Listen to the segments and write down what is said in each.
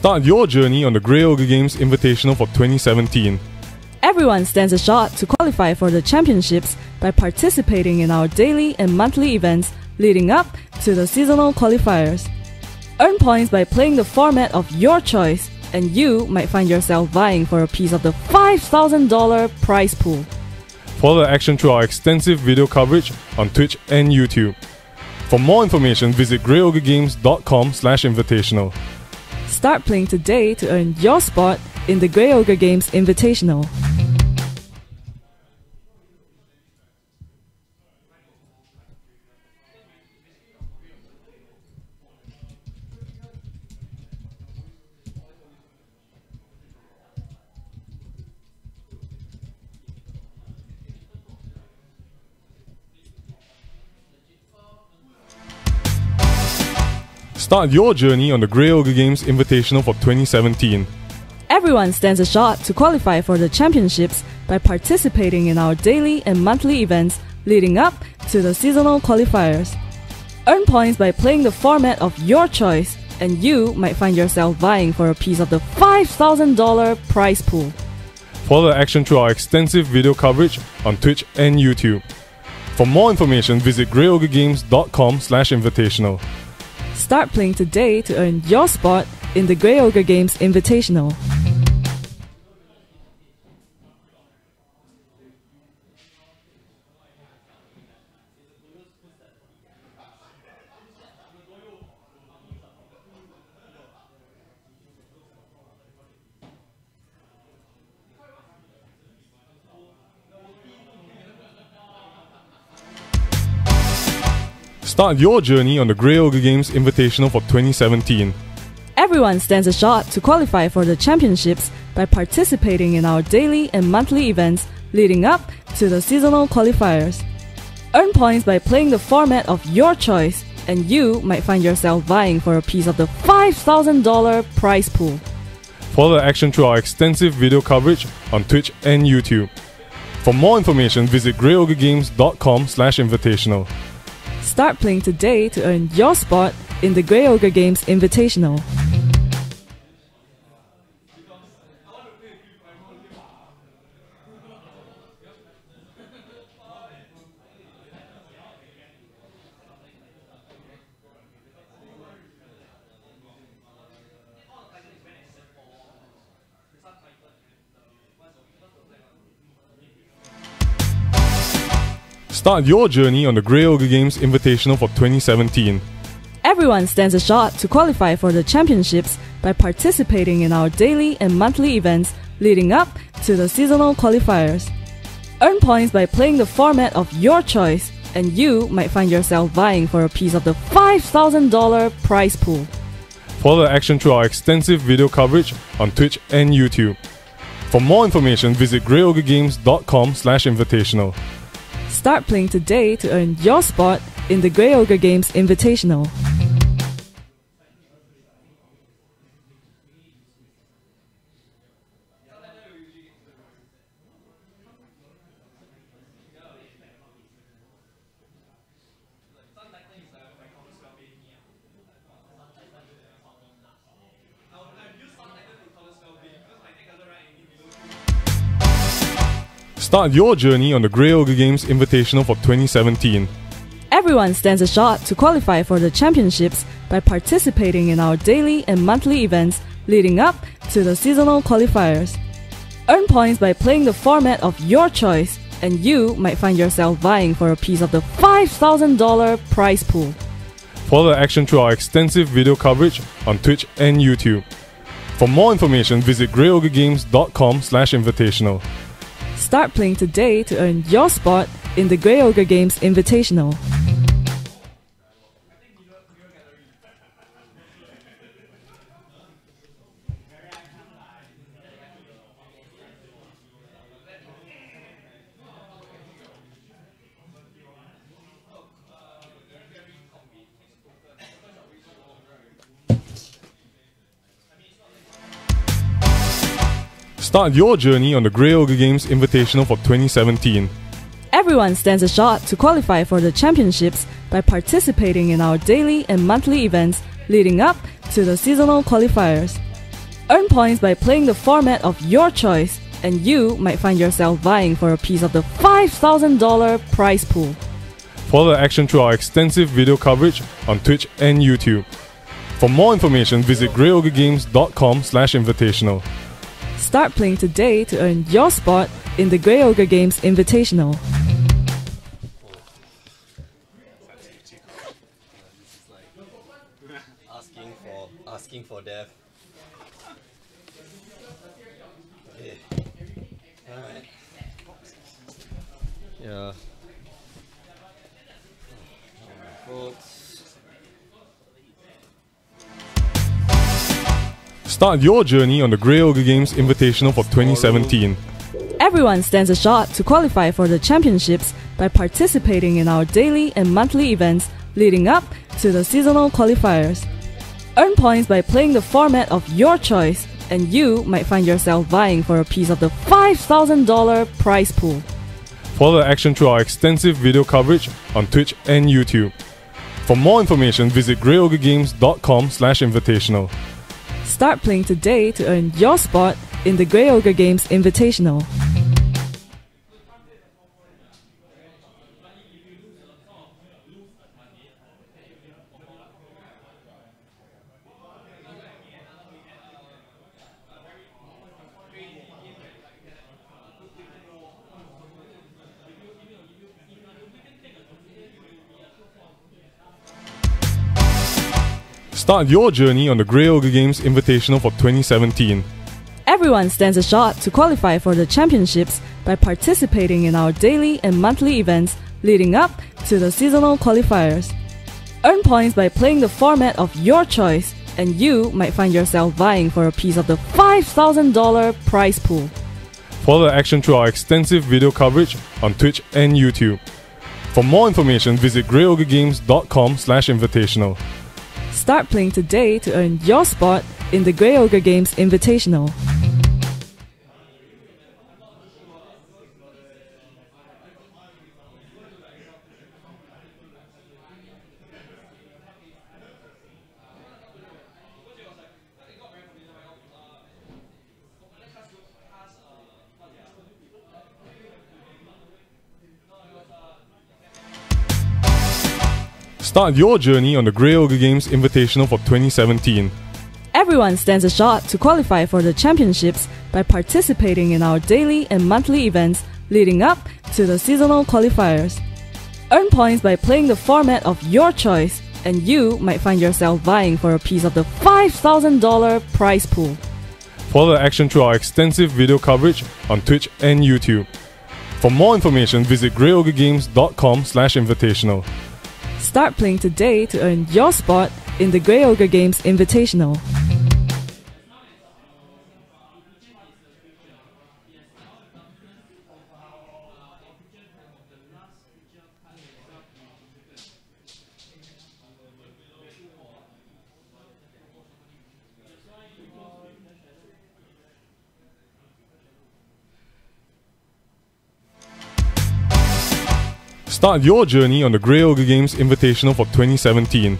Start your journey on the Grey Ogre Games Invitational for 2017. Everyone stands a shot to qualify for the championships by participating in our daily and monthly events leading up to the seasonal qualifiers. Earn points by playing the format of your choice, and you might find yourself vying for a piece of the $5,000 prize pool. Follow the action through our extensive video coverage on Twitch and YouTube. For more information, visit greyogregames.com/invitational. Start playing today to earn your spot in the Grey Ogre Games Invitational. Start your journey on the Grey Ogre Games Invitational for 2017. Everyone stands a shot to qualify for the championships by participating in our daily and monthly events leading up to the seasonal qualifiers. Earn points by playing the format of your choice, and you might find yourself vying for a piece of the $5,000 prize pool. Follow the action through our extensive video coverage on Twitch and YouTube. For more information, visit greyogregames.com/invitational. Start playing today to earn your spot in the Grey Ogre Games Invitational. Start your journey on the Grey Ogre Games Invitational for 2017. Everyone stands a shot to qualify for the championships by participating in our daily and monthly events leading up to the seasonal qualifiers. Earn points by playing the format of your choice, and you might find yourself vying for a piece of the $5,000 prize pool. Follow the action through our extensive video coverage on Twitch and YouTube. For more information, visit greyogregames.com/invitational. Start playing today to earn your spot in the Grey Ogre Games Invitational. Start your journey on the Grey Ogre Games Invitational for 2017. Everyone stands a shot to qualify for the championships by participating in our daily and monthly events leading up to the seasonal qualifiers. Earn points by playing the format of your choice, and you might find yourself vying for a piece of the $5,000 prize pool. Follow the action through our extensive video coverage on Twitch and YouTube. For more information, visit greyogregames.com/invitational. Start playing today to earn your spot in the Grey Ogre Games Invitational. Start your journey on the Grey Ogre Games Invitational for 2017. Everyone stands a shot to qualify for the championships by participating in our daily and monthly events leading up to the seasonal qualifiers. Earn points by playing the format of your choice, and you might find yourself vying for a piece of the $5,000 prize pool. Follow the action through our extensive video coverage on Twitch and YouTube. For more information, visit greyogregames.com/invitational. Start playing today to earn your spot in the Grey Ogre Games Invitational. Start your journey on the Grey Ogre Games Invitational for 2017. Everyone stands a shot to qualify for the championships by participating in our daily and monthly events leading up to the seasonal qualifiers. Earn points by playing the format of your choice, and you might find yourself vying for a piece of the $5,000 prize pool. Follow the action through our extensive video coverage on Twitch and YouTube. For more information, visit greyogregames.com/invitational. Start playing today to earn your spot in the Grey Ogre Games Invitational. Asking for death. Okay. Alright. Yeah. Folks. Start your journey on the Grey Ogre Games Invitational for 2017. Everyone stands a shot to qualify for the championships by participating in our daily and monthly events leading up to the seasonal qualifiers. Earn points by playing the format of your choice, and you might find yourself vying for a piece of the $5,000 prize pool. Follow the action through our extensive video coverage on Twitch and YouTube. For more information, visit greyogregames.com/invitational. Start playing today to earn your spot in the Grey Ogre Games Invitational. Start your journey on the Grey Ogre Games Invitational for 2017. Everyone stands a shot to qualify for the championships by participating in our daily and monthly events leading up to the seasonal qualifiers. Earn points by playing the format of your choice, and you might find yourself vying for a piece of the $5,000 prize pool. Follow the action through our extensive video coverage on Twitch and YouTube. For more information, visit greyogregames.com/invitational. Start playing today to earn your spot in the Grey Ogre Games Invitational. Start your journey on the Grey Ogre Games Invitational for 2017. Everyone stands a shot to qualify for the championships by participating in our daily and monthly events leading up to the seasonal qualifiers. Earn points by playing the format of your choice, and you might find yourself vying for a piece of the $5,000 prize pool. Follow the action through our extensive video coverage on Twitch and YouTube. For more information, visit greyogregames.com/invitational. Start playing today to earn your spot in the Grey Ogre Games Invitational. Start your journey on the Grey Ogre Games Invitational for 2017.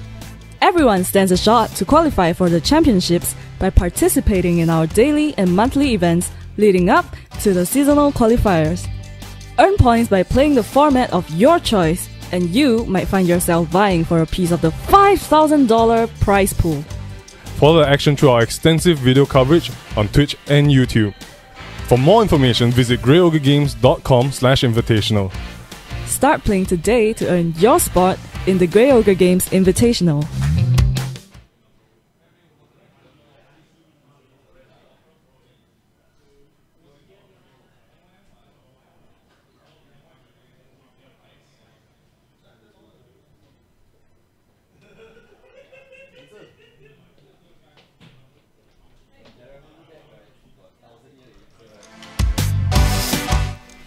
Everyone stands a shot to qualify for the championships by participating in our daily and monthly events leading up to the seasonal qualifiers. Earn points by playing the format of your choice, and you might find yourself vying for a piece of the $5,000 prize pool. Follow the action through our extensive video coverage on Twitch and YouTube. For more information, visit greyogregames.com/invitational. Start playing today to earn your spot in the Grey Ogre Games Invitational.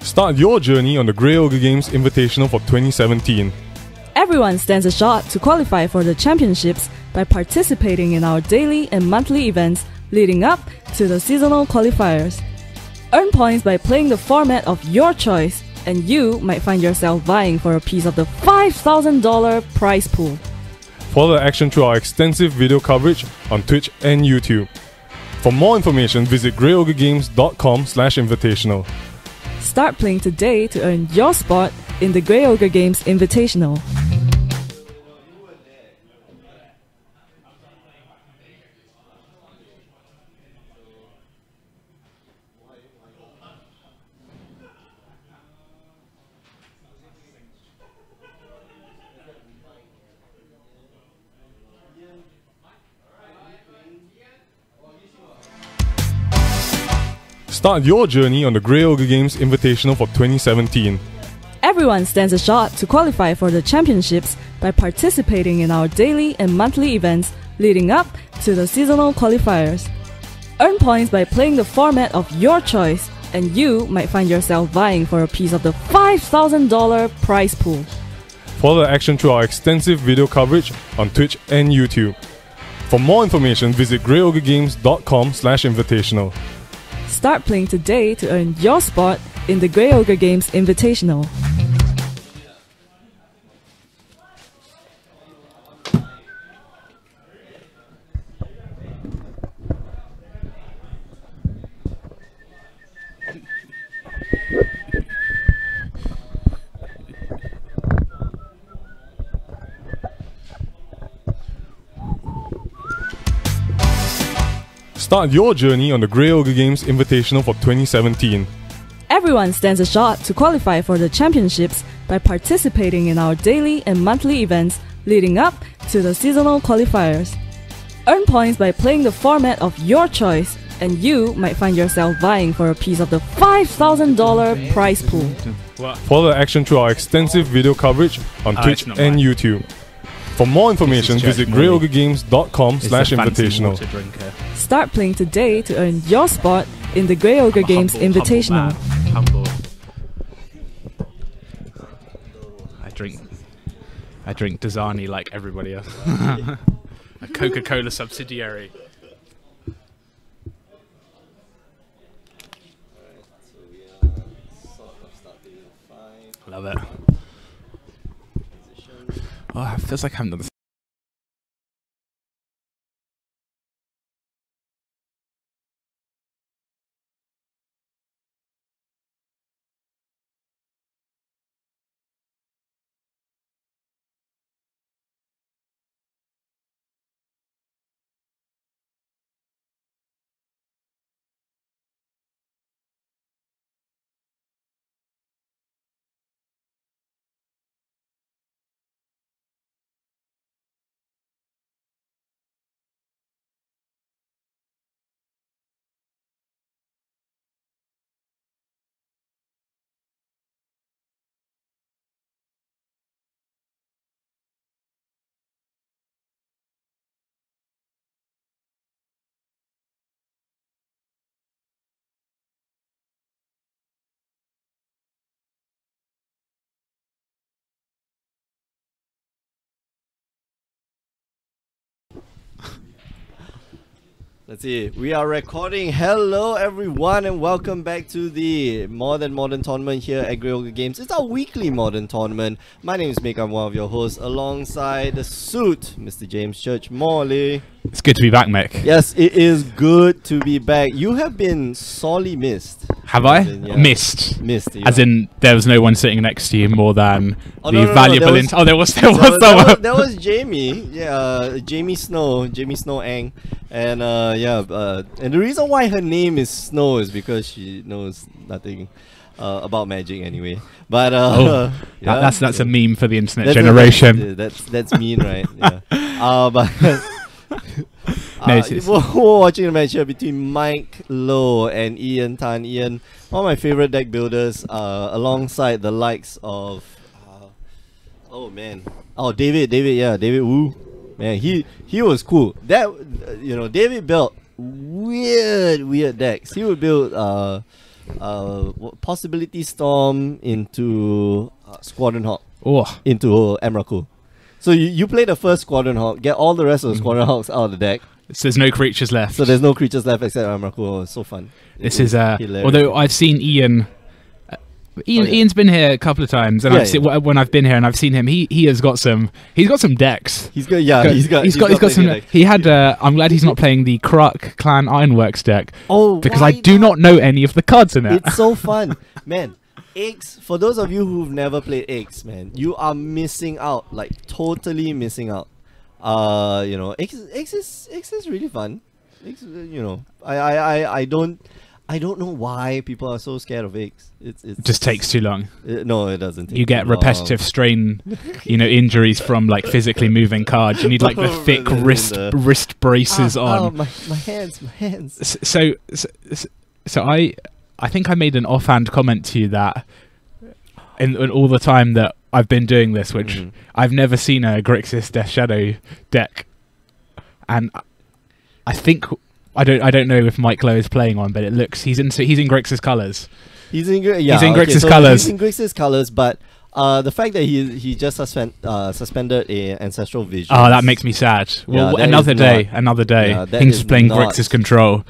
Start your journey on the Grey Ogre Games Invitational for 2017. Everyone stands a shot to qualify for the championships by participating in our daily and monthly events leading up to the seasonal qualifiers. Earn points by playing the format of your choice, and you might find yourself vying for a piece of the $5,000 prize pool. Follow the action through our extensive video coverage on Twitch and YouTube. For more information, visit greyogregames.com/invitational. Start playing today to earn your spot in the Grey Ogre Games Invitational. Start your journey on the Grey Ogre Games Invitational for 2017. Everyone stands a shot to qualify for the championships by participating in our daily and monthly events leading up to the seasonal qualifiers. Earn points by playing the format of your choice, and you might find yourself vying for a piece of the $5,000 prize pool. Follow the action through our extensive video coverage on Twitch and YouTube. For more information, visit greyogregames.com/invitational. Start playing today to earn your spot in the Grey Ogre Games Invitational. Start your journey on the Grey Ogre Games Invitational for 2017. Everyone stands a shot to qualify for the championships by participating in our daily and monthly events leading up to the seasonal qualifiers. Earn points by playing the format of your choice, and you might find yourself vying for a piece of the $5,000 prize pool. Follow the action through our extensive video coverage on Twitch and YouTube. For more information, visit greyogregames.com/invitational. Start playing today to earn your spot in the Grey Ogre Games Invitational. Humble. I drink Dasani like everybody else. A Coca-Cola subsidiary. So we are sort of starting in 5 Love it. position. Oh, it feels like I haven't done this. Let's see. We are recording. Hello, everyone, and welcome back to the More Than Modern tournament here at Grey Ogre Games. It's our weekly Modern tournament. My name is Mick. I'm one of your hosts, alongside the suit, Mr. James Church Morley. It's good to be back, Mick. Yes, it is good to be back. You have been sorely missed. Have I? Yeah. Missed. Missed. As in, there was no one sitting next to you more than Oh, the no, no, no, valuable... there was- oh, there was There was Jamie. Yeah, Jamie Snow. Jamie Snow Ang. And and the reason why her name is Snow is because she knows nothing about magic anyway. But yeah, that's a meme for the internet that's generation. that's mean, right? Yeah. But No, it's- we're watching a match here between Mike Lowe and Ian Tan. Ian, one of my favorite deck builders, alongside the likes of David Wu. Man, he was cool. That David built weird decks. He would build Possibility Storm into Squadron Hawk Oh, into Emrakul. So you play the first Squadron Hawk, get all the rest of the Squadron Hawks out of the deck. so there's no creatures left. So there's no creatures left except Emrakul. Oh, it's so fun. This It is hilarious. although I've seen Ian Ian's been here a couple of times, and when I've been here and I've seen him, he has got some. He's got some decks. He's got some. decks. He had. I'm glad he's not playing the Kruk Clan Ironworks deck. Oh, because I do not know any of the cards in it. It's so fun, man. X, for those of you who've never played X, man, you are missing out, like totally missing out. You know, X is really fun. X, you know, I don't know why people are so scared of X. It just takes too long. No, it doesn't. You get repetitive strain, injuries from like physically moving cards. You need like the thick wrist braces on. My hands. So I think I made an offhand comment to you that in all the time that I've been doing this, which I've never seen a Grixis Death Shadow deck, and I think I don't know if Mike Lowe is playing one, but it looks he's in Grixis colours. He's in Grixis colours. He's in Grixis colours, but the fact that he just suspended a Ancestral Vision. Oh, that makes me sad. Well, another day. Yeah, He's playing Grixis Control.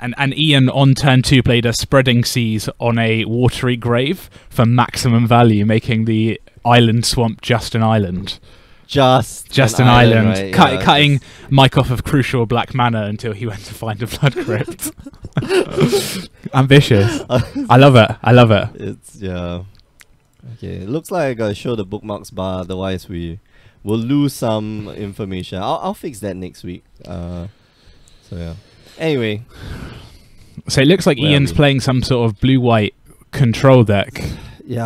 And Ian on turn 2 played a Spreading Seas on a Watery Grave for maximum value, making the island swamp just an island. Just an island. Right? Cutting Mike off of crucial black mana until he went to find a Blood Crypt. Ambitious. I love it. It's okay. It looks like I gotta show the bookmarks bar, otherwise we will lose some information. I'll fix that next week. So yeah. Anyway, so it looks like Ian's playing some sort of blue-white control deck. Yeah,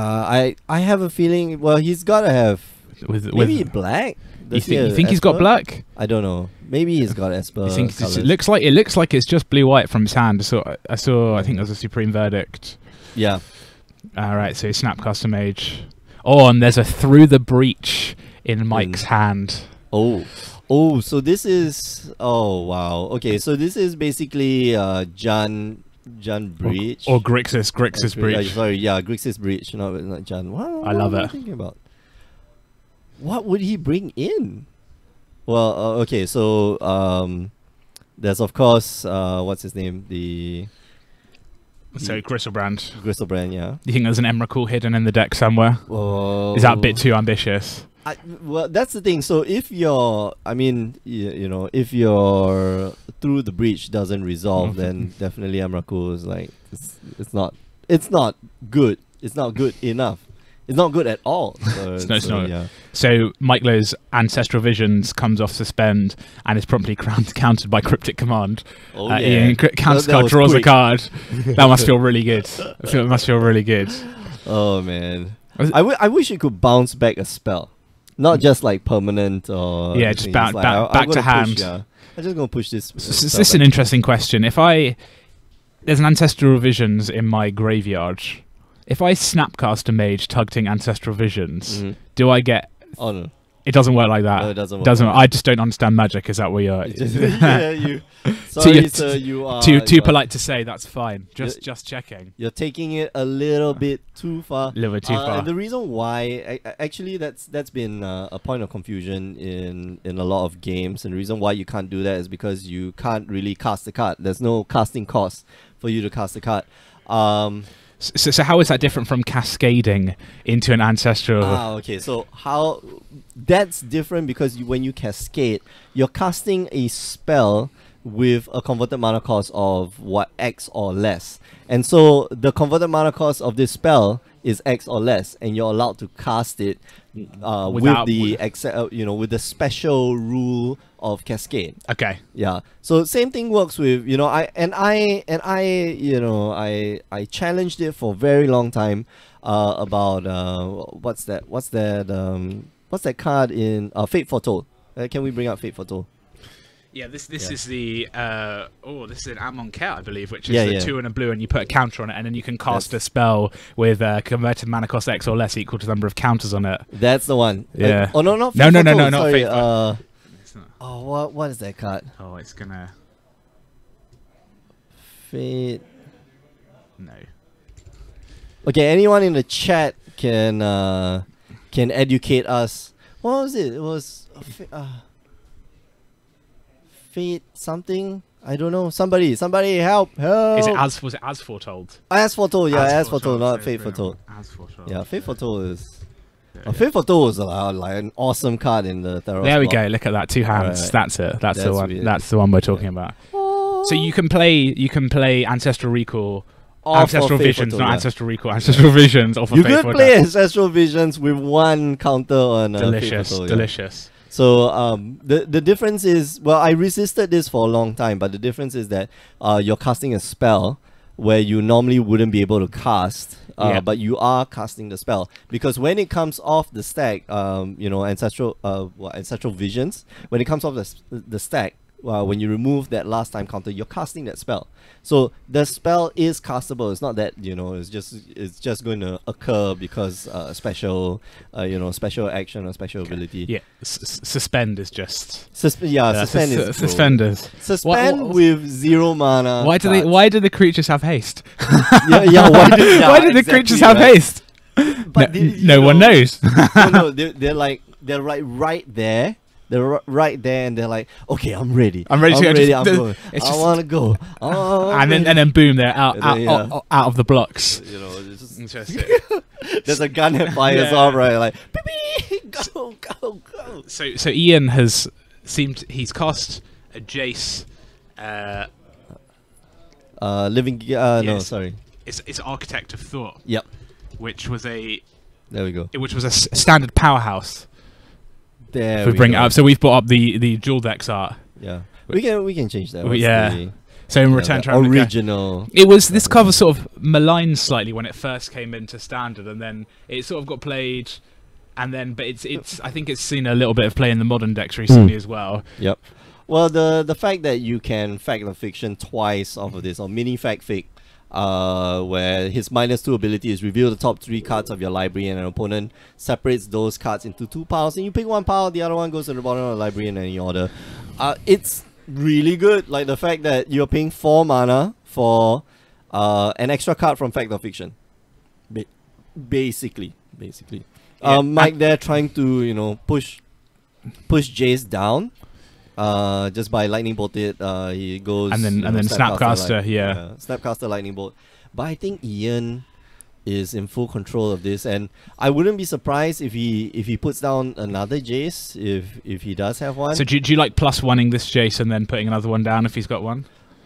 I have a feeling. Well, he's gotta have maybe black. You think he's got black? I don't know. Maybe he's got Esper. It looks like it's just blue-white from his hand. I think there's a Supreme Verdict. Yeah. All right. So Snapcaster Mage. Oh, and there's a Through the Breach in Mike's hand. Oh, so this is... Oh, wow. Okay, so this is basically Jan Breach. Or Grixis Breach. Sorry, yeah, Grixis Breach, not Jan. I love it. What am I thinking about? What would he bring in? Well, okay, so there's of course, what's his name? So Gristlebrand. Gristlebrand, yeah. You think there's an Emrakul hidden in the deck somewhere? Oh. Is that a bit too ambitious? Well, that's the thing. So if you're, if your Through the Breach doesn't resolve, then definitely Emrakul is like it's not good. It's not good enough. It's not good at all. So, it's not. Yeah. So Mike Lowe's Ancestral Visions comes off suspend and is promptly countered by Cryptic Command. Oh yeah. Counter card draws a card. That must feel really good. It must feel really good. Oh man. I wish it could bounce back a spell. Not just like permanent or... Yeah, just back to hand. I'm just going to push this. This is an interesting question. There's an Ancestral Visions in my graveyard. If I Snapcast a Mage targeting Ancestral Visions, do I get... Oh no. It doesn't work like that. No, it doesn't work. I just don't understand magic. Is that what you're... Yeah, you... Sorry, sir, you are... Too polite to say, that's fine. Just checking. You're taking it a little bit too far. A little bit too far. And the reason why... Actually, that's been a point of confusion in a lot of games. And the reason why you can't do that is because you can't really cast the card. There's no casting cost for you to cast the card. So how is that different from cascading into an ancestral? Okay. So how that's different because when you cascade, you're casting a spell with a converted mana cost of X or less, and so the converted mana cost of this spell is X or less, and you're allowed to cast it with the special rule of cascade. Okay. Yeah. So same thing works with I challenged it for a very long time about what's that card in Fate Foretold. Can we bring up Fate Foretold? Yeah, this is the this is an Amonkhet, I believe, which is the 2 and a blue, and you put a counter on it, and then you can cast a spell with converted mana cost X or less equal to the number of counters on it. That's the one. Yeah. Not Fate Foretold. Not Sorry, Fate. What is that card? Oh, it's gonna Fate. No. Okay, anyone in the chat can educate us. What was it? It was Fate something. I don't know. Somebody help! Help! Was it as foretold? As foretold, yeah, as foretold, not so fate it's foretold. As foretold. Yeah, fate foretold is. Fate foretold is like an awesome card in the Theros There we block. go. Look at that, 2 hands. Right. That's it. That's the That's one. weird. That's the one we're talking about. So you can play Ancestral Recall, Off Ancestral of Fate Visions, Foretold, not yeah. Ancestral Recall, Ancestral Visions off of You Fate could Foretold. play Ancestral Visions with 1 counter on Fate Delicious, Foretold, yeah. delicious. So the difference is, well, I resisted this for a long time, but the difference is that you're casting a spell where you normally wouldn't be able to cast, Yeah. but you are casting the spell, because when it comes off the stack, you know, ancestral visions, when it comes off the stack, when you remove that last time counter, you're casting that spell. So the spell is castable. It's not that, you know, it's just going to occur because special special action or special ability. Yeah, suspend is just Suspend is cool. suspenders. Suspend with 0 mana. Why do the creatures have haste? yeah, Why do the creatures have haste? But No one knows. no, they're right there. They're right there, and they're like, okay, I'm ready. I'm ready to go. I'm going. I want to go. Oh, and then boom, they're out And then, yeah. out of the blocks. you know, it's just Interesting. there's a gun that fires Yeah. off, right? Like, beep, go. So Ian he's cast a Jace. Living. No, Yes. sorry. It's Architect of Thought, Yep. which was a standard powerhouse. There If we bring it up, so we've brought up the dual decks art. Yeah, we can change that. What's Yeah. the- So in yeah, return the to original. it was this cover sort of maligned slightly when it first came into standard, and then it sort of got played, and then but it's I think it's seen a little bit of play in the modern decks recently as well. Yep. Well, the fact that you can fact or fiction twice off of this, or mini fact fake, where his -2 ability is reveal the top 3 cards of your library, and an opponent separates those cards into 2 piles, and you pick 1 pile, the other one goes to the bottom of the library in any order. It's really good. Like the fact that you're paying 4 mana for an extra card from fact or fiction. Basically. Yeah. Mike there trying to, you know, push Jace down. Just by lightning bolt it, he goes And then Snapcaster, yeah. Snapcaster lightning bolt. But I think Ian is in full control of this, and I wouldn't be surprised if he puts down another Jace if he does have one. So do you like +1ing this Jace and then putting another one down if he's got one?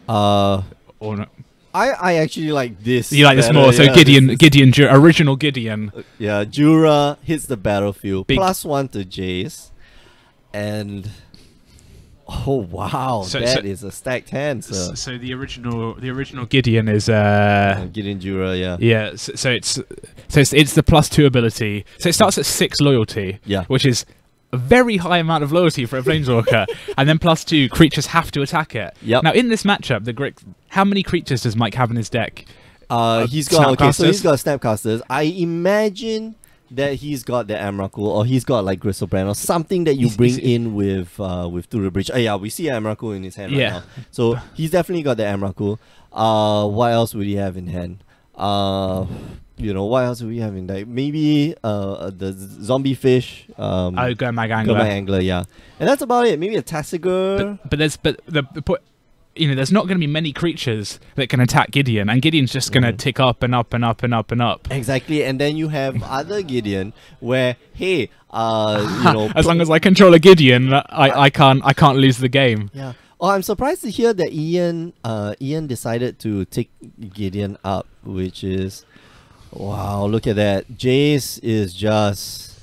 Or not? I actually like this. You like this better, more? So yeah, Gideon, original Gideon. yeah, Jura hits the battlefield. Big- +1 to Jace, and oh wow, that is a stacked hand, sir. So the original Gideon is Gideon Jura, yeah. yeah. So it's the +2 ability. So it starts at 6 loyalty, Yeah. which is a very high amount of loyalty for a Planeswalker, and then +2 creatures have to attack it. Yep. Now in this matchup, how many creatures does Mike have in his deck? He's got Snapcasters? Snapcasters. I imagine that he's got the Emrakul, or he's got like Gristlebrand, or something that you bring in with Through the Bridge. Yeah, we see Emrakul in his hand right now. So he's definitely got the Emrakul. What else would he have in hand? You know, what else would we have in deck? Maybe the zombie fish. Ogre, Mag Angler. Angler, yeah. And that's about it. Maybe a Tassigur. But the point, you know, there's not going to be many creatures that can attack Gideon, and Gideon's just going to tick up and up and up and up and up. Exactly, and then you have other Gideon where, hey, you know, as long as I control a Gideon, I can't lose the game. yeah. Oh, I'm surprised to hear that Ian decided to take Gideon up, which is, wow, look at that. Jace is just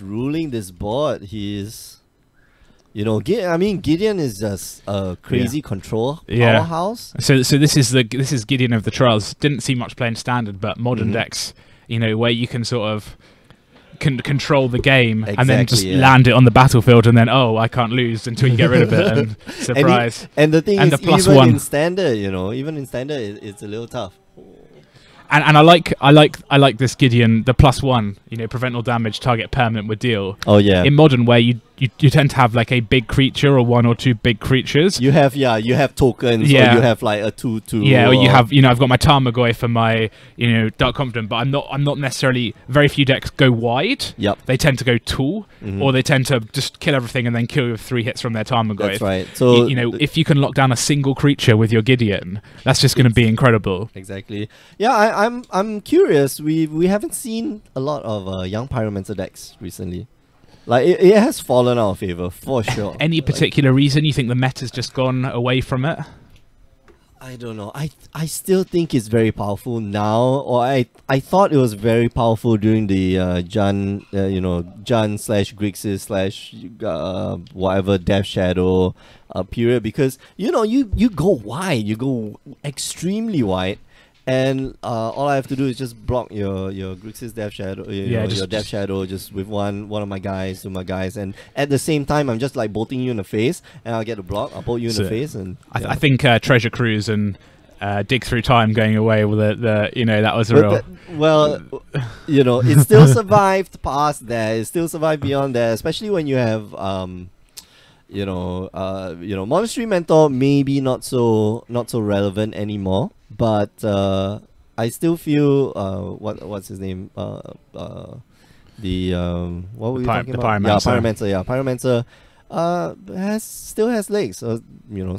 ruling this board. He's, you know, Gideon is just a crazy control powerhouse. So this is Gideon of the Trials. Didn't see much playing standard, but modern decks, you know, where you can sort of control the game and then just land it on the battlefield, and then I can't lose until you get rid of it. And surprise! And the thing and is, the +1 even in standard, you know, it's a little tough. And I like this Gideon, the +1, you know, prevent all damage, target permanent with deal. Oh yeah. In modern, where you you tend to have like a big creature or one or two big creatures. You have tokens, or you have like a 2/2. Yeah, or you have, I've got my Tarmogoyf for my, Dark Confidant, but I'm not necessarily. Very few decks go wide. Yep. They tend to go tall, or they tend to just kill everything and then kill you with 3 hits from their Tarmogoyf. That's right. So if you can lock down a single creature with your Gideon, that's just going to be incredible. Exactly. Yeah, I'm curious. We haven't seen a lot of young Pyromancer decks recently. Like it has fallen out of favor for sure. Any particular reason you think the meta's just gone away from it? I don't know. I still think it's very powerful now, or I thought it was very powerful during the Jun slash Grixis slash whatever Death Shadow period, because you go wide, you go extremely wide. And all I have to do is just block your Grixis Death Shadow, your Death Shadow, just with one of my guys, and at the same time I'm just like bolting you in the face, and I'll get a block. I'll bolt you in the face, and I think Treasure Cruise and Dig Through Time going away with that was a real. It still survived past that. It still survived beyond that, especially when you have Monastery Mentor maybe not so relevant anymore. But I still feel what's his name? What were you talking about? Pyromancer. Yeah, Pyromancer. Still has legs.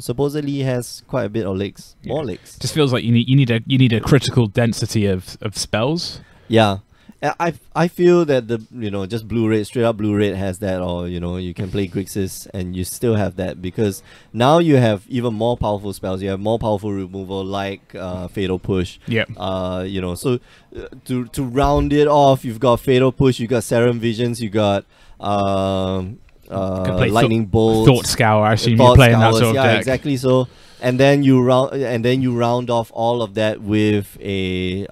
Supposedly has quite a bit of legs. Yeah. More legs. Just feels like you need a critical density of spells. Yeah. I feel that just straight up blue red has that, or you can play Grixis and you still have that, because now you have even more powerful spells. You have more powerful removal like Fatal Push. Yeah. So to round it off, you've got Fatal Push, you got Serum Visions, you got Lightning Bolt, Thought Scour. I assume you're playing that sort of deck. Exactly. So. And then you round off all of that with a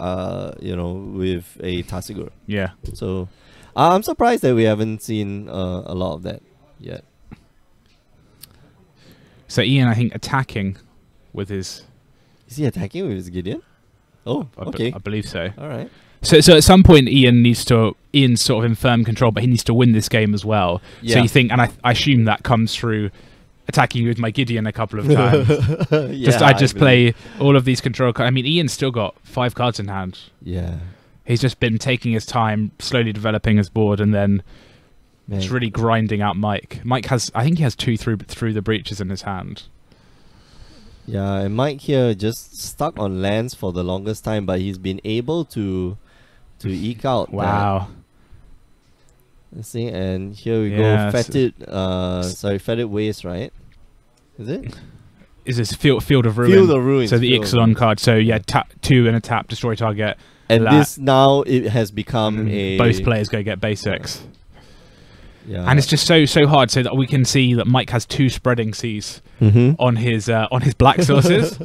Tasigur. Yeah. So I'm surprised that we haven't seen a lot of that yet. So Ian, I think attacking with his. Is he attacking with his Gideon? Oh, okay. I believe so. All right. So at some point Ian's sort of in firm control, but he needs to win this game as well. Yeah. So you think, and I assume that comes through attacking with my Gideon a couple of times. I just play all of these control cards. I mean, Ian's still got 5 cards in hand. Yeah. He's just been taking his time, slowly developing his board, and then just really grinding out Mike. I think he has 2 through the breaches in his hand. Yeah, and Mike here just stuck on lands for the longest time, but he's been able to eke out. Wow. Let's see, and here we go. Fetid Waste, right? Is it? Is this Field of Ruin? Field of Ruin. So the Ixalan card. So yeah, tap 2 and a tap, destroy target. And this now it has become both players go get basics. Yeah. And it's just so hard, so that we can see that Mike has 2 spreading seas on his black sources.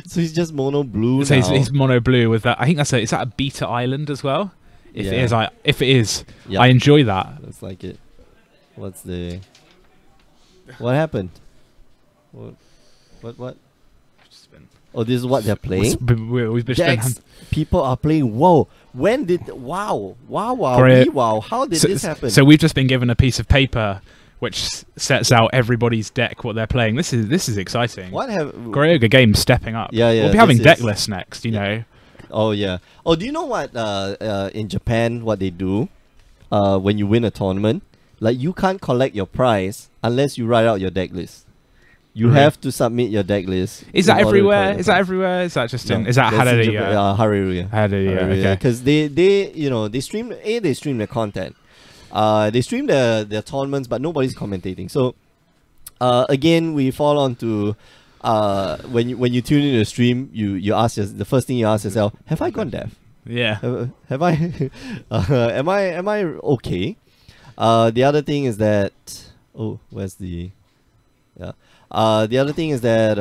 So he's just mono blue. So he's mono blue with that. I think is that a beta island as well? If it is, I enjoy that. Looks like it. What happened? What? Oh, this is what they're playing? People are playing. Whoa. When did... Wow. How did this happen? So we've just been given a piece of paper which sets out everybody's deck, what they're playing. This is exciting. Ogre Games stepping up. Yeah. We'll be having deck lists next, you know. Oh, yeah. Oh, do you know what in Japan, what they do when you win a tournament? Like, you can't collect your prize unless you write out your deck list. You have to submit your deck list. Is that everywhere? Is that everywhere? Is that just in? Is that Haruya? Haruya. Okay. Because they stream their content. They stream their tournaments, but nobody's commentating. So again, we fall on to when you tune into the stream, you ask the first thing you ask yourself: have I gone deaf? Yeah. Have I? Am I okay? The other thing is that the other thing is that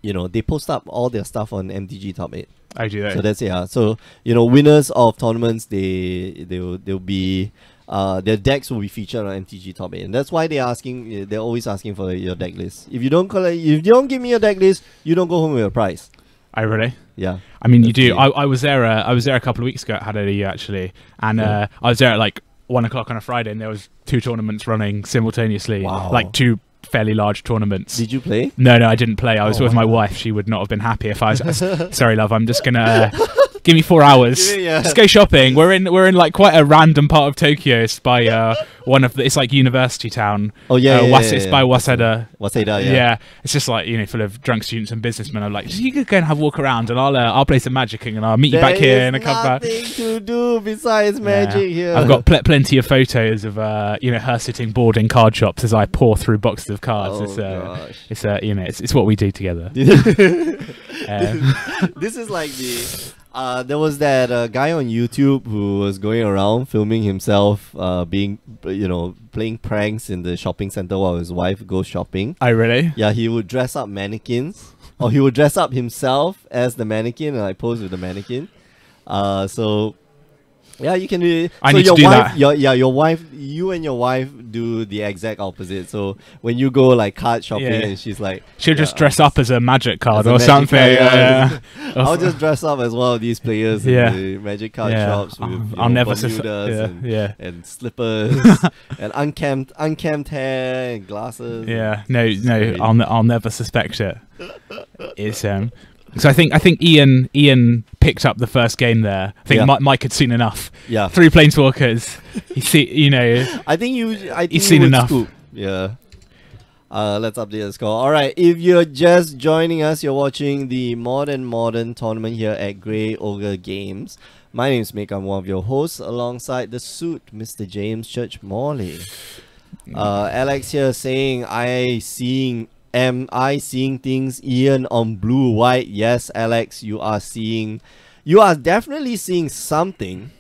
they post up all their stuff on MTG Top 8. I do that. So that's it. So winners of tournaments, they'll be their decks will be featured on MTG Top 8, and that's why they're always asking for your deck list. If you don't give me your deck list, you don't go home with a prize. Oh really? Yeah. I mean, you do. I was there a couple of weeks ago at Haruya actually, and I was there at like 1 o'clock on a Friday, and there was 2 tournaments running simultaneously. Wow. Like 2 fairly large tournaments. Did you play? No, I didn't play. I was Oh, with my wife. She would not have been happy if I was. Sorry, love. I'm just gonna give me 4 hours. Yeah. Just go shopping. We're in like quite a random part of Tokyo. It's by one of the. It's like University Town. Oh yeah, It's by Waseda. Waseda, yeah. Yeah, it's just like full of drunk students and businessmen. I'm like, you could go and have a walk around, and I'll play some magicking, and I'll meet you back here in a couple. Nothing to do besides magic here. I've got plenty of photos of her sitting bored in card shops as I pour through boxes of cards. Oh, gosh. It's what we do together. This is like there was that guy on YouTube who was going around filming himself playing pranks in the shopping center while his wife goes shopping. Oh, really? Yeah, he would dress up mannequins, or he would dress up himself as the mannequin and like pose with the mannequin. So yeah, you can do it. I so need your to do wife, that. your wife, you and your wife do the exact opposite. So when you go like card shopping, Yeah. and she's like, She'll just dress up as a magic card as a or magic something. card, Yeah. I'll just dress up as one of these players Yeah. in the magic card Yeah. shops with I'll never Bermudas yeah. and slippers and unkempt hair and glasses. Yeah, It's no, great. I'll never suspect it. It's so I think Ian picked up the first game there. I think Yeah. Mike had seen enough. Yeah. 3 planeswalkers. I think He's you seen would enough. scoop. Yeah. Let's update the score. Alright, if you're just joining us, you're watching the Modern tournament here at Grey Ogre Games. My name is Mick, I'm one of your hosts, alongside the suit, Mr. James Church Morley. Alex here saying, am I seeing things, Ian, on blue-white? Yes, Alex, you are definitely seeing something.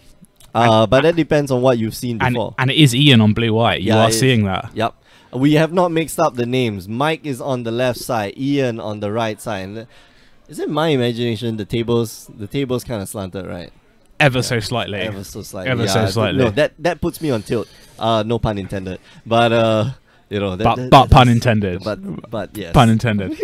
But that depends on what you've seen before. And it is Ian on blue-white. You Yeah, are it is. seeing that. Yep. We have not mixed up the names. Mike is on the left side, Ian on the right side. And is it my imagination? The tables kind of slanted, right? Ever so slightly. Ever so slightly. Ever so slightly. No, that puts me on tilt. No pun intended. But But pun intended. But yes. Pun intended.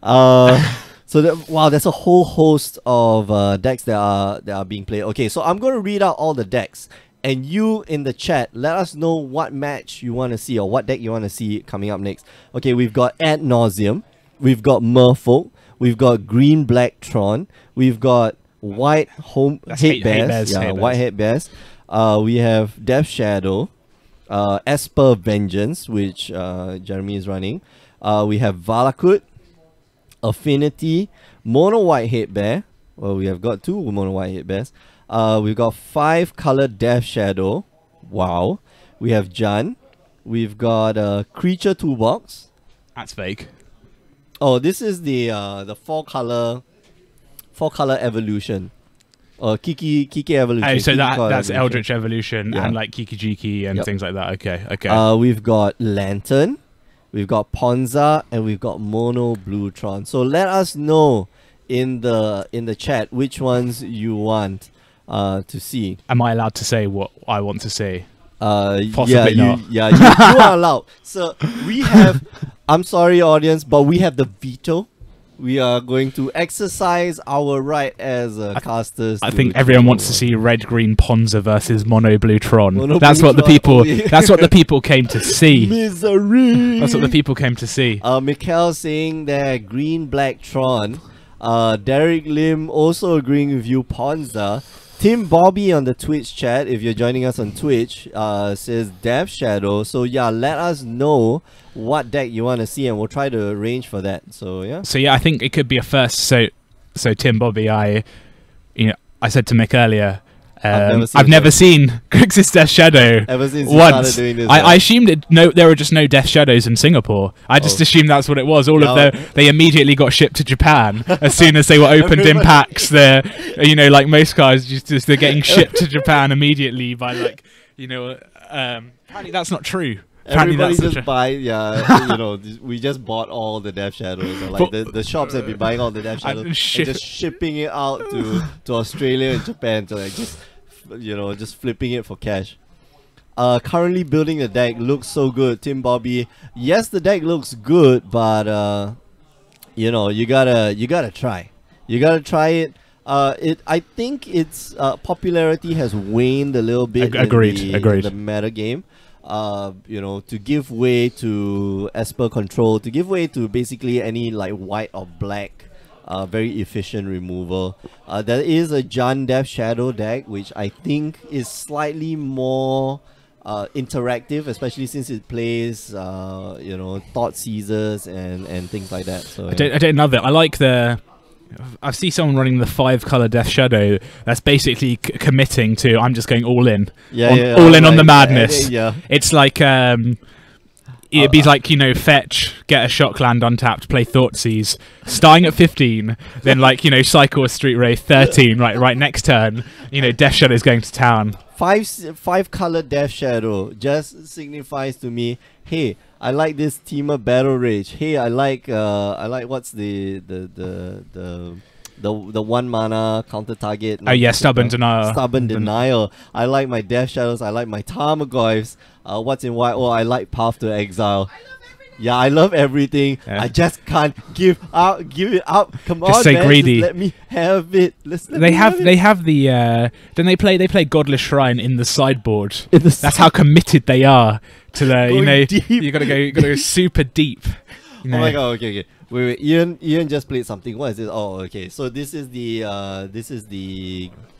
Wow, there's a whole host of decks that are being played. Okay, so I'm going to read out all the decks, and you in the chat, let us know what match you want to see or what deck you want to see coming up next. Okay, we've got Ad Nauseam, we've got Merfolk, we've got Green Black Tron, we've got White Hate Bears, White Hate Bears. We have Death Shadow, Esper Vengeance, which Jeremy is running. We have Valakut, Affinity, Mono White Hate Bear. Well, we have got 2 Mono White Hate Bears. We've got 5 color Death Shadow. Wow. We have Jan. We've got Creature Toolbox. That's fake. Oh, this is the 4-color evolution. Kiki evolution. Oh, so Kiki that's evolution. Eldritch Evolution Yeah. and like Kiki Jiki and Yep. things like that. Okay. We've got Lantern, we've got Ponza, and we've got Mono Blue Tron. So let us know in the chat which ones you want to see. Am I allowed to say what I want to see? yeah, Possibly not. you are allowed. So we have. I'm sorry, audience, but we have the veto. We are going to exercise our right as casters. I to think everyone choose wants to one. see Red Green Ponza versus Mono Blue Tron. Mono That's Blue what the Tron people. only. That's what the people came to see. Misery. That's what the people came to see. Mikhail saying that Green Black Tron. Derek Lim also agreeing with you, Ponza. Tim Bobby on the Twitch chat, if you're joining us on Twitch, says Death Shadow. So yeah, let us know what deck you want to see, and we'll try to arrange for that. So yeah. So yeah, I think it could be a first. So Tim Bobby, I said to Mick earlier, I've never seen Grixis Death Shadow Ever since you once. started doing this, I assumed there were just no Death Shadows in Singapore. I just assumed that's what it was. They immediately got shipped to Japan as soon as they were opened in packs. They're like most guys, just they're getting shipped to Japan immediately by apparently that's not true. Everybody just buy, we just bought all the Death Shadows. Or like the shops have been buying all the Death Shadows and just shipping it out to Australia and Japan to like just flipping it for cash. Currently building the deck, looks so good, Tim Bobby. Yes, the deck looks good, but you gotta try. You gotta try it. I think its popularity has waned a little bit. Agreed. In the meta game. You know, to give way to Esper control, to give way to basically any like white or black, very efficient removal. There is a Jan Death Shadow deck, which I think is slightly more interactive, especially since it plays, you know, Thought Seizers and things like that. So I don't love it. I like the. I see someone running the 5-color Death Shadow. That's basically committing to. I'm just going all in. All in on the madness. Yeah. It's like it'd be like, you know, fetch, get a Shockland untapped, play Thoughtseize, starting at 15, then like, you know, cycle a Street Wraith 13, right next turn, you know, Death Shadow's going to town. 5-color Death Shadow just signifies to me, hey, I like this team of Battle Rage. Hey, I like what's the 1 mana counter target. Oh yeah, Stubborn Denial. Stubborn Denial. I like my Death Shadows. I like my Tarmogoyfs. What's in white? Oh, I like Path to Exile. Yeah, I love everything. Yeah. I just can't give it up. Come on, stay man. greedy. Just let me have it. They have the then they play Godless Shrine in the sideboard. In the That's how committed they are to the, you Going know, deep. you gotta go super deep. You know? Oh my god, okay. Wait, Ian just played something. What is this? Oh, okay. So this is the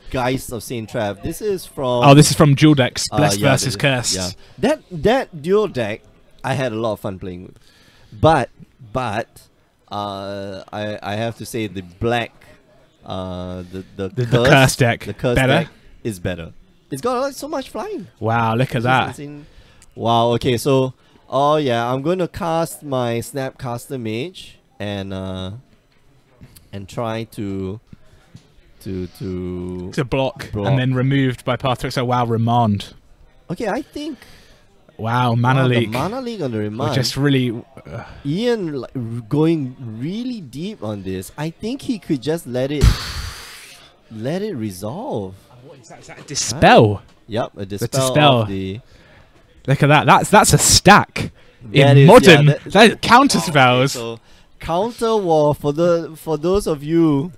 Geist of Saint Trav. This is from Dual Decks, Blessed yeah, versus Cursed. Yeah. That dual deck I had a lot of fun playing with. But I have to say the black the Curse deck the Curse better? deck is better. It's got like so much flying. Wow, look at that. Wow, okay, so oh yeah, I'm going to cast my Snapcaster Mage and try to block and then removed by Path to Exile. Wow, Remand. Okay, I think wow, Mana Leak. The Mana Leak on the Remand. Just really Ian like, going really deep on this. I think he could just let it resolve. What is that? Is that a Dispel? Huh? Yep, a Dispel. Dispel. Of the Look at that. That's a stack. That In is, modern, yeah, that counter spells. Okay, so counter war for those of you.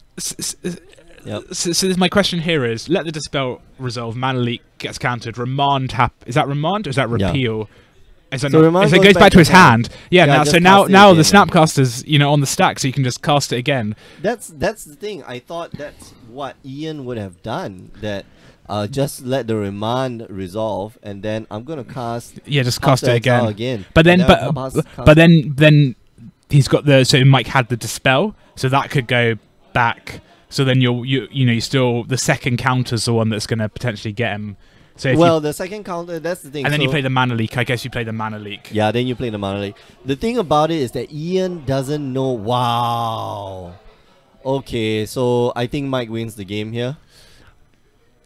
Yep. So my question here is: let the Dispel resolve. Mana Leak gets countered. Remand is that Remand or is that Repeal? Is that So not, Remand if it goes goes back back to to his hand. hand. Yeah. Yeah, Now just so cast now it the again. Snapcaster's, you know, on the stack, so you can just cast it again. That's the thing. I thought that's what Ian would have done. That just let the Remand resolve, and then I'm gonna cast. Yeah, just cast it again. But then he's got so Mike had the Dispel, so that could go back. So then you still the second counter's the one that's going to potentially get him. So if the second counter, that's the thing. And then so you play the Mana Leak. I guess you play the Mana Leak. Yeah, then you play the Mana Leak. The thing about it is that Ian doesn't know. Wow. Okay, so I think Mike wins the game here.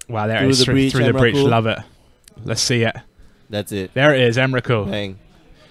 Wow, there it is. Through the breach. Love it. Let's see it. That's it. There it is, Emrakul. Bang.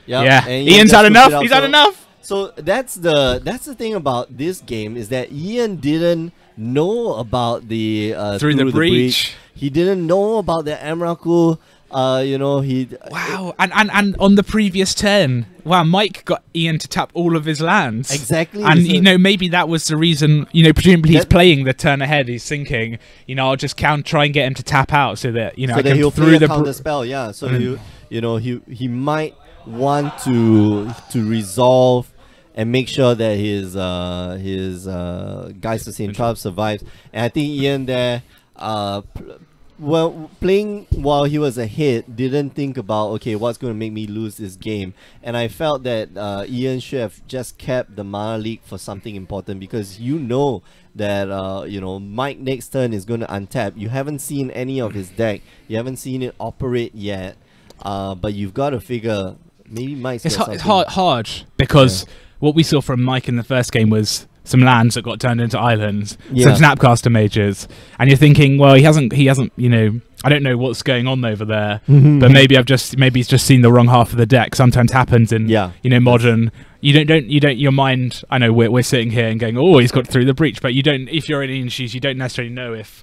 Yep. Yeah. And Ian's had enough. He's had enough. So that's the thing about this game is that Ian didn't know about the through the breach. He didn't know about the Emrakul. Wow, and on the previous turn, wow, Mike got Ian to tap all of his lands. Exactly. And maybe that was the reason. Presumably he's playing the turn ahead. He's thinking, I'll just try and get him to tap out so that I can he'll through play the counter spell. Yeah. So he might want to resolve and make sure that his Geist of Saint Trav survives. And I think Ian there, playing while he was ahead, didn't think about, okay, what's going to make me lose this game. And I felt that Ian should have just kept the Mana Leak for something important, because that Mike next turn is going to untap. You haven't seen any of his deck. You haven't seen it operate yet. But you've got to figure maybe Mike's it's hard because what we saw from Mike in the first game was some lands that got turned into islands, some Snapcaster mages, and you're thinking, well, he hasn't, I don't know what's going on over there, but maybe he's just seen the wrong half of the deck. Sometimes happens in modern. You don't your mind. I know we're sitting here and going, oh, he's got through the breach, but you don't. If you're in Ian's shoes, you don't necessarily know if.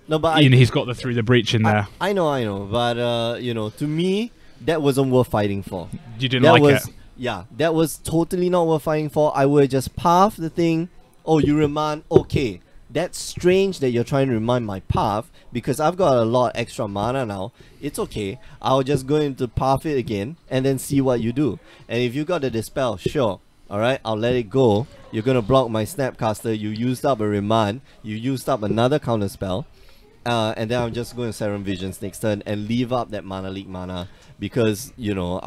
No, but he's got the through the breach in there. I know, but to me, that wasn't worth fighting for. You didn't like it. Yeah, that was totally not worth fighting for. I would just path the thing. Oh, you remand. Okay, that's strange that you're trying to remind my path because I've got a lot extra mana now. It's okay. I'll just go into path it again and then see what you do. And if you got the dispel, sure. Alright, I'll let it go. You're gonna block my Snapcaster. You used up a remand. You used up another counter spell. And then I'm just going to Serum Visions next turn and leave up that mana leak mana because, you know,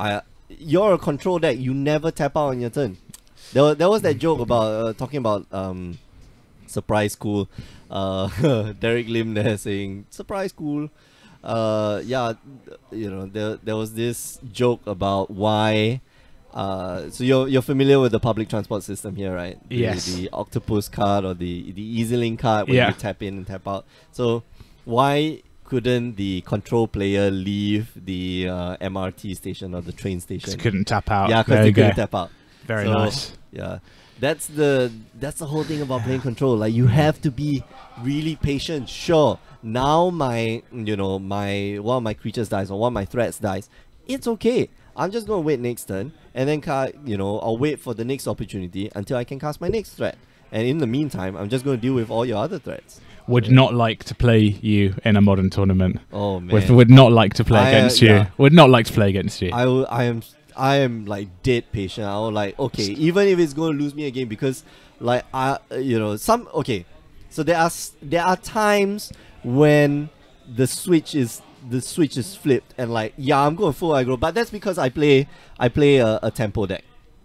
you're a control deck. You never tap out on your turn. There was that joke about talking about surprise cool. Derek Lim there saying surprise cool. Yeah, you know, there was this joke about why. So you're familiar with the public transport system here, right? Yes. The octopus card or the EasyLink card where Yeah. you tap in and tap out. So why couldn't the control player leave the MRT station or the train station? Couldn't tap out. Yeah, There because they you go. couldn't tap out. Very So, nice. Yeah, that's the whole thing about playing control. Like you have to be really patient. Sure, now my one of my creatures dies or one of my threats dies. It's okay. I'm just gonna wait next turn and then I'll wait for the next opportunity until I can cast my next threat. And in the meantime, I'm just gonna deal with all your other threats. Would not like to play you in a modern tournament. Oh man, Would not like to play against you. yeah. Would not like to play against you. I am like dead patient. I was like, okay, even if it's going to lose me a game because like so there are times when the switch is flipped and like I'm going full aggro, but that's because I play a tempo deck,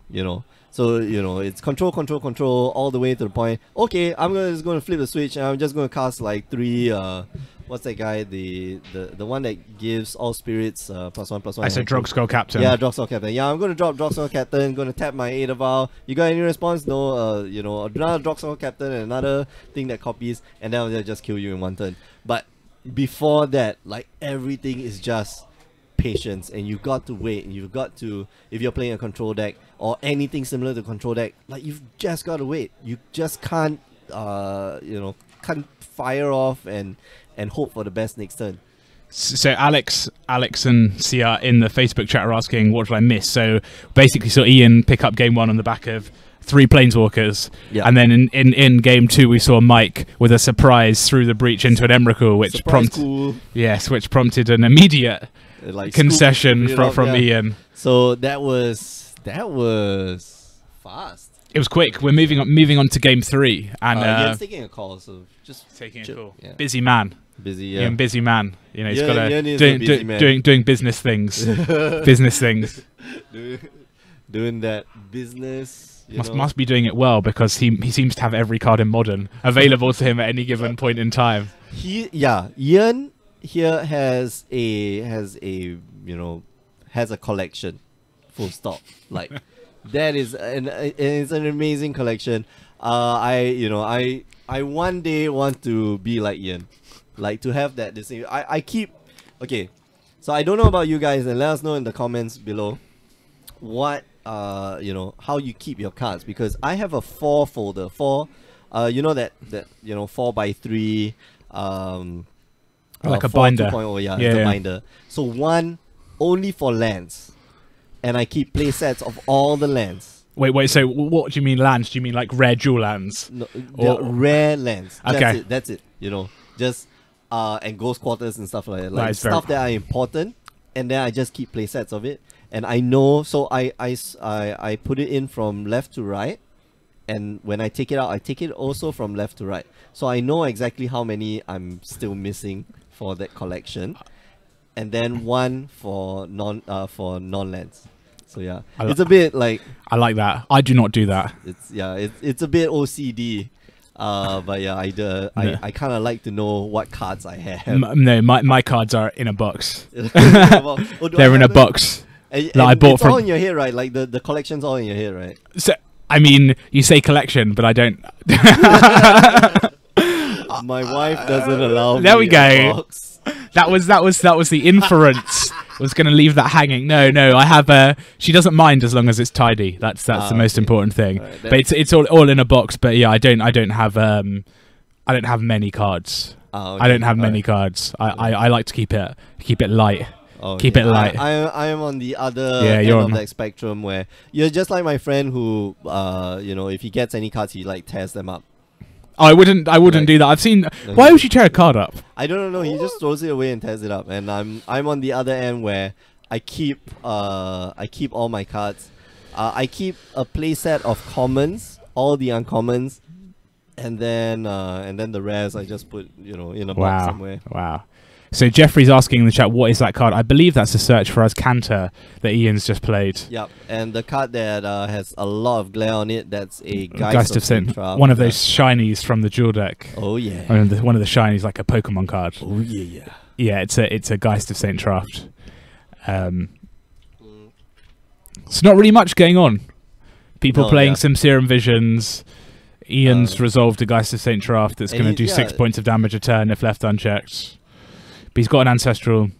you know. So, you know, it's control all the way to the point. Okay, I'm just going to flip the switch and I'm just going to cast like 3 what's that guy, the one that gives all spirits +1/+1. I said Drogskull Captain. Yeah, Drogskull Captain. Yeah, I'm going to drop Drogskull Captain, going to tap my Aether Vial. You got any response? No, you know, another Drogskull Captain and another thing that copies, and then I'll just kill you in one turn. But before that, like, everything is just patience, and you've got to wait, and you've got to, if you're playing a control deck or anything similar to control deck, like, you've just got to wait. You just can't can't fire off and hope for the best next turn. So Alex and Sia in the Facebook chat are asking, what did I miss? So basically saw Ian pick up game 1 on the back of 3 Planeswalkers, Yeah. and then in game 2 we saw Mike with a surprise through the breach into an Emrakul, which which prompted an immediate like concession scoop it from up, yeah. Ian. So that was fast. It was quick. We're moving on to game 3, and Ian's taking a call, so just taking a chill. call. Yeah. Busy man. Busy, yeah. Ian, busy man. You know, he's Ian- got Ian is to a busy man. doing business things. Business things. Doing that business. You know? Must be doing it well, because he seems to have every card in Modern available to him at any given point in time. Ian here has a collection. Full stop. Like that is it's an amazing collection. I one day want to be like Ian, like to have that. I keep So I don't know about you guys, and let us know in the comments below what how you keep your cards, because I have a 4 folder. 4 4x3 Like a 4 binder. 2.0, Yeah, it's a yeah. binder. So one only for lands, and I keep play sets of all the lands. Wait. So what do you mean lands? Do you mean like rare jewel lands? No, they're Or- rare lands. Okay. That's it. You know, just and ghost quarters and stuff like that. Like Nice, very- stuff that are important, and then I just keep play sets of it. And I know, so I put it in from left to right, and when I take it out, I take it also from left to right. So I know exactly how many I'm still missing for that collection, and then one for non-lands. So yeah, it's a bit like, I like that. I do not do that. it's a bit OCD. But yeah, I kind of like to know what cards I have. No, my cards are in a box. Well, They're in a box. And I bought it's from- all in your head, right? Like the collection's all in your head, right? So I mean, you say collection, but I don't. My wife doesn't allow me. There we a go. box. That was the inference. Was going to leave that hanging. No, I have she doesn't mind as long as it's tidy. That's the most okay. important thing. Alright, but it's all in a box. But yeah, I don't have many cards. Okay. I don't have many cards. I like to keep it light. Okay. Keep it light. I am on the other Yeah, end you're of on- that spectrum, where you're just like my friend who, if he gets any cards, he like tears them up. I wouldn't Like- do that. I've seen. No, Why would you tear a card up? I don't know. He just throws it away and tears it up, and I'm on the other end where I keep all my cards. I keep a playset of commons, all the uncommons, and then the rares I just put in a box somewhere. Wow. So Jeffrey's asking in the chat, what is that card? I believe that's a search for Azcanta that Ian's just played. Yep, and the card that has a lot of glare on it, that's a Geist of Saint, Trav. one of those shinies from the dual deck. Oh yeah. One of the shinies, like a Pokemon card. Oh yeah. Yeah, it's a Geist of Saint Traft. It's not really much going on. People playing some Serum Visions. Ian's resolved a Geist of Saint Traft that's going to do 6 points of damage a turn if left unchecked. But he's got an ancestral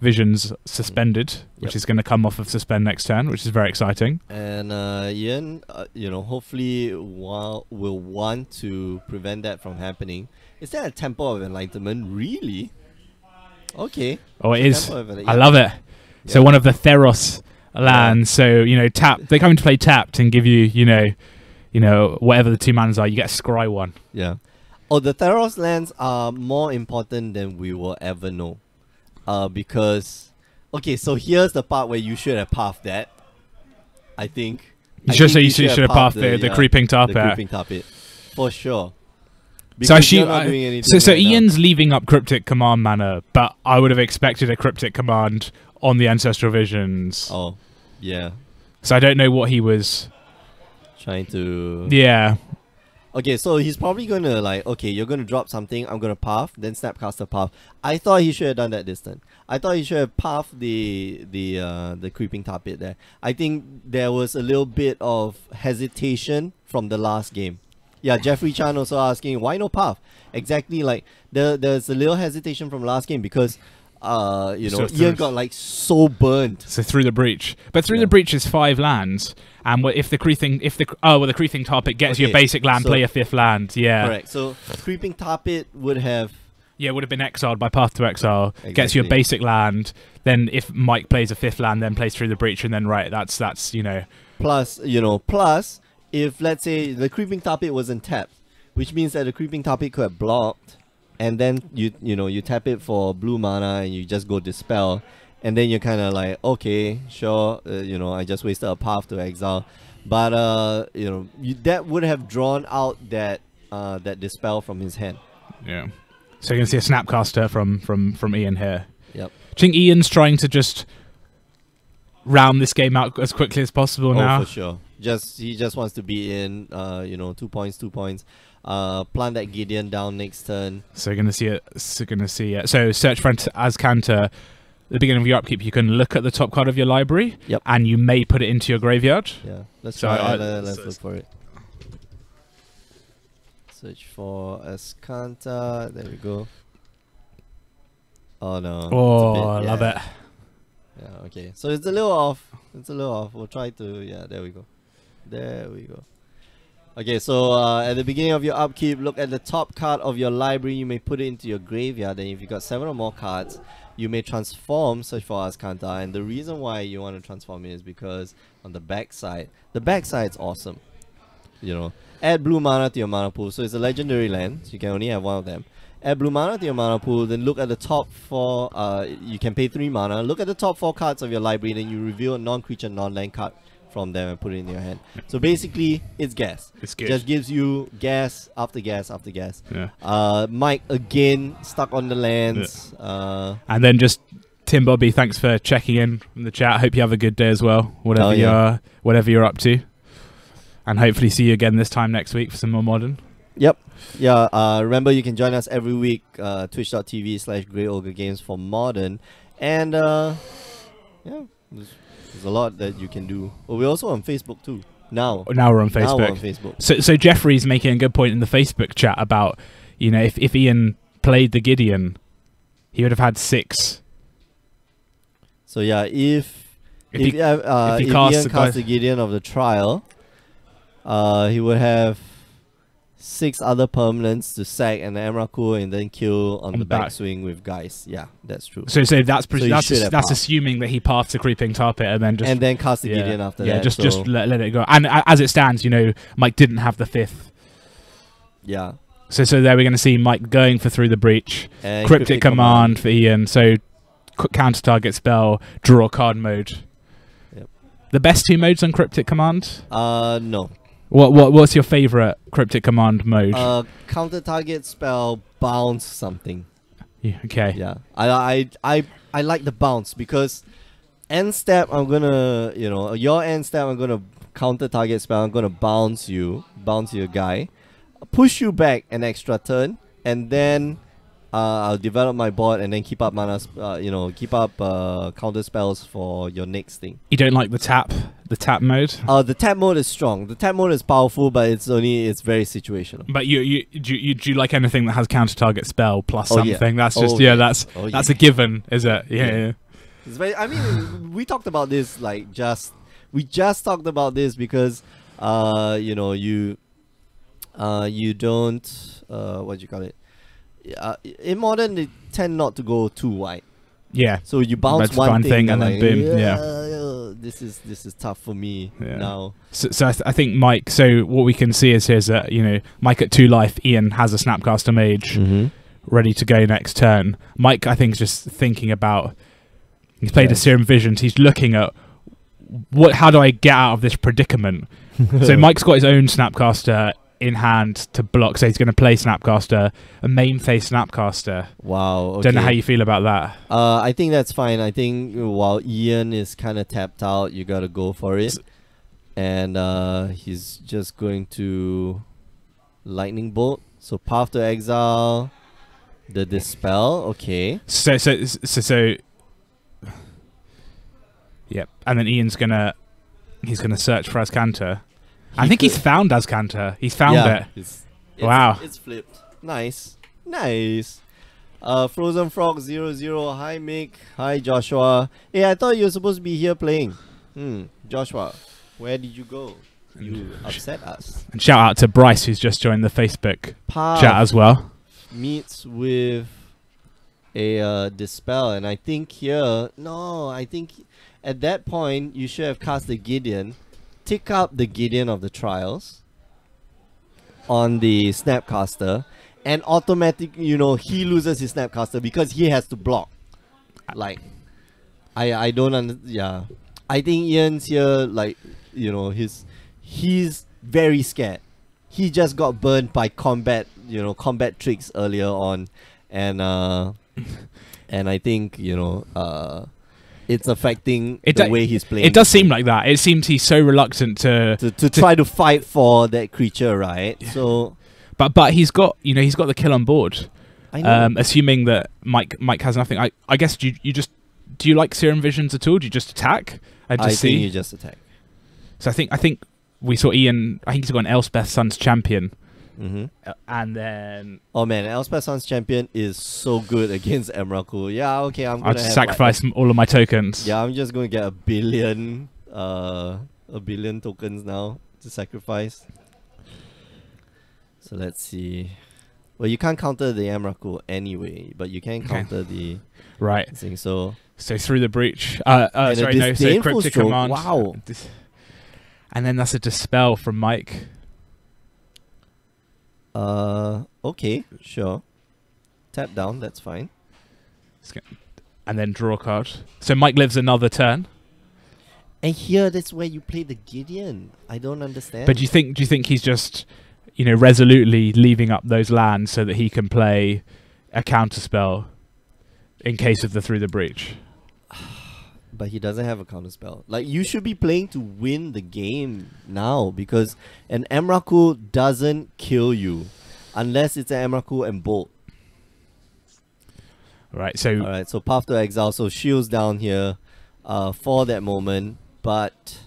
visions suspended, which is going to come off of suspend next turn, which is very exciting. And Ian, hopefully will want to prevent that from happening. Is that a Temple of Enlightenment? Really? Okay. Oh, it is. Yeah. I love it. So one of the Theros lands. So tap. They come into play tapped and give you whatever the 2 manas are. You get a scry one. Yeah. Oh, the Theros lands are more important than we will ever know. Because okay, so here's the part where you should have pathed that. I think. You should have pathed the creeping tar pit. The creeping tar pit. For sure. So So Ian's leaving up Cryptic Command mana, but I would have expected a Cryptic Command on the Ancestral Visions. Oh, yeah. So I don't know what he was Trying to... Yeah. Okay, so he's probably going to okay, you're going to drop something, I'm going to path, then Snapcaster path. I thought he should have done that this turn. I thought he should have pathed the Creeping Tar Pit there. I think there was a little bit of hesitation from the last game. Yeah, Jeffrey Chan also asking, why no path? Exactly, there's a little hesitation from last game because Ian got so burnt. So through the breach, but through the breach is 5 lands, and if the creeping tar pit gets you a basic land, play a 5th land. Yeah, correct. So creeping tar pit would have been exiled by Path to Exile. Exactly. Gets you a basic land. Then if Mike plays a 5th land, then plays through the breach, and then that's Plus if let's say the creeping tar pit wasn't tapped, which means that the creeping tar pit could have blocked. And then you tap it for blue mana and you just go dispel, and then you're kind of like, okay, sure, I just wasted a path to exile, but that would have drawn out that dispel from his hand. Yeah. So you can see a Snapcaster from Ian here. Yep. I think Ian's trying to just round this game out as quickly as possible now. Oh, for sure. He just wants to be in 2 points. Plant that Gideon down next turn. So you're gonna see it. So search for Azcanta. At the beginning of your upkeep, you can look at the top card of your library. Yep. And you may put it into your graveyard. Yeah. Let's try. Let's look for it. Search for Azcanta. There we go. Oh no. Oh, I love it. Yeah. Okay. So it's a little off. We'll try to. Yeah. There we go. Okay, so at the beginning of your upkeep, look at the top card of your library. You may put it into your graveyard. Then if you've got 7 or more cards, you may transform Search for Azcanta. And the reason why you want to transform it is because on the back side's awesome. Add blue mana to your mana pool. So it's a legendary land, so you can only have 1 of them. Add blue mana to your mana pool, then look at the top 4, you can pay 3 mana. Look at the top 4 cards of your library, then you reveal a non-creature, non-land card from them and put it in your hand. So basically, it's gas. It's good. Just gives you gas after gas after gas. Yeah. Mike again stuck on the lands. Yeah. And then just Tim Bobby, thanks for checking in the chat. Hope you have a good day as well. Whatever you're up to, and hopefully see you again this time next week for some more Modern. Yep. Yeah. Remember, you can join us every week. Twitch.tv/GreyOgreGames for Modern, and yeah. There's a lot that you can do. Well, we're also on Facebook too. Now we're on Facebook. So Jeffrey's making a good point in the Facebook chat about, if Ian played the Gideon, he would have had 6. So yeah, if Ian cast the Gideon of the trial, he would have 6 other permanents to sack and the Emrakul and then kill on the backswing with Geist. Yeah, that's true. So that's assuming that he paths a creeping tar pit and then cast the Gideon after that. Yeah, just let it go. And as it stands, Mike didn't have the 5th Yeah. So there we're going to see Mike going for Through the Breach, And Cryptic Command for Ian. So counter target spell, draw card mode. Yep. The best two modes on Cryptic Command? No. What's your favorite Cryptic Command mode? Counter target spell, bounce something. Yeah, okay. Yeah. I like the bounce because end step I'm gonna, your end step I'm gonna counter target spell, I'm gonna bounce your guy, push you back an extra turn, and then I'll develop my board and then keep up counter spells for your next thing. You don't like the tap mode? The tap mode is strong. The tap mode is powerful, but it's very situational. But do you like anything that has counter target spell plus Oh, yeah. something? That's just Oh, yeah. that's a given, is it? Yeah. It's very, I mean, we talked about this we just talked about this because you don't what do you call it? In modern they tend not to go too wide. Yeah. So you bounce That's one thing and then boom. Yeah. This is tough for me Yeah. now. So I think Mike. So what we can see is that Mike at 2 life. Ian has a Snapcaster Mage ready to go next turn. Mike, I think, is just thinking about. He's played a Serum Visions. He's looking at how do I get out of this predicament. So Mike's got his own Snapcaster in hand to block. So he's going to play Snapcaster, a main phase Snapcaster. Wow. Okay. Don't know how you feel about that. I think that's fine. I think while Ian is kind of tapped out, you gotta go for it. And he's just going to Lightning Bolt. So Path to Exile, the Dispel. Okay. So. Yep. And then Ian's gonna search for Azcanta. I think he's found Azcanta. He's found it. Wow. It's flipped. Nice. Frozen Frog 00. Hi Mick. Hi Joshua. Hey, I thought you were supposed to be here playing. Joshua, where did you go? You upset us. And shout out to Bryce, who's just joined the Facebook Path chat as well. meets with a Dispel, and I think at that point you should have cast the Gideon, tick up the Gideon of the Trials on the Snapcaster, and automatically, he loses his Snapcaster because he has to block. Like, I don't yeah. I think Ian's here, he's very scared. He just got burned by combat tricks earlier on, and I think it's affecting the way he's playing. It does seem like that. It seems he's so reluctant to try to fight for that creature, right? Yeah. So, but he's got the kill on board. I know. Assuming that Mike has nothing. I guess do you like Serum Visions at all? Do you just attack? I think you just attack. So I think we saw Ian. I think he's got an Elspeth Sun's Champion. And then oh man, Elspeth Sun's Champion is so good against Emrakul. Yeah, okay, I'm gonna I'll just sacrifice all of my tokens. Yeah, I'm just gonna get a billion tokens now to sacrifice. So let's see. Well, you can't counter the Emrakul anyway, but you can counter the right thing. So through the breach. So Cryptic Command. Wow. And then that's a Dispel from Mike. Okay, sure. Tap down, that's fine. And then draw a card. So Mike lives another turn. And here, that's where you play the Gideon. I don't understand. But do you think he's just, resolutely leaving up those lands so that he can play a counterspell in case of the Through the Breach? But he doesn't have a counterspell. Like, you should be playing to win the game now, because an Emrakul doesn't kill you unless it's an Emrakul and Bolt. Alright, so Path to Exile, so shields down here for that moment, but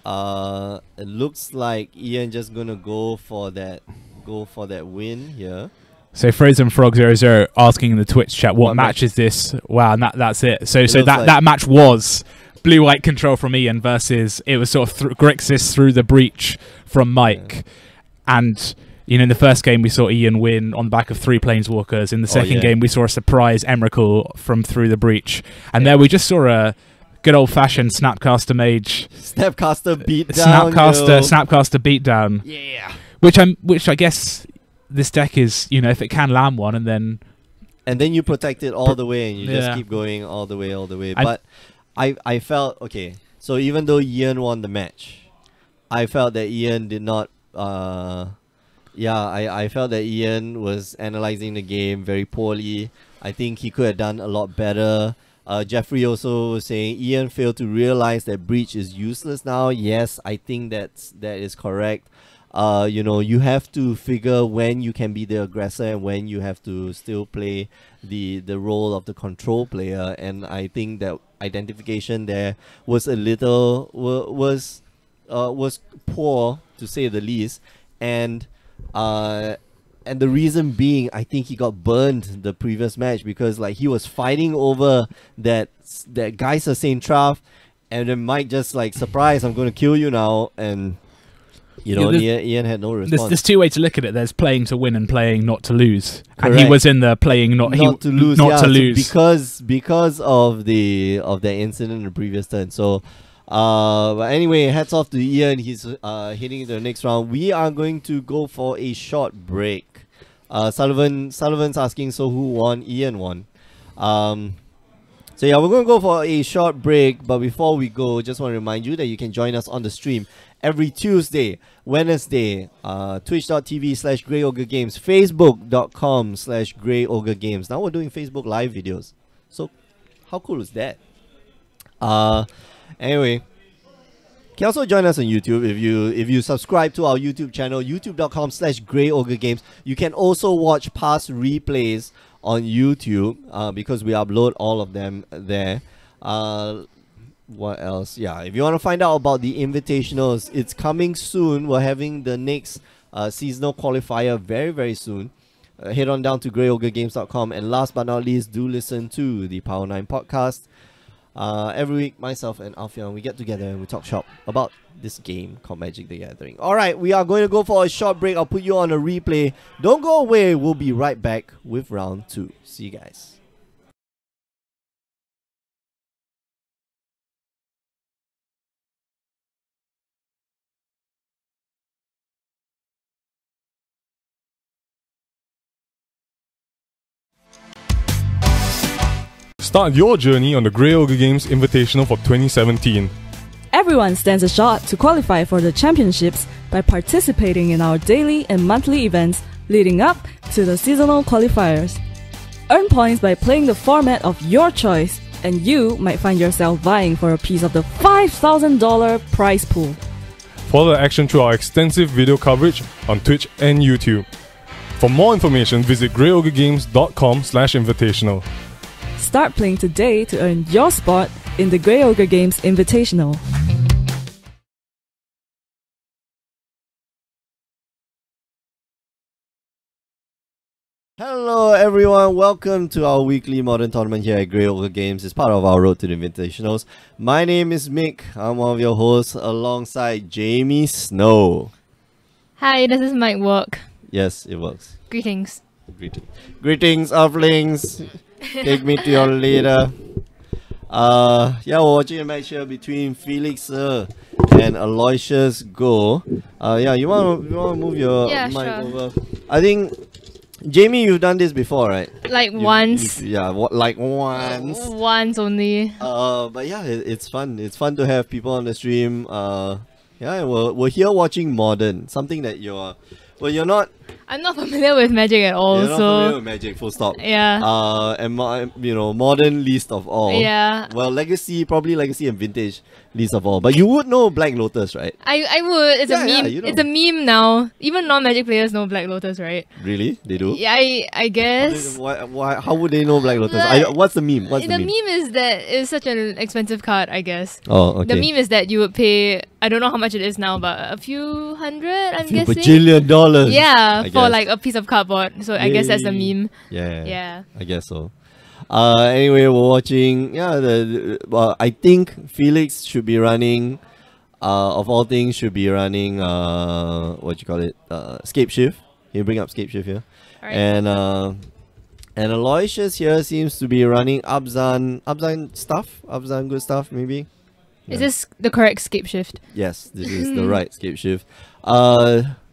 it looks like Ian just gonna go for that win here. So Frozen Frog 00 asking in the Twitch chat, what match is this? Wow, and that's it. So that match was blue-white control from Ian versus, it was sort of Grixis Through the Breach from Mike. Yeah. And in the first game we saw Ian win on the back of 3 Planeswalkers. In the second game we saw a surprise Emrakul from Through the Breach. And there we just saw a good old-fashioned Snapcaster Mage. Snapcaster beatdown. Snapcaster beatdown. Yeah. Which I guess this deck is, if it can land one and then you protect it all the way and you just Yeah. keep going all the way. I- But I felt, okay, so even though Ian won the match, I felt that Ian did not, I felt that Ian was analyzing the game very poorly. I think he could have done a lot better. Jeffrey also was saying Ian failed to realize that Breach is useless now. Yes, I think that is correct. You have to figure when you can be the aggressor and when you have to still play the role of the control player. And I think that identification there was a little was poor, to say the least. And the reason being, I think he got burned the previous match because like he was fighting over that Geyser Saint Traff, and then Mike just like, surprise, I'm going to kill you now, and Ian had no response. there's two ways to look at it. There's playing to win and playing not to lose. And he Correct. was in the playing not to lose, not yeah, to so lose. because of the incident in the previous turn. So but anyway, hats off to Ian. He's heading into the next round. We are going to go for a short break. Sullivan's asking, so who won? Ian won. So yeah, we're going to go for a short break, but before we go, just want to remind you that you can join us on the stream every Tuesday, Wednesday, twitch.tv/GreyOgreGames, facebook.com/GreyOgreGames. Now we're doing Facebook live videos. So how cool is that? Anyway, you can also join us on YouTube if you subscribe to our YouTube channel, youtube.com/GreyOgreGames. You can also watch past replays on YouTube because we upload all of them there. What else? Yeah, if you want to find out about the invitationals, it's coming soon. We're having the next seasonal qualifier very, very soon. Head on down to greyogregames.com. And last but not least, do listen to the Power 9 podcast. Every week, myself and Alfian, we get together and we talk shop about this game called Magic the Gathering. Alright, we are going to go for a short break. I'll put you on a replay. Don't go away. We'll be right back with round 2. See you guys. Start your journey on the Grey Ogre Games Invitational for 2017. Everyone stands a shot to qualify for the championships by participating in our daily and monthly events leading up to the seasonal qualifiers. Earn points by playing the format of your choice, and you might find yourself vying for a piece of the $5,000 prize pool. Follow the action through our extensive video coverage on Twitch and YouTube. For more information, visit greyogregames.com/invitational. Start playing today to earn your spot in the Grey Ogre Games Invitational. Hello everyone, welcome to our weekly modern tournament here at Grey Ogre Games. It's part of our road to the Invitationals. My name is Mick, I'm one of your hosts alongside Jamie Snow. Hi, this is Mike Walk. Yes, it works. Greetings. Greetings, Earthlings. Take me to your leader. Yeah, we're watching a match here between Felix and Aloysius Go. Yeah, you want to move your mic sure. over? I think, Jamie, you've done this before, right? Like once. Like once. Once only. But yeah, it's fun. It's fun to have people on the stream. Yeah, we're here watching Modern, something that you're not. I'm not familiar with Magic at all, You're not so familiar with Magic, full stop. yeah. And Modern least of all. Yeah. Well, probably Legacy and Vintage least of all. But you would know Black Lotus, right? I would. It's Yeah, a yeah, meme. you know. It's a meme now. Even non-Magic players know Black Lotus, right? Really? They do? Yeah, I guess. Why, how would they know Black Lotus? Like, What's the meme? What's the the meme is that it's such an expensive card, I guess. Oh, okay. The meme is that you would pay, I don't know how much it is now, but a few hundred, I'm guessing. $1 bajillion. Yeah, I for guess. like a piece of cardboard. So I guess that's the Yay. meme. Yeah. Yeah. I guess so. Anyway, we're watching. Yeah, I think Felix should be running. Of all things, should be running. What you call it? Scape Shift. You bring up Scape Shift here. Alright. And Aloysius here seems to be running Abzan stuff. Abzan good stuff, maybe. Is this the correct skip shift? Yes, this is the right Scape Shift.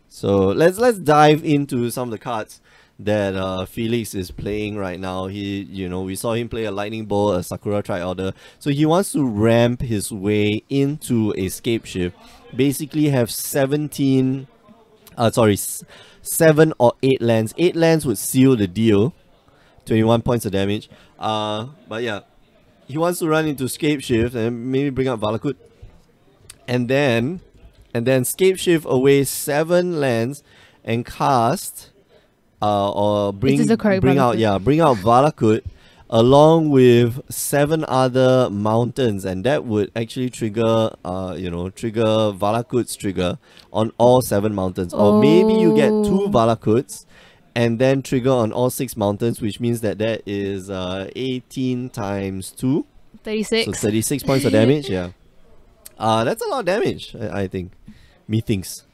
So let's dive into some of the cards that Felix is playing right now. We saw him play a Lightning Bolt, a Sakura Triorder. So he wants to ramp his way into a Scape Shift. Basically have 7 or 8 lands. 8 lands would seal the deal. 21 points of damage. But yeah, he wants to run into Scape Shift and maybe bring up Valakut. And then Scape Shift away 7 lands and cast or bring out Valakut along with 7 other mountains, and that would actually trigger trigger Valakut's trigger on all 7 mountains. Or maybe you get 2 Valakuts and then trigger on all 6 mountains, which means that is 18 times 2. 36. So 36 points of damage, yeah. That's a lot of damage, I think. Methinks.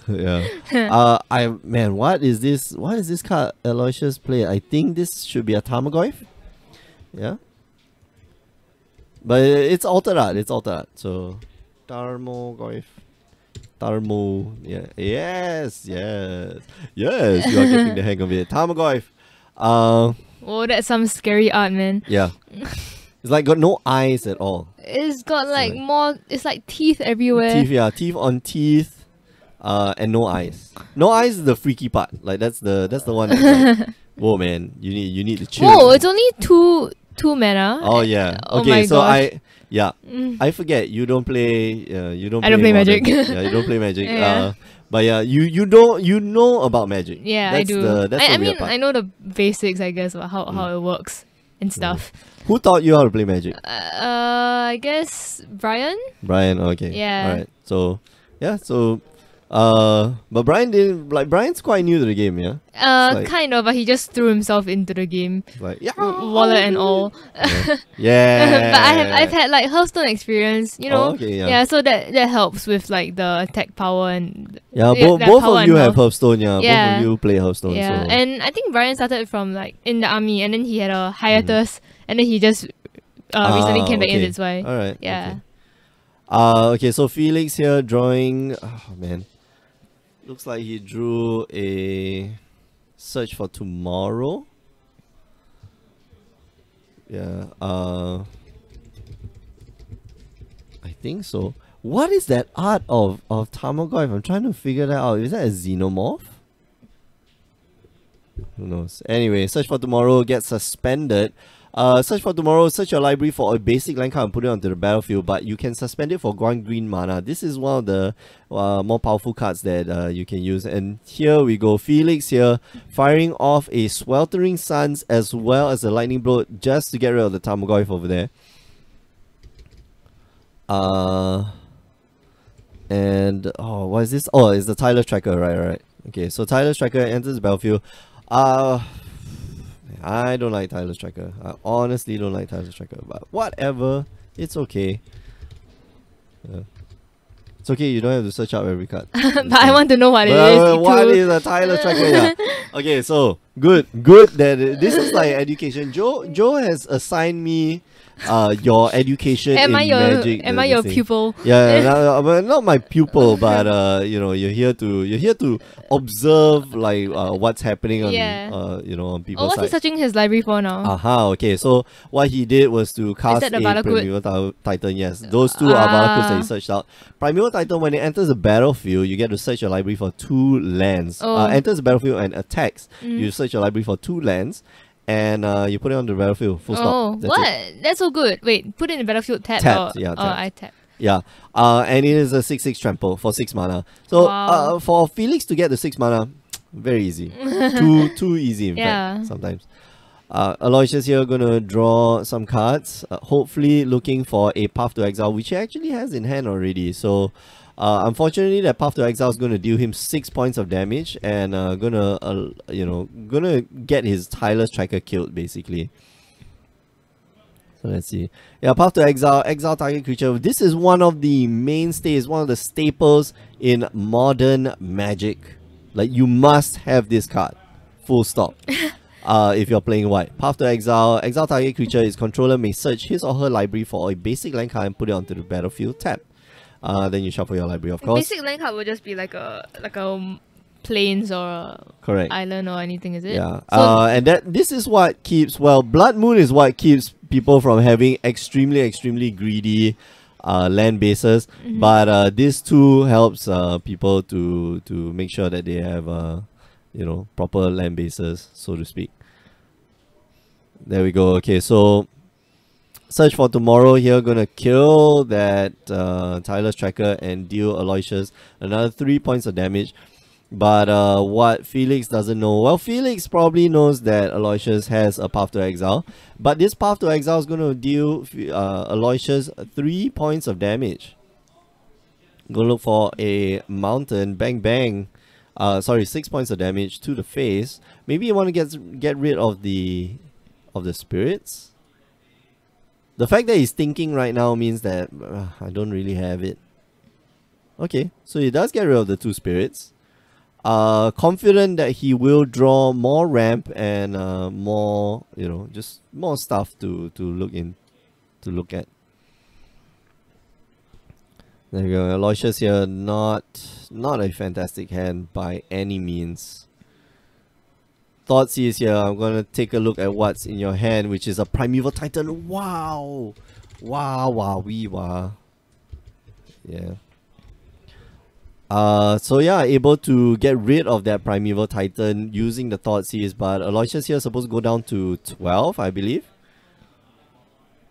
Yeah. What is this? What is this card Aloysius play? I think this should be a Tarmogoyf. Yeah. But it's altered art. So Tarmogoyf. Yeah. Yes. You are getting the hang of it. Tarmogoyf. Oh, that's some scary art, man. Yeah. It's like got no eyes at all. It's got like more. It's like teeth everywhere. Teeth on teeth, and no eyes. No eyes is the freaky part. Like that's the one. That's like, whoa, man, you need to chill. Whoa, it's only two mana. Oh yeah. Oh okay, my so gosh. I forget you don't play. You don't. I don't play Magic. Yeah, you don't play Magic. Yeah. But yeah, you know about Magic. Yeah, that's I do. That's the weird part. I know the basics, I guess, about how it works and stuff. Who taught you how to play Magic? I guess Brian. Brian, okay. Yeah. Alright. So but Brian didn't Brian's quite new to the game, yeah? Kind of, but he just threw himself into the game. Like Wallet and all. Yeah. But I've had like Hearthstone experience, you know. Oh, okay, yeah. So that helps with like the attack power and both of you have Hearthstone, yeah. Both of you play Hearthstone. Yeah. So. And I think Brian started from like in the army, and then he had a hiatus, and then he just recently came back in. That's why. Alright. Yeah. Okay, so Felix here drawing. Oh man. Looks like he drew a Search for Tomorrow. Yeah, I think so. What is that art of Tarmogoyf? I'm trying to figure that out. Is that a Xenomorph? Who knows? Anyway, Search for Tomorrow gets suspended. Search for Tomorrow, search your library for a basic land card and put it onto the battlefield, but you can suspend it for 1 green mana. This is one of the more powerful cards that you can use. And here we go. Felix here firing off a Sweltering Suns as well as a Lightning Bolt just to get rid of the Tarmogoyf over there. And what is this? Oh, it's the Tyler's Tracker, right. Okay, so Tyler's Tracker enters the battlefield. I don't like Tyler's Tracker. I honestly don't like Tyler's Tracker, but whatever, it's okay. Yeah. It's okay, you don't have to search up every card. But I want to know what it is. What is a Tyler's Tracker? Yeah. Okay, so good that this is like education. Joe has assigned me your education in Magic. Am I your pupil? Yeah, not my pupil, but you're here to observe like what's happening on on people's what's side. he searching his library for now? Okay. So what he did was to cast a Primeval Titan. Yes, those two are Valakuts that he searched out. Primeval Titan, when it enters the battlefield, you get to search your library for 2 lands. Enters the battlefield and attacks. You search your library for 2 lands. And you put it on the battlefield. Full stop. That's so good. Wait, put it in the battlefield tap. Tapped, yeah. I tap. Yeah. And it is a 6/6 trample for 6 mana. So for Felix to get the 6 mana, very easy. too easy in fact sometimes. Aloysius here gonna draw some cards. Hopefully looking for a Path to Exile, which he actually has in hand already. So unfortunately, that Path to Exile is going to deal him 6 points of damage and gonna get his Tyler's Tracker killed basically. So let's see. Yeah, Path to Exile, exile target creature. This is one of the mainstays, one of the staples in modern Magic. Like you must have this card. Full stop. If you're playing white. Path to Exile, exile target creature. Its controller may search his or her library for a basic land card and put it onto the battlefield. Tap. then you shuffle your library, of course. Basic land card would just be like a plains or a Correct. island or anything, is it? Yeah. So And this is what keeps, well, Blood Moon is what keeps people from having extremely greedy land bases. But this too helps people to make sure that they have proper land bases, so to speak. There we go. Okay, so Search for Tomorrow here, gonna kill that Tireless Tracker and deal Aloysius another 3 points of damage. But what Felix doesn't know, well, Felix probably knows that Aloysius has a Path to Exile, but this Path to Exile is gonna deal Aloysius 3 points of damage. Go look for a mountain, bang bang. 6 points of damage to the face. Maybe you want to get rid of the spirits. The fact that he's thinking right now means that I don't really have it. Okay, so he does get rid of the 2 spirits. Confident that he will draw more ramp and more, just more stuff to look at. There we go. Aloysius here, not a fantastic hand by any means. Thoughtseize here. I'm gonna take a look at what's in your hand, which is a Primeval Titan. Wow, wee wah. Yeah. So yeah, able to get rid of that Primeval Titan using the Thoughtseize, but Aloysius here is supposed to go down to 12, I believe.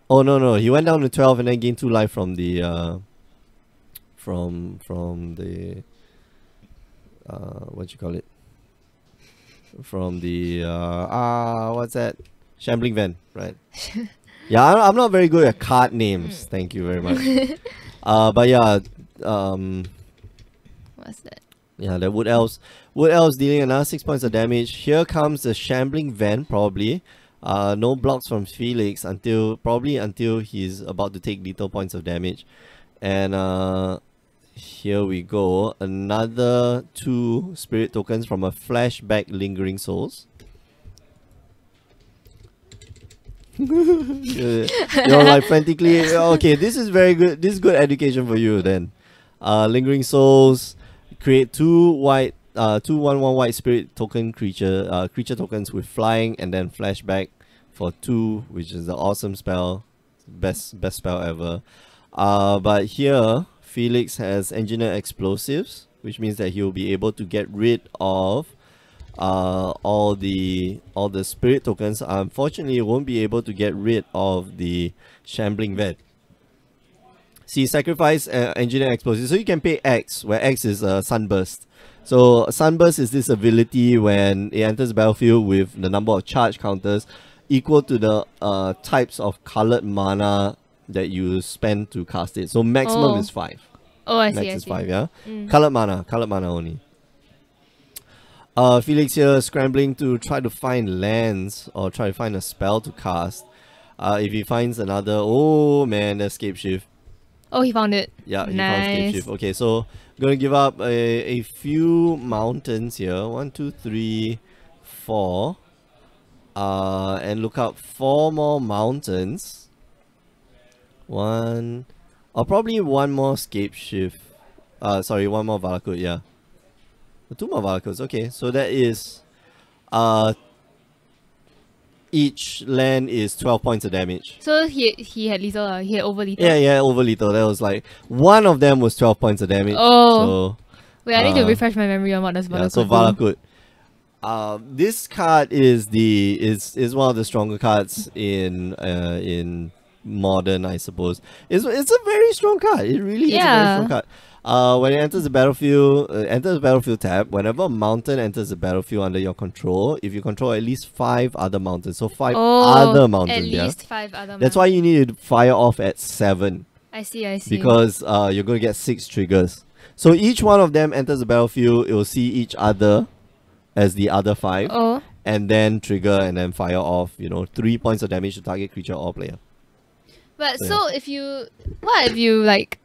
Oh no, he went down to 12 and then gained 2 life from the from the what you call it? From the what's that? Shambling Van, right? Yeah, I'm not very good at card names. Thank you very much. But yeah, what's that? Yeah, the Wood Elves. Wood Elves dealing another 6 points of damage. Here comes the Shambling Van, probably. No blocks from Felix until he's about to take lethal points of damage. And here we go. Another 2 spirit tokens from a Flashback Lingering Souls. You're like frantically, okay, this is very good. This is good education for you then. Lingering Souls, create 2 white 2/1/1 white spirit token creature tokens with flying, and then flashback for 2, which is the awesome spell, best spell ever. But here Felix has Engineer Explosives, which means that he'll be able to get rid of all the spirit tokens. Unfortunately, he won't be able to get rid of the Shambling Vet. See, sacrifice Engineer Explosives, so you can pay X, where X is Sunburst. So Sunburst is this ability when it enters the battlefield with the number of charge counters equal to the types of colored mana that you spend to cast it. So maximum is 5. Oh, I see. Max is 5, yeah? Mm. Colored mana only. Felix here scrambling to try to find lands or try to find a spell to cast. If he finds another, oh man, escape shift. Oh, he found it. Yeah, he found Nice. escape shift. Okay, so gonna give up a few mountains here. 1, 2, 3, 4. And look up 4 more mountains. 1, or probably 1 more escape shift. Sorry, 1 more Valakut, yeah. 2 more Valakuts, okay. So that is each land is 12 points of damage. So he had lethal, he had over lethal. Yeah, over lethal. That was like, one of them was 12 points of damage. Oh. So, Wait, I need to refresh my memory on what does Valakut yeah, so do. Valakut. This card is one of the stronger cards in Modern, I suppose. It's a very strong card. It really is a very strong card. When it enters the battlefield tab, whenever a mountain enters the battlefield under your control, if you control at least 5 other mountains, so 5 other mountains, at least 5 other mountains. That's why you need to fire off at 7. I see. Because you're going to get 6 triggers. So each one of them enters the battlefield, it will see each other as the other 5. Oh. And then trigger and then fire off, 3 points of damage to target creature or player. But so if you like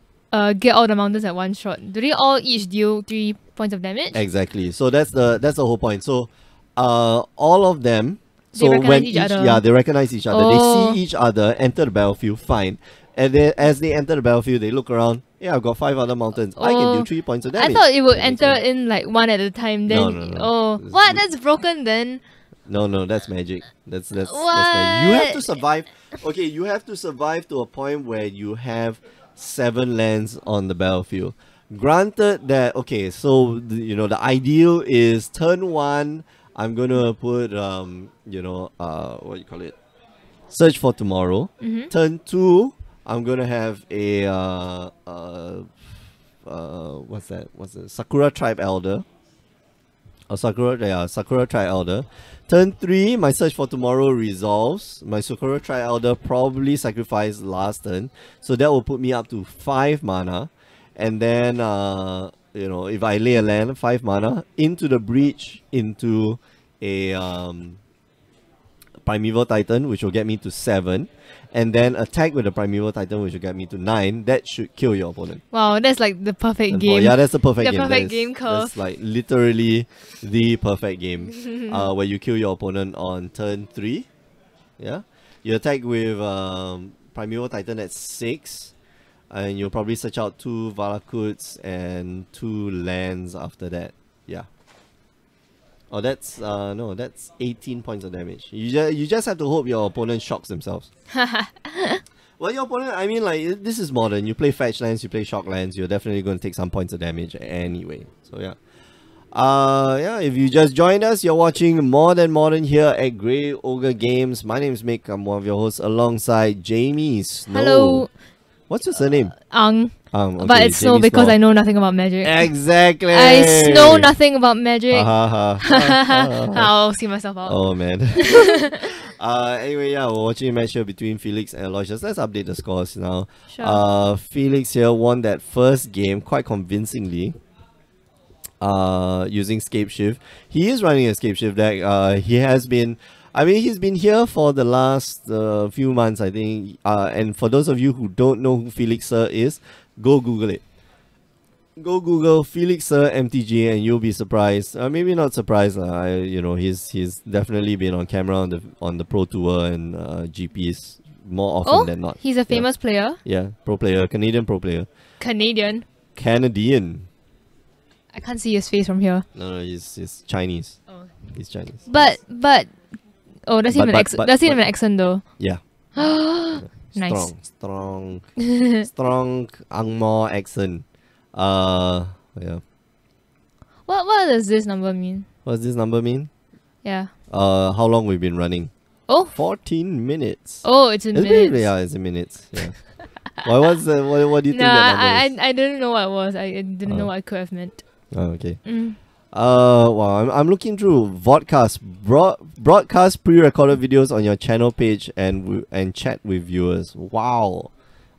get all the mountains at one shot, do they all each deal 3 points of damage? Exactly. So that's the whole point. So all of them, They so recognize when each other. yeah, they recognize each other. Oh. They see each other enter the battlefield, fine. And then as they enter the battlefield, they look around. Yeah, I've got 5 other mountains. I can do 3 points of I damage. thought it would That makes enter sense. in like one at a time. Then No. oh, It's- what? That's broken then. No, that's magic. That's magic. What? You have to survive. Okay, you have to survive to a point where you have 7 lands on the battlefield. Granted that, okay, so the ideal is turn 1. I'm gonna put what you call it, Search for Tomorrow. Mm-hmm. Turn 2, I'm gonna have a what's that? Sakura Tribe Elder. Sakura Tribe Elder. Turn 3, my Search for Tomorrow resolves. My Sakura Tribe Elder probably sacrificed last turn, so that will put me up to 5 mana. And then if I lay a land, 5 mana into the breach, into a Primeval Titan, which will get me to 7, and then attack with the Primeval Titan, which will get me to 9. That should kill your opponent. Wow, that's like the perfect game. Yeah, that's the perfect The game. perfect That is- game curve. That's like literally the perfect game. Where you kill your opponent on turn 3. Yeah, you attack with Primeval Titan at 6, and you'll probably search out 2 Valakuts and 2 lands after that. Yeah. Oh, that's that's 18 points of damage. You just have to hope your opponent shocks themselves. Well, your opponent, I mean, like, this is modern. You play fetch lands, you play shock lands, you're definitely going to take some points of damage anyway. So yeah. If you just joined us, you're watching More Than Modern here at Grey Ogre Games. My name is Mick. I'm one of your hosts alongside Jamie Snow. Hello, What's your surname? okay, but it's Snow Jamie because Snow. I know nothing about magic. Exactly. I know nothing about magic. Ha. I'll see myself out. Oh man. Anyway, yeah, we're watching a match here between Felix and Aloysius. Let's update the scores now. Sure. Felix here won that first game quite convincingly. Using Scape Shift. He is running a Scape Shift deck. He's been here for the last few months, I think. And for those of you who don't know who Felix Sir is, go Google it. Go Google Felix Sir MTG and you'll be surprised. Maybe not surprised. He's definitely been on camera on the Pro Tour and GPs more often than not. He's a famous player. Yeah, pro player, Canadian pro player. Canadian. I can't see his face from here. No, he's Chinese. Oh. He's Chinese. But does he have an accent? Does he have an accent though? Yeah. Nice. Strong Angmo accent. Yeah. What does this number mean? What's this number mean? Yeah. How long we've been running? Oh. 14 minutes. Oh, it's in minutes. Yeah, it's in minutes. Yeah. What do you think Nah, that number is? I didn't know what it was. I didn't know what it could have meant. Oh, okay. Mm. Wow, I'm looking through broadcast pre-recorded videos on your channel page and chat with viewers. Wow,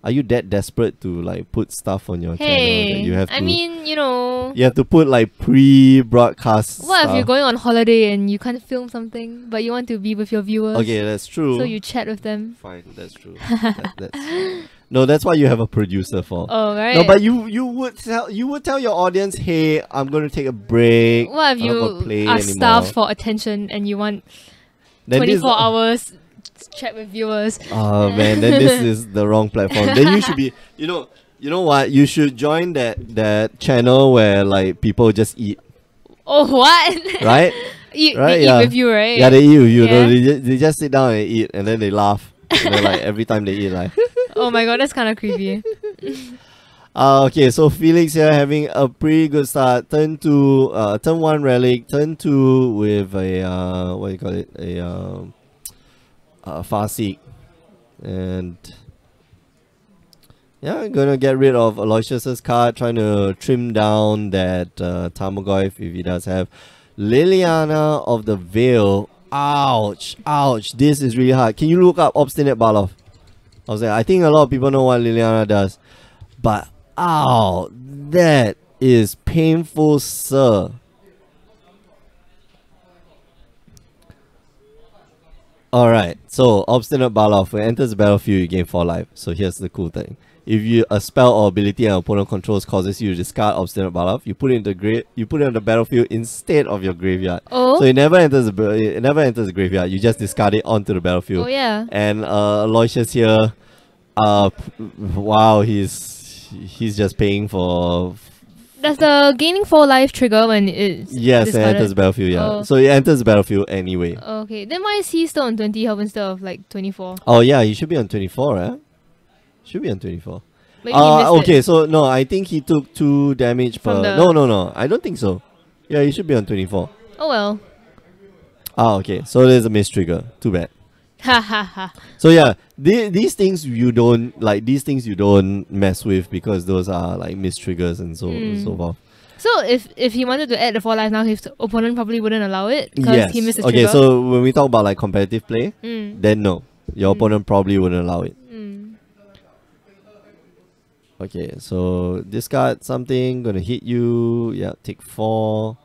are you that desperate to like put stuff on your channel that you have to? I mean, you have to put like pre-broadcast. what if stuff? you're going on holiday and you can't film something, but you want to be with your viewers? Okay, that's true. So you chat with them. Fine, that's true. No, that's why you have a producer for. Oh right. No, but you would tell your audience, hey, I'm going to take a break. what if I'm not gonna you play are anymore. starved for attention and you want Then this- 24 hours chat with viewers? Oh man, then this is the wrong platform. Then you should be, you know what? You should join that channel where like people just eat, Oh what? right? They eat with you, right? Yeah, they eat. Yeah. They just sit down and eat, and then they laugh. And then, like every time they eat, like. Oh my god, that's kind of creepy. Okay, so Felix here having a pretty good start. Turn 1 relic. Turn 2 with a what do you call it? A Farseek, and yeah, I'm gonna get rid of Aloysius's card, trying to trim down that Tarmogoyf if he does have Liliana of the Veil. Ouch, this is really hard. Can you look up Obstinate Baloth? I think a lot of people know what Liliana does, but ow, that is painful, sir. Alright, so Obstinate Baloth, when it enters the battlefield, you gain 4 life. So here's the cool thing. If a spell or ability an opponent controls causes you to discard Obstinate Baloth, you put it on the battlefield instead of your graveyard. Oh. So it never enters the graveyard, you just discard it onto the battlefield. Oh yeah. And Aloysius here Wow, he's just paying for. Does the gaining 4 life trigger when it's Yes, it discarded? enters the battlefield. Yeah, Oh. so it enters the battlefield anyway. Okay, then why is he still on 20 health instead of like 24? Oh yeah, he should be on 24, eh? Should be on 24. Maybe he missed Okay, it. so no, I think he took 2 damage per. From the- No, I don't think so. Yeah, he should be on 24. Oh well. Okay, so there's a miss trigger. Too bad. Ha ha ha. So yeah, these things you don't like. These things you don't mess with because those are like miss triggers and so forth. So if he wanted to add the 4 life now, his opponent probably wouldn't allow it because Yes. he missed the Okay, trigger. so when we talk about like competitive play, then no, your Mm. opponent probably wouldn't allow it. Mm. Okay, so discard something, gonna hit you. Yeah, take 4.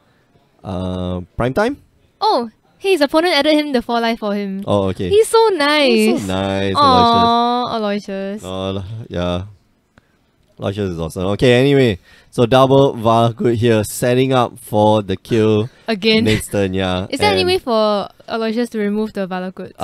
Prime time. Oh, his opponent added him the 4 life for him. Oh, okay. He's so nice. So nice, Aloysius. Aww, Aloysius. Oh, yeah. Aloysius is awesome. Okay, anyway, so double Valakut here, setting up for the kill Again. next turn. Yeah. Is there any And, way for Aloysius to remove the Valakuts?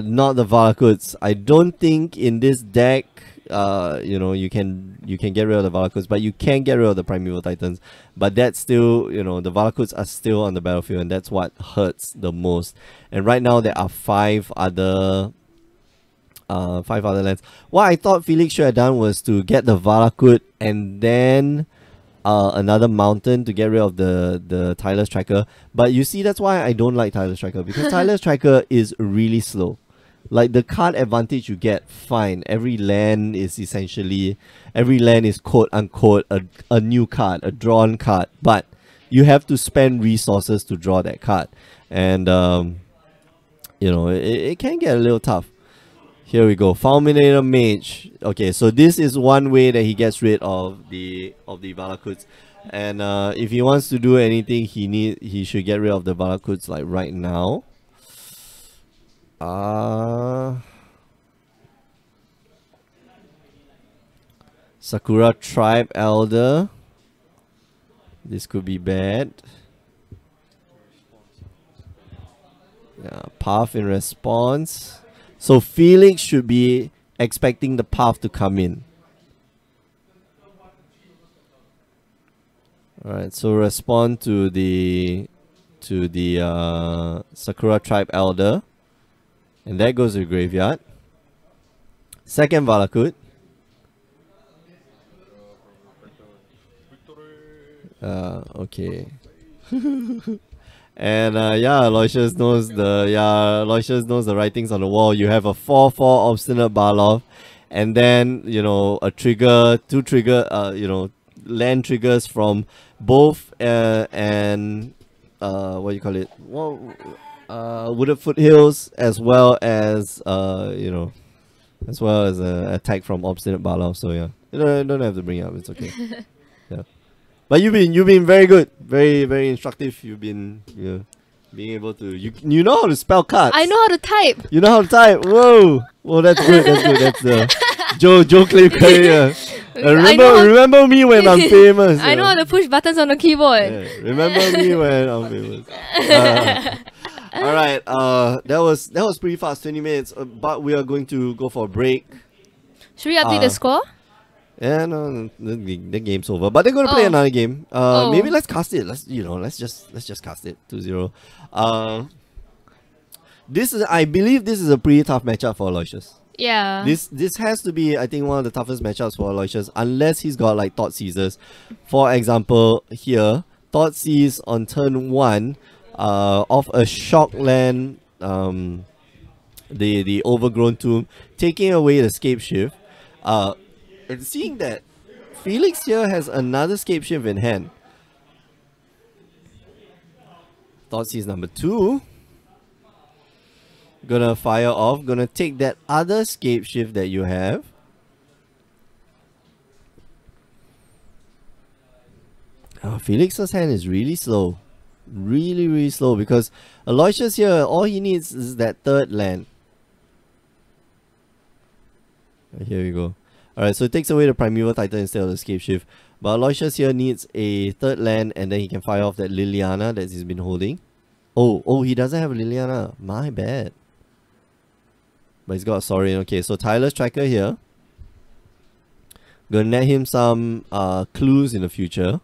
Not the Valakuts. I don't think in this deck, you can get rid of the Valakuts, but you can get rid of the Primeval Titans. But that's still, the Valakuts are still on the battlefield, and that's what hurts the most. And right now there are 5 other lands. What I thought Felix should have done was to get the Valakut and then another mountain to get rid of the Tyler's Tracker. But you see, that's why I don't like Tyler's Tracker, because Tyler's Tracker is really slow. Like the card advantage you get, fine. Every land is quote unquote a new card, a drawn card. But you have to spend resources to draw that card. And it can get a little tough. Here we go. Fulminator Mage. Okay, so this is one way that he gets rid of the Valakuts. And if he wants to do anything, he should get rid of the Valakuts like right now. Sakura Tribe Elder. This could be bad. Yeah, Path in response. So Felix should be expecting the Path to come in. Alright, so respond to the Sakura Tribe Elder. And that goes to the graveyard. Second Valakut. Okay. And Aloysius knows the writings on the wall. You have a 4/4 Obstinate Barloff, and then a trigger, 2 trigger, land triggers from both and what do you call it? Wooded Foothills, as well as attack from Obstinate Barloff. So yeah, you don't have to bring it up. It's okay. Yeah. But you've been very good, very very instructive. You've been being able to you know how to spell cards. I know how to type. You know how to type. Whoa, that's good. That's good. That's the Joe Clay career. Remember me when I'm famous. I know how to push buttons on the keyboard. Yeah, remember me when I'm famous. All right. That was pretty fast. 20 minutes. But we are going to go for a break. Should we update the score? Yeah, no, the game's over. But they're gonna play another game. Maybe let's cast it. Let's just cast it 2-0. I believe this is a pretty tough matchup for Aloysius. Yeah. This has to be, I think, one of the toughest matchups for Aloysius, unless he's got like Thought Seizures. For example, here, Thought Seize on turn 1, off a shock land, the Overgrown Tomb, taking away the Scape Shift. And seeing that Felix here has another Scape Shift in hand. Thoughtseize number 2. Gonna fire off. Gonna take that other Scape Shift that you have. Felix's hand is really slow. Really, really slow, because Aloysius here, all he needs is that 3rd land. Here we go. Alright, so it takes away the Primeval Titan instead of the Scape Shift. But Aloysius here needs a 3rd land, and then he can fire off that Liliana that he's been holding. Oh, he doesn't have a Liliana. My bad. But he's got a Saurian. Okay, so Tyler's tracker here. Gonna net him some clues in the future.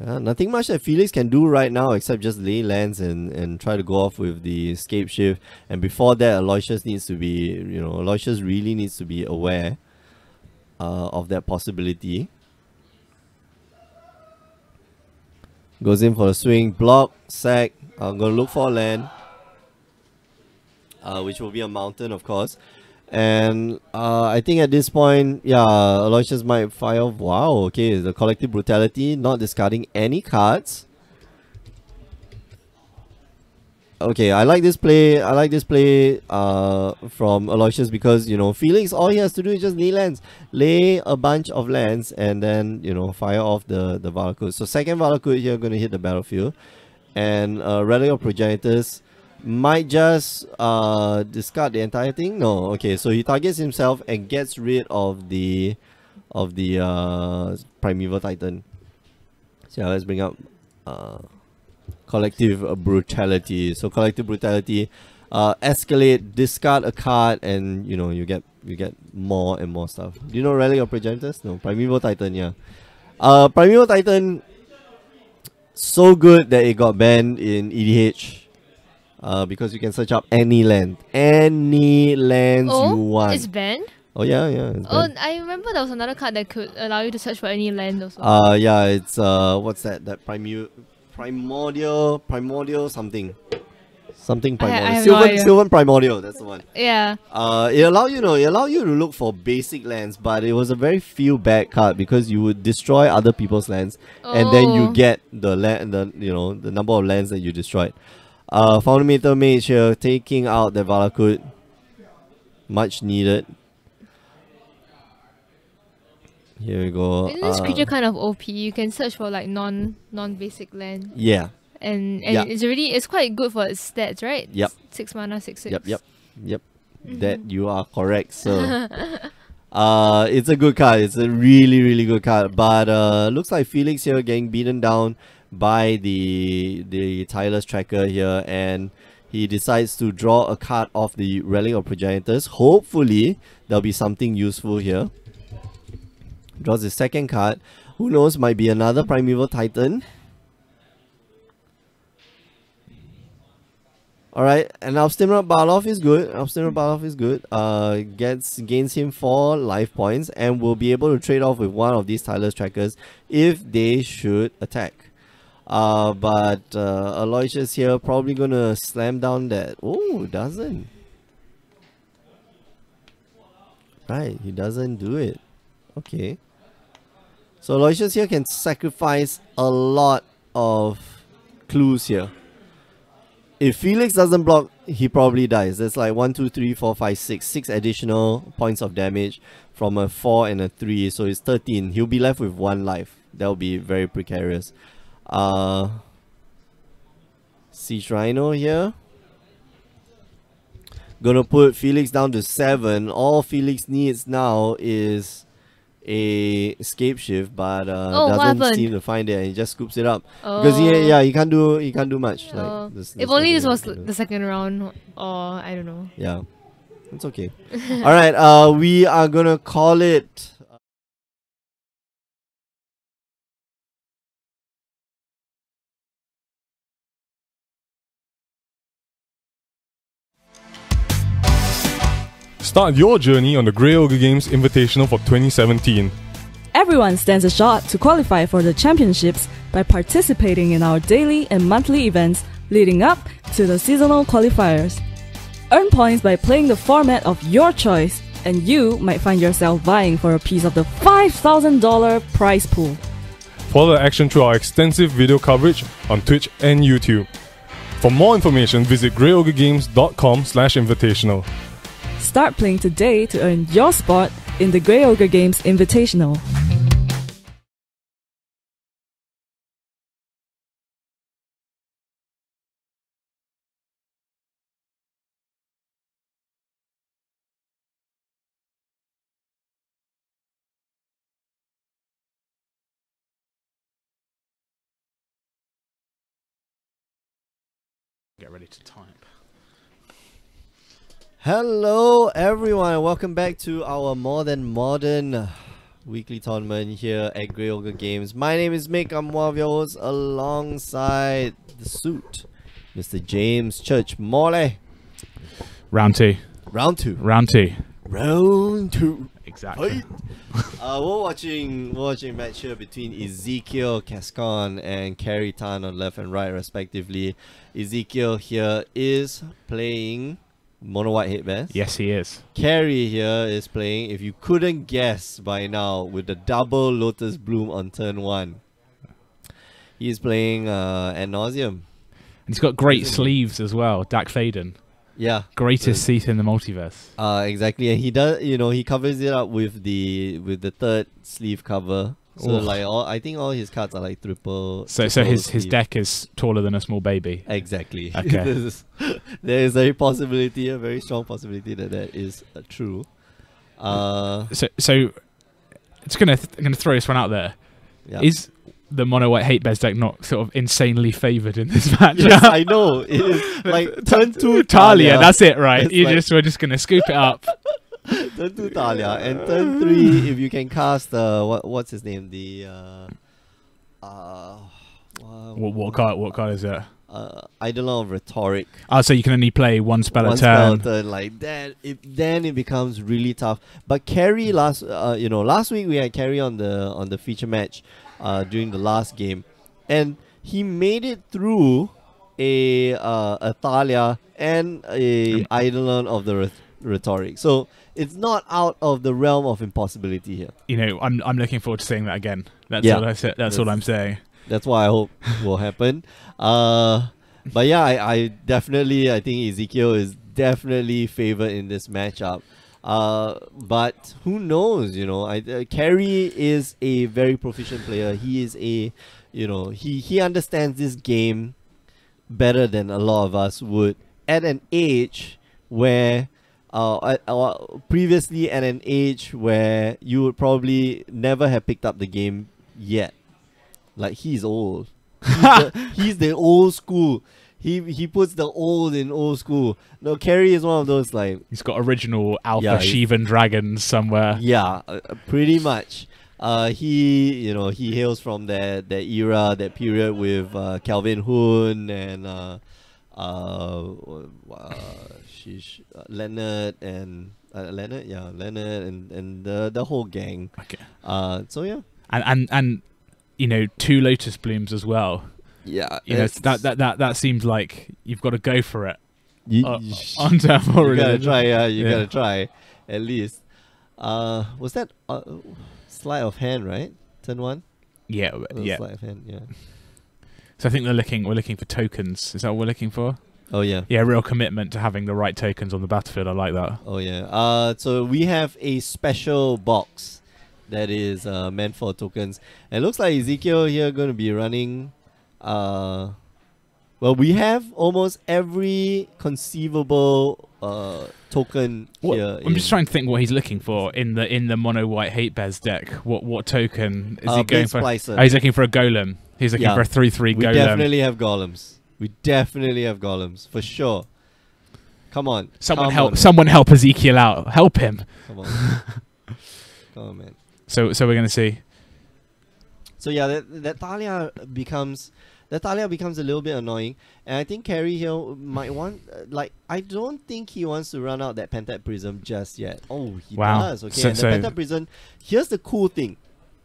Nothing much that Felix can do right now except just lay lands and try to go off with the escape shift. And before that, Aloysius needs to be, Aloysius really needs to be aware of that possibility. Goes in for the swing, block, sack. I'm gonna look for a land, which will be a mountain, of course. And I think at this point, yeah, Aloysius might fire off. Wow, okay, the collective brutality, not discarding any cards. Okay, I like this play. I like this play from Aloysius because, Felix, all he has to do is just lay lands. Lay a bunch of lands and then, fire off the Valakut. So second Valakut here going to hit the battlefield. And Relic of Progenitors might just discard the entire thing. No, okay, so he targets himself and gets rid of the Primeval Titan. So let's bring up collective brutality. So collective brutality, escalate, discard a card, and you get more and more stuff. Do you know Relic of Progenitors? No, Primeval Titan. Yeah, Primeval Titan, so good that it got banned in EDH. Because you can search up any land. Any lands you want. It's banned? Oh, yeah, it's banned. I remember there was another card that could allow you to search for any land also. Yeah, it's, what's that? That primordial something. Something primordial. Sylvan Primordial, that's the one. Yeah. It allow you to look for basic lands, but it was a very few bad card because you would destroy other people's lands, and then you get the the number of lands that you destroyed. Fundamental Mage here, taking out the Valakut. Much needed. Here we go. Isn't this creature kind of OP? You can search for like non-basic land. Yeah. And it's quite good for its stats, right? Yep. 6 mana, 6/6. Yep. That you are correct, sir. It's a good card. It's a really good card. But looks like Felix here getting beaten down by the Tyler's tracker here, and he decides to draw a card off the Relic of Progenitors. Hopefully there'll be something useful here. Draws his second card. Who knows, might be another Primeval Titan. Alright, and Obstinate Baloth is good. Gains him 4 life points and will be able to trade off with one of these Tyler's trackers if they should attack. But Aloysius here probably gonna slam down that. Oh, doesn't. Right, he doesn't do it. Okay. So Aloysius here can sacrifice a lot of clues here. If Felix doesn't block, he probably dies. There's like 1, 2, 3, 4, 5, 6. 6 additional points of damage from a 4 and a 3. So it's 13. He'll be left with 1 life. That'll be very precarious. Siege Rhino here. Gonna put Felix down to 7. All Felix needs now is a escape shift, but doesn't seem to find it, and he just scoops it up because he can't do much. Like if only this was the second round, or I don't know. Yeah, it's okay. All right, we are gonna call it. Start your journey on the Grey Ogre Games Invitational for 2017. Everyone stands a shot to qualify for the championships by participating in our daily and monthly events leading up to the seasonal qualifiers. Earn points by playing the format of your choice, and you might find yourself vying for a piece of the $5,000 prize pool. Follow the action through our extensive video coverage on Twitch and YouTube. For more information, visit greyogregames.com/invitational. Start playing today to earn your spot in the Grey Ogre Games Invitational. Get ready to type. Hello, everyone. Welcome back to our more than modern weekly tournament here at Grey Ogre Games. My name is Mick. I'm one of your hosts alongside the suit, Mr. James Church Morley. Round two. Round two. Round two. Round two. Exactly. We're watching a match here between Ezekiel Cascon and Carrie Tan on left and right respectively. Ezekiel here is playing Mono White Headband. Yes, he is. Carrie here is playing, if you couldn't guess by now, with the double Lotus Bloom on turn 1. He's playing Ad Nauseam. And he's got great sleeves as well. Dak Faden. Yeah. Greatest seat in the multiverse. Exactly. And he does, he covers it up with the third sleeve cover. So Oof. like I think all his cards are like triple. So his deck is taller than a small baby. Exactly. Okay. There is a possibility, a very strong possibility that is true. So it's gonna throw this one out there. Yeah. Is the Mono White Hate Bears deck not sort of insanely favoured in this match? Yes, I know. It is like turn 2 Talia, that's it, right? It's We're just gonna scoop it up. Turn 2 Talia, and turn 3 if you can cast what's his name, the What card is it? Eidolon of Rhetoric. So you can only play one spell a Spell turn. a turn, like that. Then it becomes really tough. But Carrie last week we had Carrie on the feature match during the last game, and he made it through a Thalia and a Eidolon of the Rhetoric. So it's not out of the realm of impossibility here. I'm looking forward to seeing that again. That's Yeah. all I said. That's all I'm saying. That's what I hope will happen. But yeah, I definitely, I think Ezekiel is definitely favored in this matchup. But who knows, Carrie is a very proficient player. He is he understands this game better than a lot of us would at an age where previously at an age where you would probably never have picked up the game yet. Like, he's old. He's the old school. He puts the old in old school. No, Carrie is one of those, like, He's got original Alpha Yeah, Shivan dragons somewhere. yeah, pretty much. He hails from that era, that period with Calvin Hoon and Leonard and Leonard and the whole gang. Okay. So yeah. And 2 Lotus Blooms as well. Yeah, That seems like you've got to go for it. You On turn 4. you gotta try, you Yeah. gotta try at least. Was that sleight of hand, right? Turn 1. Yeah, yeah. Sleight of hand, yeah. So I think we're looking for tokens. Is that what we're looking for? Oh yeah. Yeah, real commitment to having the right tokens on the battlefield. I like that. Oh yeah. So we have a special box that is meant for tokens. And it looks like Ezekiel here going to be running. Well, we have almost every conceivable token here. I'm just trying to think what he's looking for in the Mono White Hate Bears deck. What token is he going for? Splicer. Oh, he's looking for a golem. He's looking for a 3/3 We golem. definitely have golems. We definitely have golems for sure. Come on. Someone come help Ezekiel out. Help him. Come on. Come on, man. So we're gonna see. So yeah, that Thalia becomes a little bit annoying, and I think Carrie here might want I don't think he wants to run out that Pentat Prism just yet. Oh, he does. Okay, and the Pentat Prism. Here's the cool thing: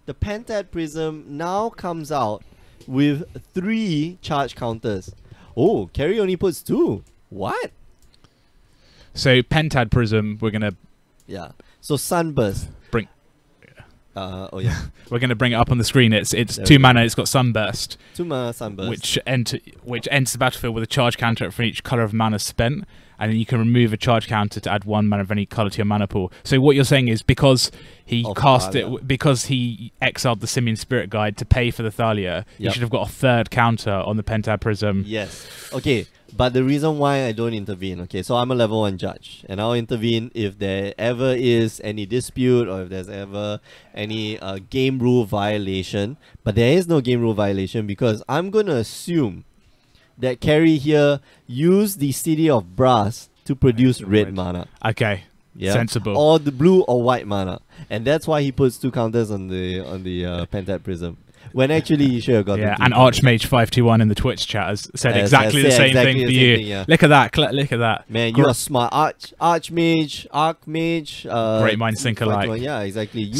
the Pentat Prism now comes out with 3 charge counters. Oh, Carrie only puts 2. What? So Pentad Prism, we're gonna Yeah. So Sunburst. Bring. Oh yeah. We're gonna bring it up on the screen. It's There 2 we go. mana. It's got Sunburst, 2 mana Sunburst. which enters the battlefield with a charge counter for each color of mana spent, and then you can remove a charge counter to add 1 mana of any color to your mana pool. So what you're saying is because he Of cast Thalia. it, because he exiled the Simian Spirit Guide to pay for the Thalia, he Yep. should have got a 3rd counter on the Pentad Prism. Yes. Okay. But the reason why I don't intervene, okay, so I'm a level 1 judge, and I'll intervene if there ever is any dispute or if there's ever any game rule violation. But there is no game rule violation because I'm going to assume that carry here use the City of Brass to produce red mana. Okay. Yeah. Sensible. Or the blue or white mana. And that's why he puts 2 counters on the Pentad Prism. When actually you should have got and Archmage521 in the Twitch chat has said exactly the same thing for you. Yeah. Look at that. Look at that. Man, you are smart. Archmage, Archmage. Great minds think alike. Yeah, exactly.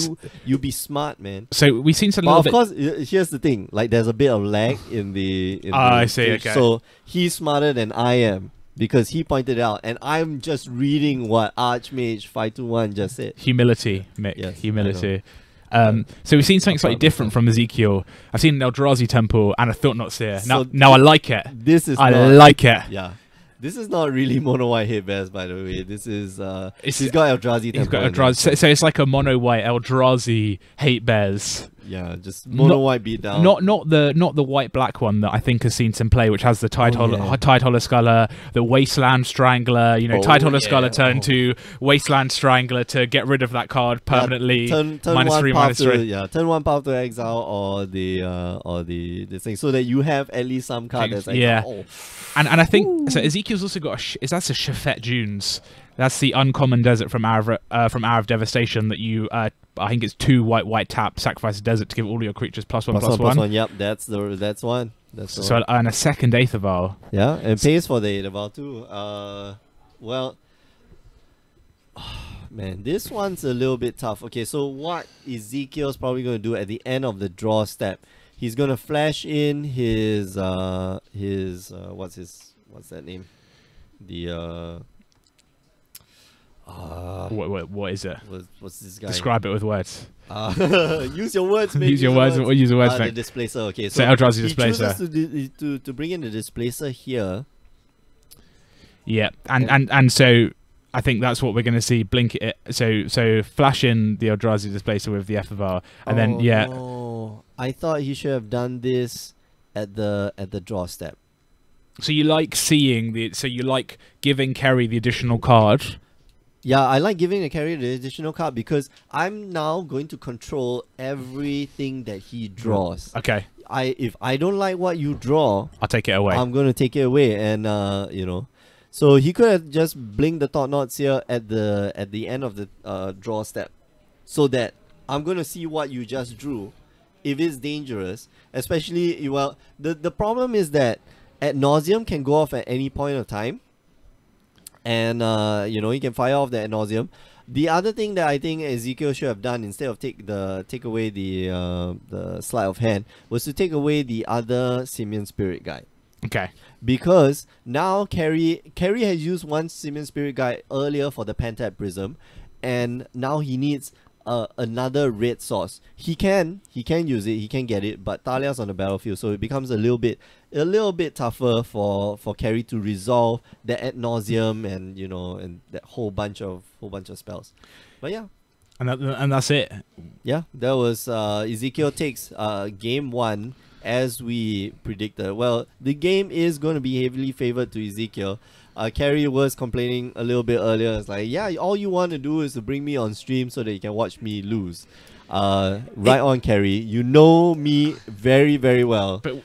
You be smart, man. So we've seen some. But of course, here's the thing. Like, there's a bit of lag in the. I see. Okay. So he's smarter than I am because he pointed it out, and I'm just reading what Archmage 521 just said. Humility, Mick. Yes, humility. So we've seen something slightly different from Ezekiel. I've seen an Eldrazi Temple and a Thought Knot Seer. Now I like it. I like it. Yeah. This is not really mono white hit bears, by the way. This is he's got Eldrazi Temple. He's got Eldrazi. So it's like a mono white Eldrazi hate bears. Yeah, just mono white beat down. Not the white black one that I think has seen some play, which has the Tidehollow Sculler, the Wasteland Strangler. You know, Tidehollow Sculler turn to Wasteland Strangler to get rid of that card permanently. Turn -3/-3. Turn 1 power to exile or the thing, so that you have at least some card that's exile. Yeah. And I think so. Ezekiel's also got that's a Shafet Dunes. That's the uncommon desert from Arav Devastation that you I think it's 2 white tap, sacrifice a desert to give all your creatures +1/+1. Yep, that's one. That's so one. And a second Aetherval. Yeah, and pays for the Aetherval too. Well, man, this one's a little bit tough. Okay, so what Ezekiel's probably going to do at the end of the draw step? He's going to flash in his what's that name? The what is it? What's this guy? Describe it with words. Use your words, mate. Use your words, mate. The Displacer. Okay, so Eldrazi Displacer. To bring in the Displacer here. Yeah, and so I think that's what we're going to see. Blink it. So flash in the Eldrazi Displacer with the Ephivale, and then No. I thought he should have done this at the draw step. So you like you like giving Kerry the additional card. Yeah, I like giving the carrier the additional card because I'm now going to control everything that he draws. Okay. If I don't like what you draw, I'll take it away. I'm going to take it away, and you know, so he could have just blinked the Thought Knots here at the end of the draw step, so that I'm going to see what you just drew. If it's dangerous, especially the problem is that Ad Nauseam can go off at any point of time. And you know, he can fire off the Ad Nauseam. The other thing that I think Ezekiel should have done instead of take away the sleight of hand was to take away the other Simian Spirit Guide. Okay. Because now Kerry has used one Simian Spirit Guide earlier for the Pentad Prism, and now he needs another red source. He can use it, he can get it, but Thalia's on the battlefield, so it becomes a little bit tougher for Kerry to resolve the Ad Nauseam and, you know, and that whole bunch of spells. But yeah. And that's it. Yeah, that was Ezekiel takes game 1 as we predicted. Well, the game is going to be heavily favored to Ezekiel. Kerry was complaining a little bit earlier. It's like, yeah, all you want to do is to bring me on stream so that you can watch me lose. Right on, Kerry. You know me very, very well. But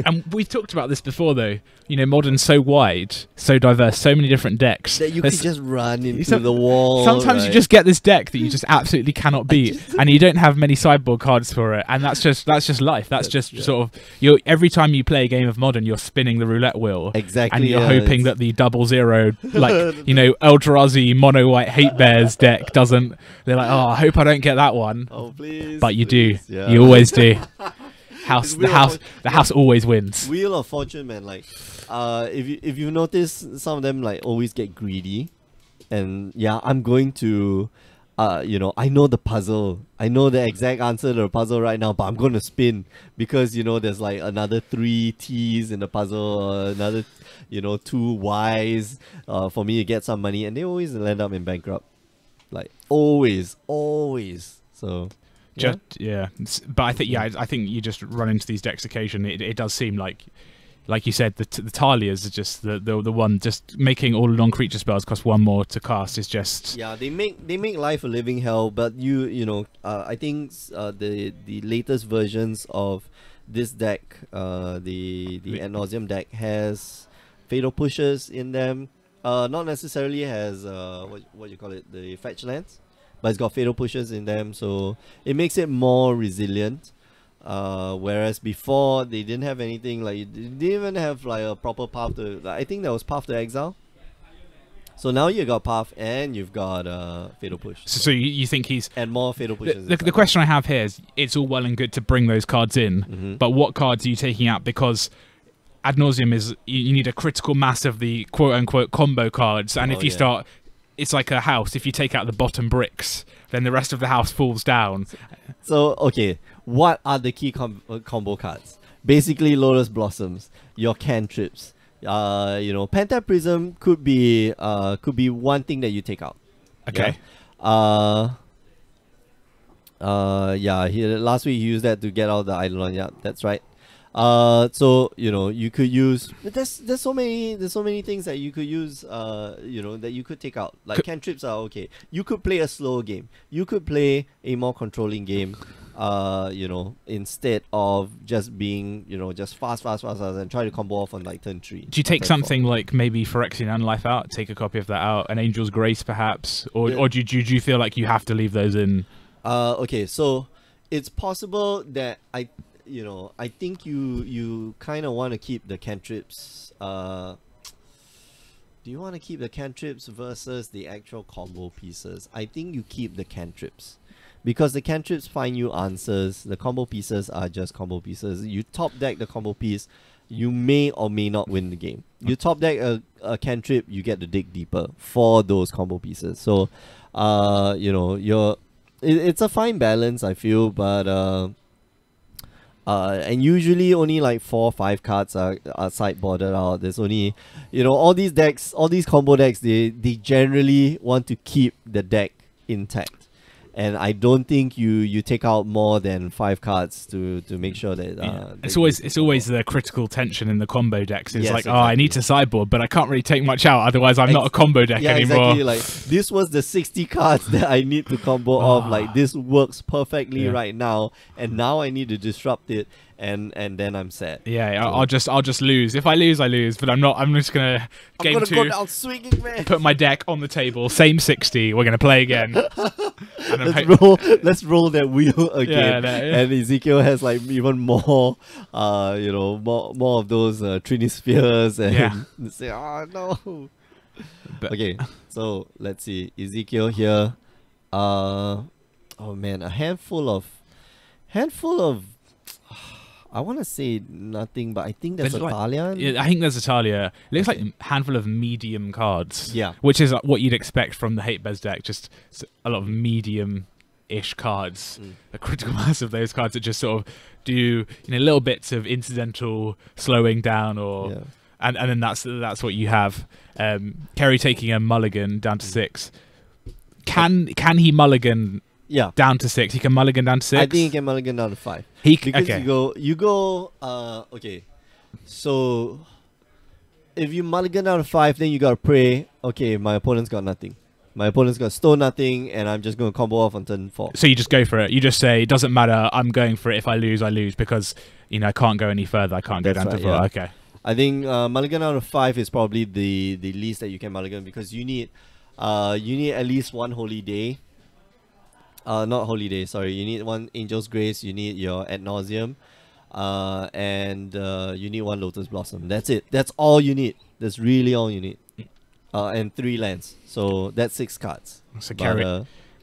and we've talked about this before, though. You know, Modern's so wide, so diverse, so many different decks that you can just run into the wall. Sometimes you just get this deck that you just absolutely cannot beat, and you don't have many sideboard cards for it, and that's just life. That's just sort of every time you play a game of Modern, you're spinning the roulette wheel, exactly, and you're hoping that the 0/0, like, you know, Eldrazi mono white hate bears deck doesn't. They're like, oh, I hope I don't get that one. Oh, please. But you do. Yeah. You always do. The house always wins. Wheel of Fortune, man. Like, if you notice, some of them like always get greedy, and yeah, I'm going to, you know, I know the puzzle, I know the exact answer to the puzzle right now, but I'm going to spin because, you know, there's like another 3 T's in the puzzle, another, you know, 2 Y's, for me to get some money, and they always end up in bankrupt, like always. So. Yeah, but I think you just run into these decks occasionally. It does seem like you said, the Thalias are just the one just making all non-creature spells cost 1 more to cast is just. Yeah, they make life a living hell. But you know, I think the latest versions of this deck, the Ad Nauseam deck, has Fatal Pushes in them. Not necessarily has what you call it, the fetch lands, but it's got Fatal Pushes in them, so it makes it more resilient. Whereas before they didn't have anything, like they didn't even have like a proper path to. Like, I think there was Path to Exile. So now you got Path and you've got Fatal Push. So you think he's and more Fatal Pushes. The question I have here is, it's all well and good to bring those cards in, but what cards are you taking out? Because Ad Nauseam is, you need a critical mass of the quote-unquote combo cards, and if you start, it's like a house. If you take out the bottom bricks, then the rest of the house falls down. So, okay, what are the key combo cards? Basically, Lotus Blossoms, your cantrips. You know, Penta Prism could be one thing that you take out. Okay. Yeah. Last week he used that to get out the Eidolon. Yeah, that's right. So you know, you could use. There's so many things that you could use. You know, that you could take out. Like cantrips are okay. You could play a slow game. You could play a more controlling game. You know, instead of just being, you know, just fast and try to combo off on like turn 3. Do you take something like maybe Phyrexian Unlife out, take a copy of that out, an Angel's Grace perhaps, or do you feel like you have to leave those in? Okay, so it's possible that I think you kind of want to keep the cantrips. Do you want to keep the cantrips versus the actual combo pieces? I think you keep the cantrips. Because the cantrips find you answers, the combo pieces are just combo pieces. You top deck the combo piece, you may or may not win the game. You top deck a cantrip, you get to dig deeper for those combo pieces. So, you know, it's a fine balance, I feel, but and usually only like 4 or 5 cards are sideboarded out. There's only, you know, all these decks, all these combo decks, they generally want to keep the deck intact. And I don't think you take out more than 5 cards to make sure that it's always the critical tension in the combo decks. It's yes, like, exactly. oh, I need to sideboard, but I can't really take much out, otherwise I'm not a combo deck anymore. Exactly. Like, this was the 60 cards that I need to combo off. Like, this works perfectly right now, and now I need to disrupt it, and then I'm set. Yeah, so I'll just lose. If I lose, I lose. But I'm just gonna go down swinging, man. Put my deck on the table. Same 60. We're gonna play again. Let's roll that wheel again. Yeah. And Ezekiel has like even more, you know, more of those Trinispheres, and say, oh no. Okay, so let's see. Ezekiel here. Oh man, a handful of. I want to say nothing, but I think there's a Talion. Yeah, I think there's a Talia. It looks like a handful of medium cards. Yeah. Which is what you'd expect from the Hate Bez deck. Just a lot of medium-ish cards. A critical mass of those cards that just sort of do, you know, little bits of incidental slowing down, or and then that's what you have. Kerry taking a mulligan down to 6. Can he mulligan? Yeah, down to 6. He can mulligan down to 6. I think he can mulligan down to 5. Because you go. Okay, so if you mulligan down to 5, then you gotta pray. Okay, my opponent's got nothing. My opponent's got stone nothing, and I'm just gonna combo off on turn 4. So you just go for it. You just say, it doesn't matter. I'm going for it. If I lose, I lose, because, you know, I can't go any further. I can't go down to 4. Yeah. Okay. I think mulligan down to 5 is probably the least that you can mulligan, because you need at least 1 holy day. Not holy day, sorry. You need 1 Angel's Grace, you need your Ad Nauseam, and you need 1 Lotus Blossom. That's it. That's all you need. That's really all you need. And 3 lands. So that's 6 cards. So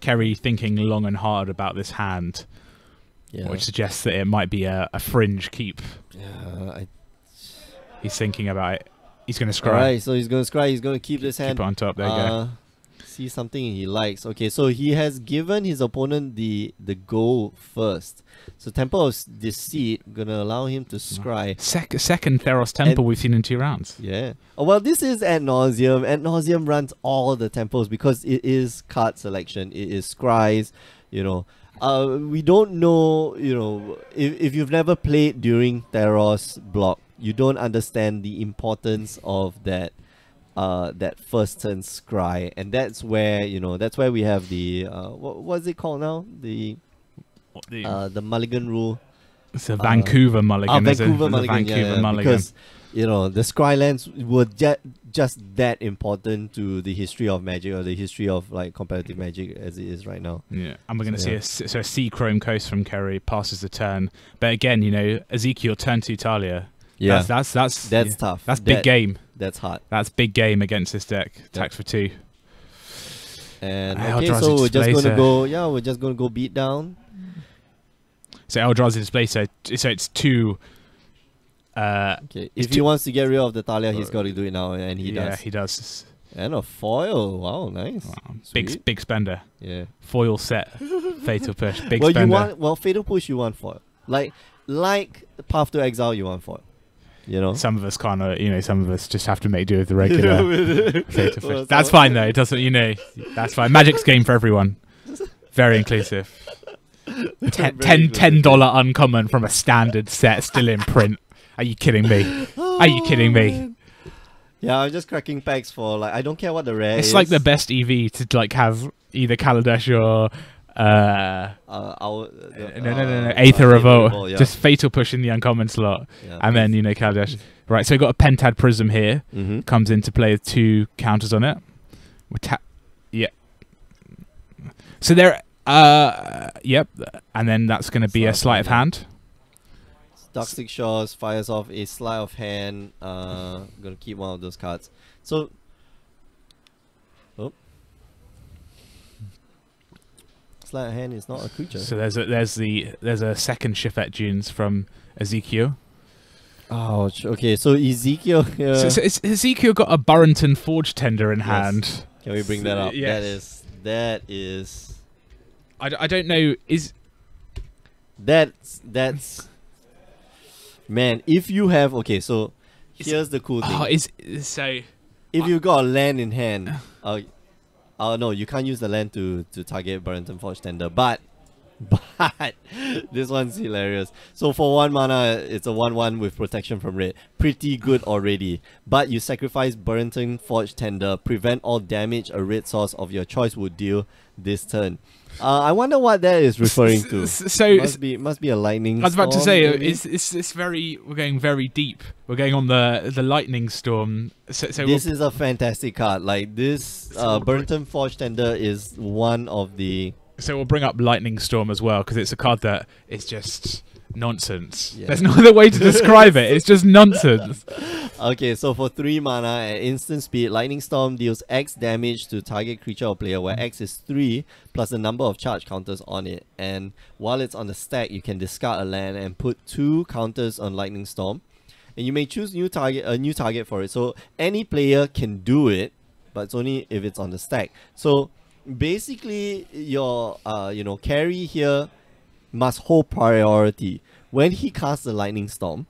Kerry thinking long and hard about this hand, which suggests that it might be a fringe keep. Yeah, he's thinking about it. He's going to scry. Alright, so he's going to scry. He's going to keep this hand. Keep it on top. There you go. See something he likes. Okay, so he has given his opponent the go first. So Temple of Deceit gonna allow him to scry. Second Theros Temple we've seen in 2 rounds. Yeah. Oh, well, this is Ad Nauseam. Ad Nauseam runs all the temples because it is card selection. It is scries. You know, we don't know. You know, if you've never played during Theros block, you don't understand the importance of that. That first turn scry, and that's where, you know, that's where we have the what's it called now, the mulligan rule. It's a Vancouver mulligan. Vancouver There's a mulligan, Vancouver mulligan. because the Skylands were just that important to the history of Magic, or the history of like competitive Magic as it is right now. Yeah, and we're going to see a sea chrome coast from Kerry passes the turn, but again, Ezekiel turn to Talia. Yeah, that's tough. That's big game. That's hard. That's big game against this deck. Tax for 2. And Eldrazi so we're just Displacer. gonna go. Yeah, we're just gonna go beat down. So Eldrazi Displacer. So it's 2. Okay, if he wants to get rid of the Talia, he's got to do it now, and he does. Yeah, he does. And a foil. Wow, nice. Wow. Sweet. Big spender. Yeah. Foil set. Fatal push. Big Well, spender. Fatal Push, you want foil. Like Path to Exile, you want foil. Some of us can't. Some of us just have to make do with the regular fatal push. Well, That's fine though. It doesn't. That's fine. Magic's game for everyone. Very inclusive. $10 uncommon from a standard set still in print. Are you kidding me? Are you kidding me? Yeah, I'm just cracking packs for I don't care what the rare It's is. like the best EV to have either Kaladesh or no, Aether Revolt. Yeah. Just fatal push in the uncommon slot, Yeah, and then Kaladesh. Right, so we've got a Pentad Prism here. Mm-hmm. Comes into play with 2 counters on it. Yeah. So there. Yep. And then that's going to be a sleight of hand. Toxic Shores fires off a sleight of hand. I'm gonna keep one of those cards. So, sleight of hand is not a creature. So there's a second Shifet Dunes from Ezekiel. Ouch. Okay, so Ezekiel. So Ezekiel got a Burrington Forge Tender in hand. Can we bring that up? Yes. That is. I don't know. That's. Man, if you have so here's the cool thing. So if you've got a land in hand, no, you can't use the land to target Burrington Forge Tender, but this one's hilarious. So for 1 mana, it's a 1/1 with protection from red. Pretty good already. But you sacrifice Burrington Forge Tender, prevent all damage a red source of your choice would deal this turn. I wonder what that is referring to. So must be a lightning. I was about to storm, say maybe? it's very. We're going very deep. We're going on the lightning storm. So this is a fantastic card. Like this, Burrington Forge Tender is one of the. So we'll bring up lightning storm as well because it's a card that is just nonsense. Yeah. There's no other way to describe it. It's just nonsense. Okay, so for 3 mana at instant speed, Lightning Storm deals X damage to target creature or player, where X is 3 plus the number of charge counters on it. And while it's on the stack, you can discard a land and put 2 counters on Lightning Storm. And you may choose a new target for it. So any player can do it, but it's only if it's on the stack. So basically, your carry here must hold priority. When he casts the Lightning Storm,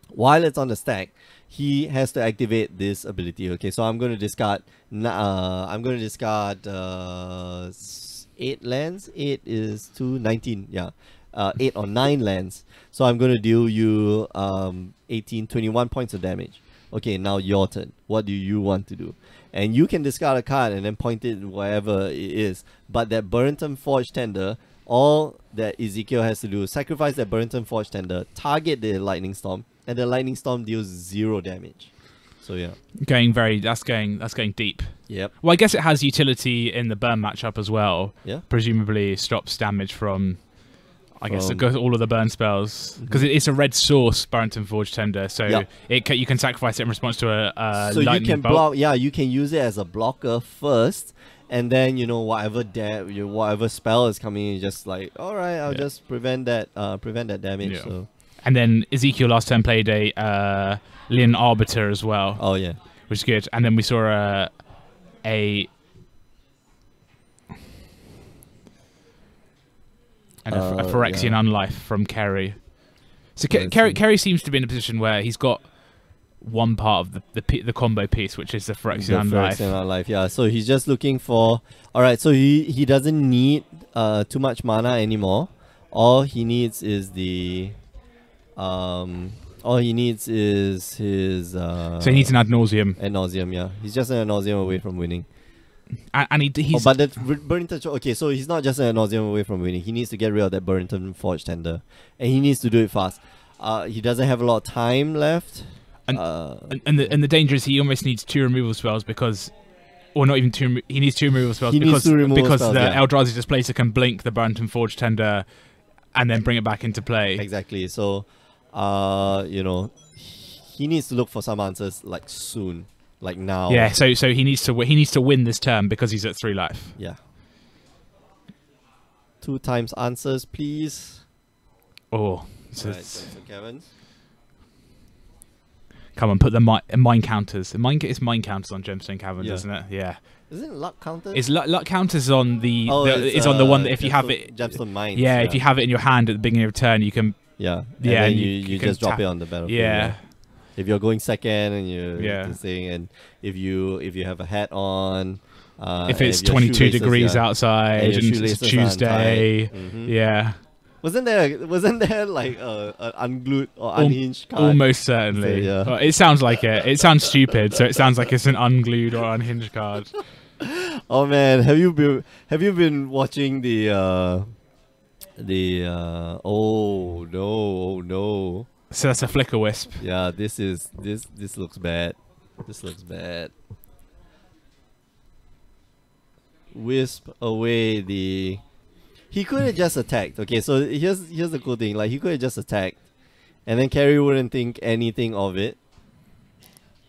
while it's on the stack, he has to activate this ability. Okay, so I'm going to discard. I'm going to discard 8 lands. 8 is 2, 19. Yeah, 8 or 9 lands. So I'm going to deal you 21 points of damage. Okay, now your turn. What do you want to do? And you can discard a card and then point it wherever it is. But that Burrington Forge Tender, all that Ezekiel has to do is sacrifice that Burrington Forge Tender, target the Lightning Storm, and the Lightning Storm deals 0 damage. So yeah. That's going deep. Yep. Well, I guess it has utility in the burn matchup as well. Yeah. Presumably stops damage from it goes all of the burn spells because it's a red source Burrington Forge Tender, so you can sacrifice it in response to a so lightning you can bolt. block. Yeah, you can use it as a blocker first, and then whatever spell is coming, you just like, all right, I'll just prevent that damage. Yeah. So. And then Ezekiel last turn played a Lin Arbiter as well. Oh yeah, which is good. And then we saw a Phyrexian Unlife from Kerry. So Kerry seems to be in a position where he's got one part of the combo piece, which is the Phyrexian Unlife. Yeah, so he's just looking for. All right, so he doesn't need too much mana anymore. All he needs is the. All he needs is his. So he needs an Ad Nauseam. Ad Nauseam, yeah. He's just an Ad Nauseam away from winning. he's but that Burrington. Okay, so he's not just an nauseum away from winning. He needs to get rid of that Burrington Forge Tender, and he needs to do it fast. He doesn't have a lot of time left. and the danger is he almost needs 2 removal spells because, or not even 2. He needs 2 removal spells because spells, the yeah. Eldrazi Displacer can blink the Burrington Forge Tender, and then bring it back into play. Exactly. So, you know, he needs to look for some answers like soon, like now. Yeah. So he needs to win this turn because he's at 3 life. Yeah. 2 times answers, please. Oh. So Right, so Kevin. Come on, put the mine counters. It's mine counters on Gemstone Caverns, Yeah. isn't it? Yeah. Isn't it luck counter? Is luck counters on the? it's, is on the one that if you have it. Gemstone Mines. Yeah, if you have it in your hand at the beginning of turn, you can. Yeah. And Yeah, then and you you can just drop tap- it on the battlefield. Yeah. If you're going second and you're Yeah. this thing, and if you have a hat on, If it's and your 22 shoelaces, degrees yeah, outside and your and it's shoelaces are Tuesday. untied. Mhm. Yeah. Wasn't there like an unglued or unhinged card? Almost certainly. Yeah. Well, it sounds like it. It sounds stupid, so it sounds like it's an unglued or unhinged card. Oh man, have you been watching the oh no. So that's a flicker wisp. Yeah, this looks bad. This looks bad. Wisp away the. He could have just attacked. Okay, so here's the cool thing. Like he could have just attacked, and then Carrie wouldn't think anything of it.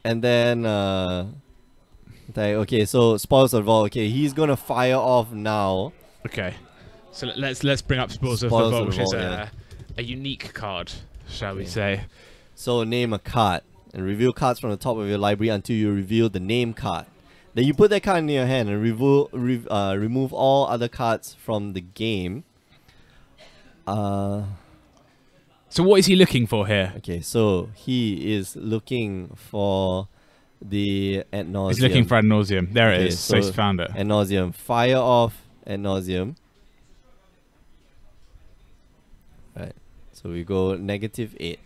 And then okay, so spoils of all. Okay, he's gonna fire off now. Okay. So let's bring up Spoils of the Spoils Vault, of which the is Vault, yeah. a unique card, shall we Okay. say. So name a card and reveal cards from the top of your library until you reveal the name card. Then you put that card in your hand and remove all other cards from the game. So what is he looking for here? Okay, so he is looking for the ad nauseam. He's looking for ad nauseum. There Okay, it is. So he's found it. Ad nauseam. Fire off ad nauseam. Right. So we go -8.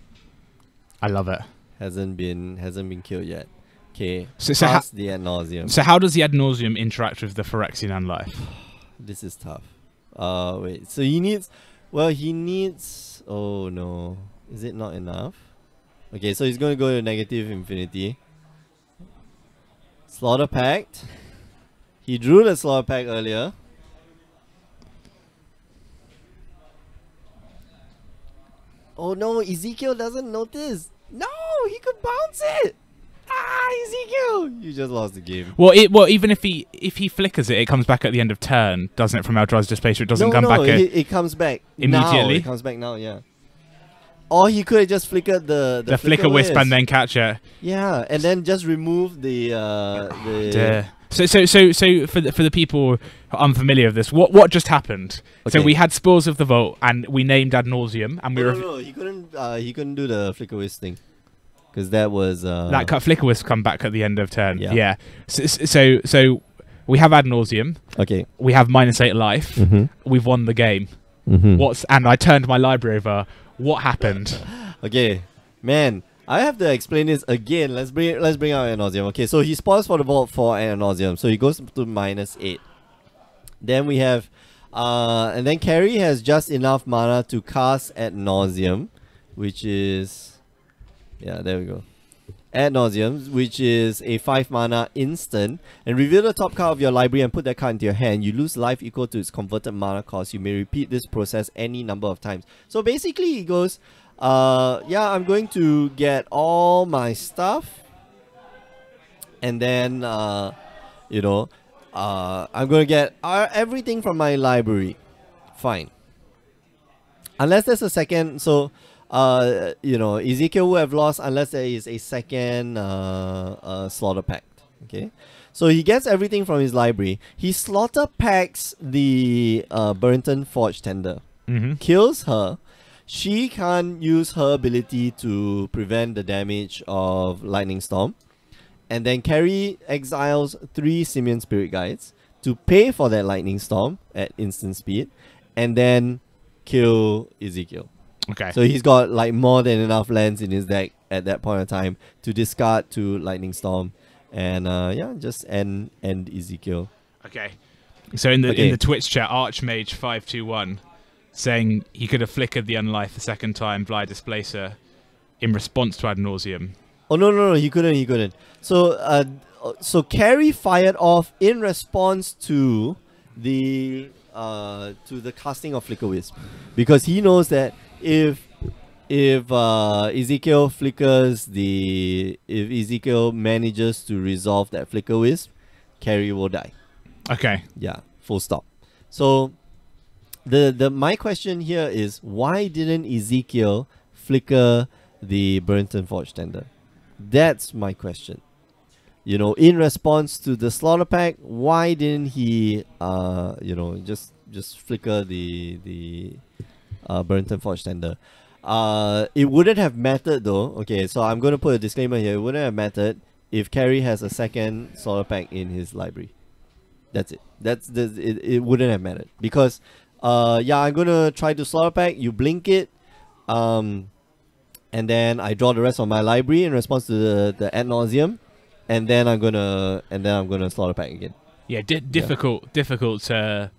I love it. Hasn't been killed yet. Okay. So Pass the ad nauseam. So how does the ad nauseum interact with the Phyrexian Unlife? This is tough. Wait. So he needs. Well, he needs. Oh no. Is it not enough? Okay, so he's going to go to negative infinity. Slaughter Pact. He drew the Slaughter Pact earlier. Oh no, Ezekiel doesn't notice. No, he could bounce it. Ah, Ezekiel! You just lost the game. Well, even if he flickers it, it comes back at the end of turn, doesn't it? From Eldrazi's Displacer, it doesn't come back. It comes back immediately. Now. It comes back now, yeah. Or he could have just flickered the flicker wisp and then catch it. Yeah, and then just remove the So for the people unfamiliar with this, what just happened? Okay. So we had Spoils of the Vault and we named ad nauseum and we No, he couldn't do the flicker wisp thing. Because that was that flicker wisp come back at the end of turn. Yeah. So we have ad nauseum. Okay. We have -8 life. Mm-hmm. We've won the game. Mm-hmm. And I turned my library over. What happened? Okay, man, I have to explain this again. Let's bring out ad nauseum. Okay, so he spoils for the vault for ad nauseum, so he goes to -8. Then we have, and then Carrie has just enough mana to cast ad nauseum, which is, yeah, there we go. Ad nauseum, which is a 5 mana instant, and reveal the top card of your library and put that card into your hand. You lose life equal to its converted mana cost. You may repeat this process any number of times. So basically, he goes, yeah, I'm going to get all my stuff, and then, you know, I'm going to get everything from my library. Fine. Unless there's a second, so. You know, Ezekiel will have lost unless there is a second Slaughter Pact. Okay, so he gets everything from his library. He Slaughter Pacts the Burrington Forge Tender, kills her. She can't use her ability to prevent the damage of Lightning Storm, and then Carrie exiles 3 Simian Spirit Guides to pay for that Lightning Storm at instant speed, and then kill Ezekiel. Okay. So he's got like more than enough lands in his deck at that point of time to discard to Lightning Storm, and yeah, just end Ezekiel. Okay. So in the Twitch chat, Archmage521 saying he could have flickered the Unlife the second time via Displacer in response to Ad Nauseam. Oh no, he couldn't. So Carry fired off in response to the casting of Flicker Wisp, because he knows that if Ezekiel manages to resolve that Flicker Wisp, Carry will die. Okay. Yeah, full stop. So my question here is, why didn't Ezekiel flicker the Burrington Forge Tender? That's my question. You know, in response to the Slaughter Pack, why didn't he just flicker the Burrington Forge Tender? It wouldn't have mattered though. Okay, so I'm gonna put a disclaimer here. It wouldn't have mattered if Carry has a second Slaughter Pack in his library. That's it. It wouldn't have mattered, because I'm gonna try to Slaughter Pack. You blink it, and then I draw the rest of my library in response to the Ad Nauseam, and then I'm gonna Slaughter Pack again. Yeah, difficult to.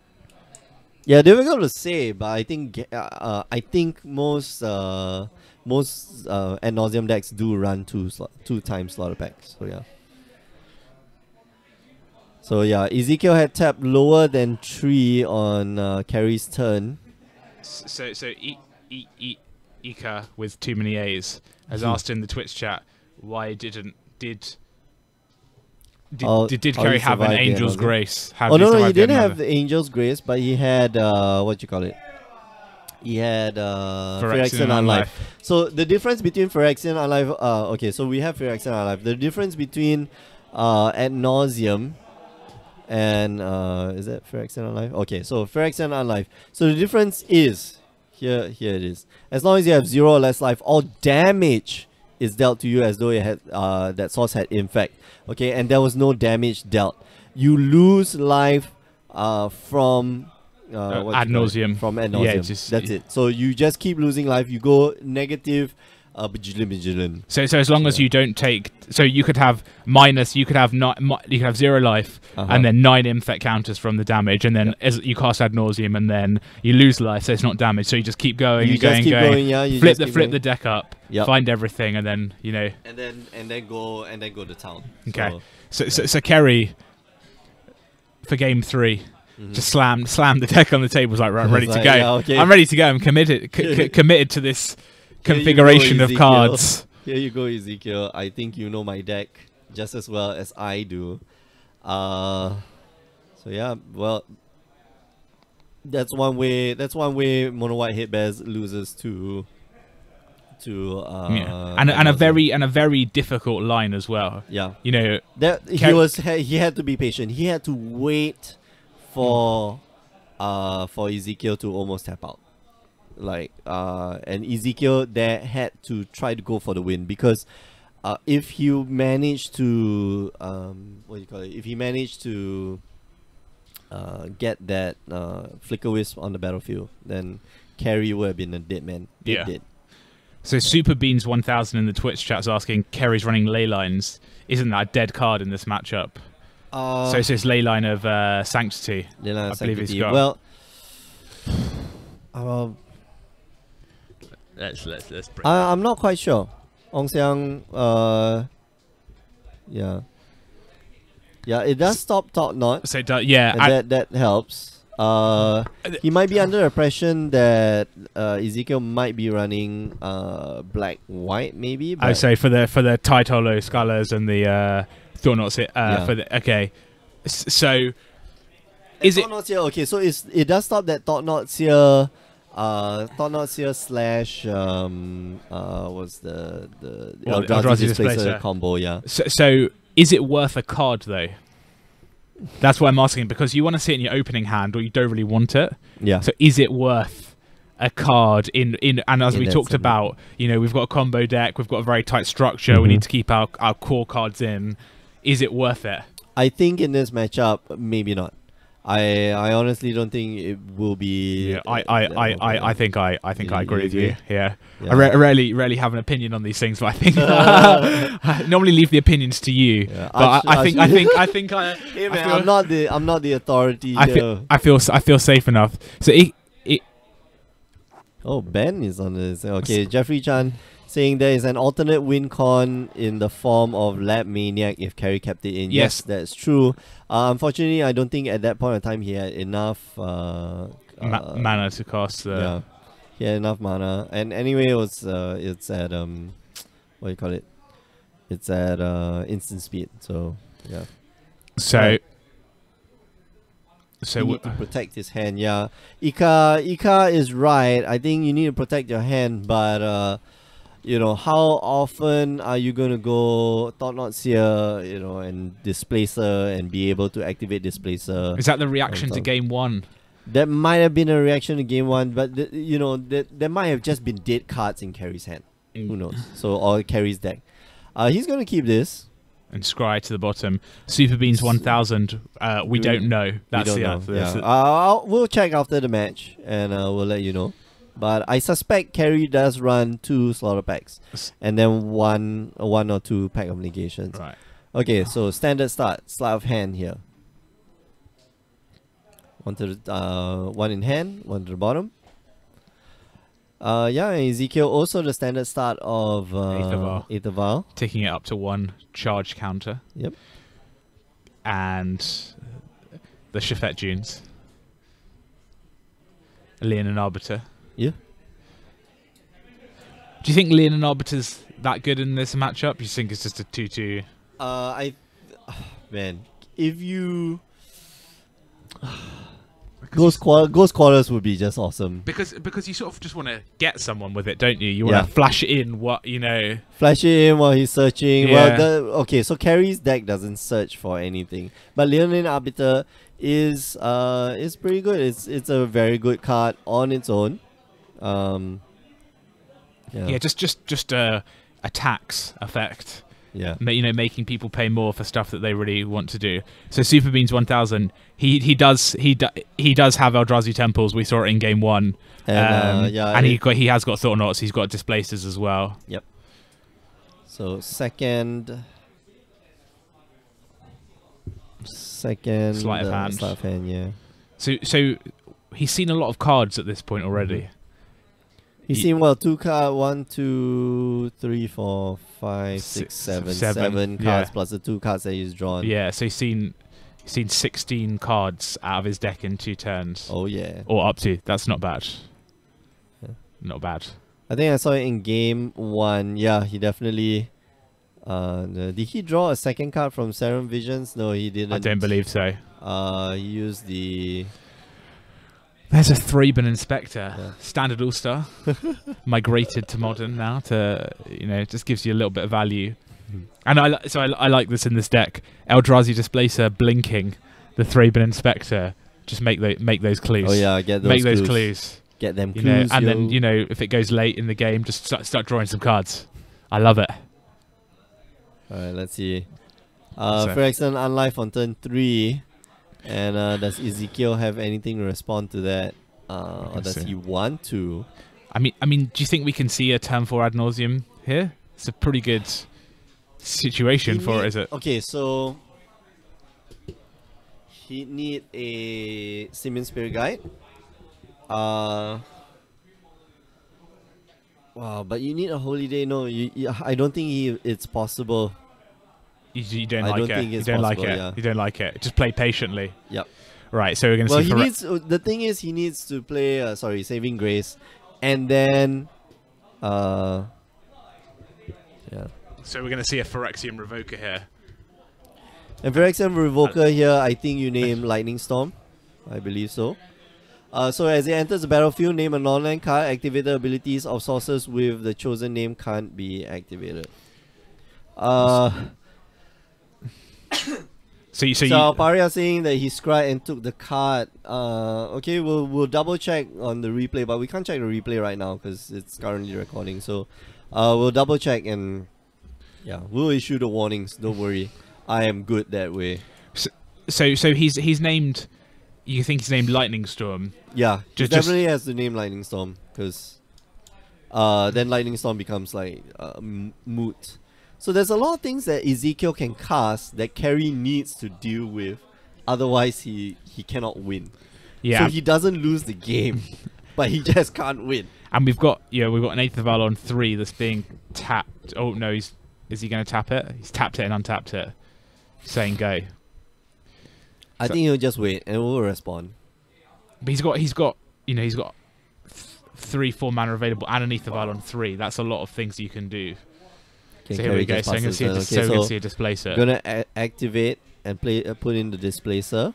Yeah, difficult to say, but I think most Ad Nauseam decks do run two times Slaughter Packs. So yeah, Ezekiel had tapped lower than 3 on Carry's turn. So Ika with too many A's has asked in the Twitch chat, why did Carry have an Angel's Grace? Oh no, he didn't have the Angel's Grace, but he had what you call it? He had Phyrexian Unlife. So the difference between Phyrexian Unlife, okay, so we have Phyrexian Unlife. The difference between Ad Nauseam and is that Phyrexian Unlife? Okay, so Phyrexian Unlife. So the difference is here it is. As long as you have 0 or less life, all damage is dealt to you as though it had that source had infect. Okay, and there was no damage dealt. You lose life from Ad Nauseam. From Ad Nauseam. That's it. So you just keep losing life. You go negative. Vigilant. So as long as you don't take, so you could have you could have 0 life, and then 9 infect counters from the damage, and then as you cast Ad Nauseam, and then you lose life, so it's not damage. So you just keep going, going. Flip the deck up, find everything, and then and then go to town. Okay. So Kerry for game 3. Just slam the deck on the table. Was like, right, ready to go. Yeah, okay. I'm ready to go. I'm committed committed to this configuration of cards. Here you go, Ezekiel. I think you know my deck just as well as I do. So yeah, well, that's one way Mono White Hit Bears loses to and a very difficult line as well. Yeah, he had to be patient. He had to wait for Ezekiel to almost tap out. And Ezekiel there had to try to go for the win, because if he managed to get that Flicker Wisp on the battlefield, then Carry would have been a dead man. Dead. So Super Beans 1000 in the Twitch chat is asking, Carry's running ley lines. Isn't that a dead card in this matchup? So it's his ley line of Sanctity. I believe he's got. Well, let's bring I'm not quite sure. Ong Xiang, it does stop Top Knot. So that helps. He might be under the impression that Ezekiel might be running black white, maybe. I say for the Tide Hollow Scholars and the Thought Knots. Okay, so is it? Okay, so it does stop that Thought Knots here. Thought Knots here slash was the Eldrazi Displacer combo, yeah. So is it worth a card though? That's what I'm asking, because you want to see it in your opening hand, or you don't really want it. Yeah. So is it worth a card in and as we talked about, we've got a combo deck, we've got a very tight structure, we need to keep our core cards in. Is it worth it? I think in this matchup, maybe not. I honestly don't think it will be. Yeah, I think I agree with you. Yeah, Yeah. I rarely have an opinion on these things, but I think I normally leave the opinions to you. Yeah, But I think Hey man, I'm not the authority here. I feel safe enough. So Oh, Ben is on this. Okay, Jeffrey Chan saying there is an alternate win con in the form of Lab Maniac if Carry kept it in. Yes, that's true. Unfortunately, I don't think at that point in time he had enough mana to cast. Yeah, he had enough mana. And anyway, it's at what do you call it? It's at instant speed. So yeah. So. So you need to protect his hand. Yeah, Ika is right. I think you need to protect your hand, but you know, how often are you gonna go Thought Not Seer, you know, and Displacer and be able to activate Displacer? Is that the reaction to game 1? That might have been a reaction to game 1, but you know, there might have just been dead cards in Carrie's hand. Who knows? So or Carrie's deck. He's gonna keep this. And Scry to the bottom. Super Beans 1000. We don't know. That's the answer. Yeah. We'll check after the match and we'll let you know. But I suspect Carrie does run 2 slaughter packs and then one or 2 pack of negations. Right. Okay, so standard start. Sleight of hand here. One in hand, one to the bottom. Yeah, and Ezekiel also the standard start of Aether Vial. Taking it up to 1 charge counter. Yep. And the Shafet Dunes. Leon and Arbiter. Yeah. Do you think Leon and Arbiter's that good in this matchup? You think it's just a 2-2? Man, if you Ghost Quarters would be just awesome. Because you sort of just want to get someone with it, don't you? You want to flash it in Flash it in while he's searching. Yeah. Well, okay, so Carrie's deck doesn't search for anything. But Leonin Arbiter is pretty good. It's a very good card on its own. Just a tax effect. Yeah. Making people pay more for stuff that they really want to do. So Super Beans 1000, he does have Eldrazi Temples. We saw it in game 1, and he has got Thought-Knots. He's got Displacers as well. Yep. So second sleight of hand. Yeah. So he's seen a lot of cards at this point already. He's seen 2 cards, 1, 2, 3, 4, 5, 6, 7 cards plus the 2 cards that he's drawn. Yeah, so he's seen 16 cards out of his deck in 2 turns. Oh yeah. Or up to. That's not bad. Yeah. Not bad. I think I saw it in game 1. Yeah, he definitely. Did he draw a second card from Serum Visions? No, he didn't. I don't believe so. He used the. There's a Thraben Inspector, standard All-Star, migrated to Modern now to, it just gives you a little bit of value. And I like this in this deck. Eldrazi Displacer blinking, the Thraben Inspector, just make those clues. Oh yeah, get those Make clues. those clues. Get them clues. And then, if it goes late in the game, just start drawing some cards. I love it. Alright, let's see. Phyrexian Unlife on turn 3. And does Ezekiel have anything to respond to that? Or does he want to? I mean, do you think we can see a turn 4 ad nauseum here? It's a pretty good situation for it, is it? Okay, so he need a Simian Spirit Guide. Wow, but you need a Holy Day. No, I don't think it's possible. You don't like it. You don't like it. Yeah. You don't like it. Just play patiently. Yep. Right. So we're gonna see. The thing is, he needs to play. Saving Grace, and then, yeah. So we're gonna see a Phyrexian Revoker here. And Phyrexian Revoker here, I think you name Lightning Storm. I believe so. So as it enters the battlefield, name a non-land card. Activated abilities of sources with the chosen name can't be activated. So Paria saying that he scried and took the card. Okay, we'll double check on the replay, but we can't check the replay right now because it's currently recording. So we'll double check and we'll issue the warnings. Don't worry, I am good that way. So he's named you think he's named Lightning Storm. Yeah, he Just- definitely has the name Lightning Storm because then Lightning Storm becomes like moot. So there's a lot of things that Ezekiel can cast that Carry needs to deal with, otherwise he cannot win. Yeah, So he doesn't lose the game, but he just can't win. and we've got an Eighth of Val on 3 that's being tapped. Oh no, is he going to tap it? He's tapped it and untapped it, saying go. I think he'll just wait and we'll respond. But he's got 3-4 mana available and an Aether Vial on 3. That's a lot of things you can do. Okay, So here we go. So I'm going to see a Displacer. Gonna activate and put in the Displacer.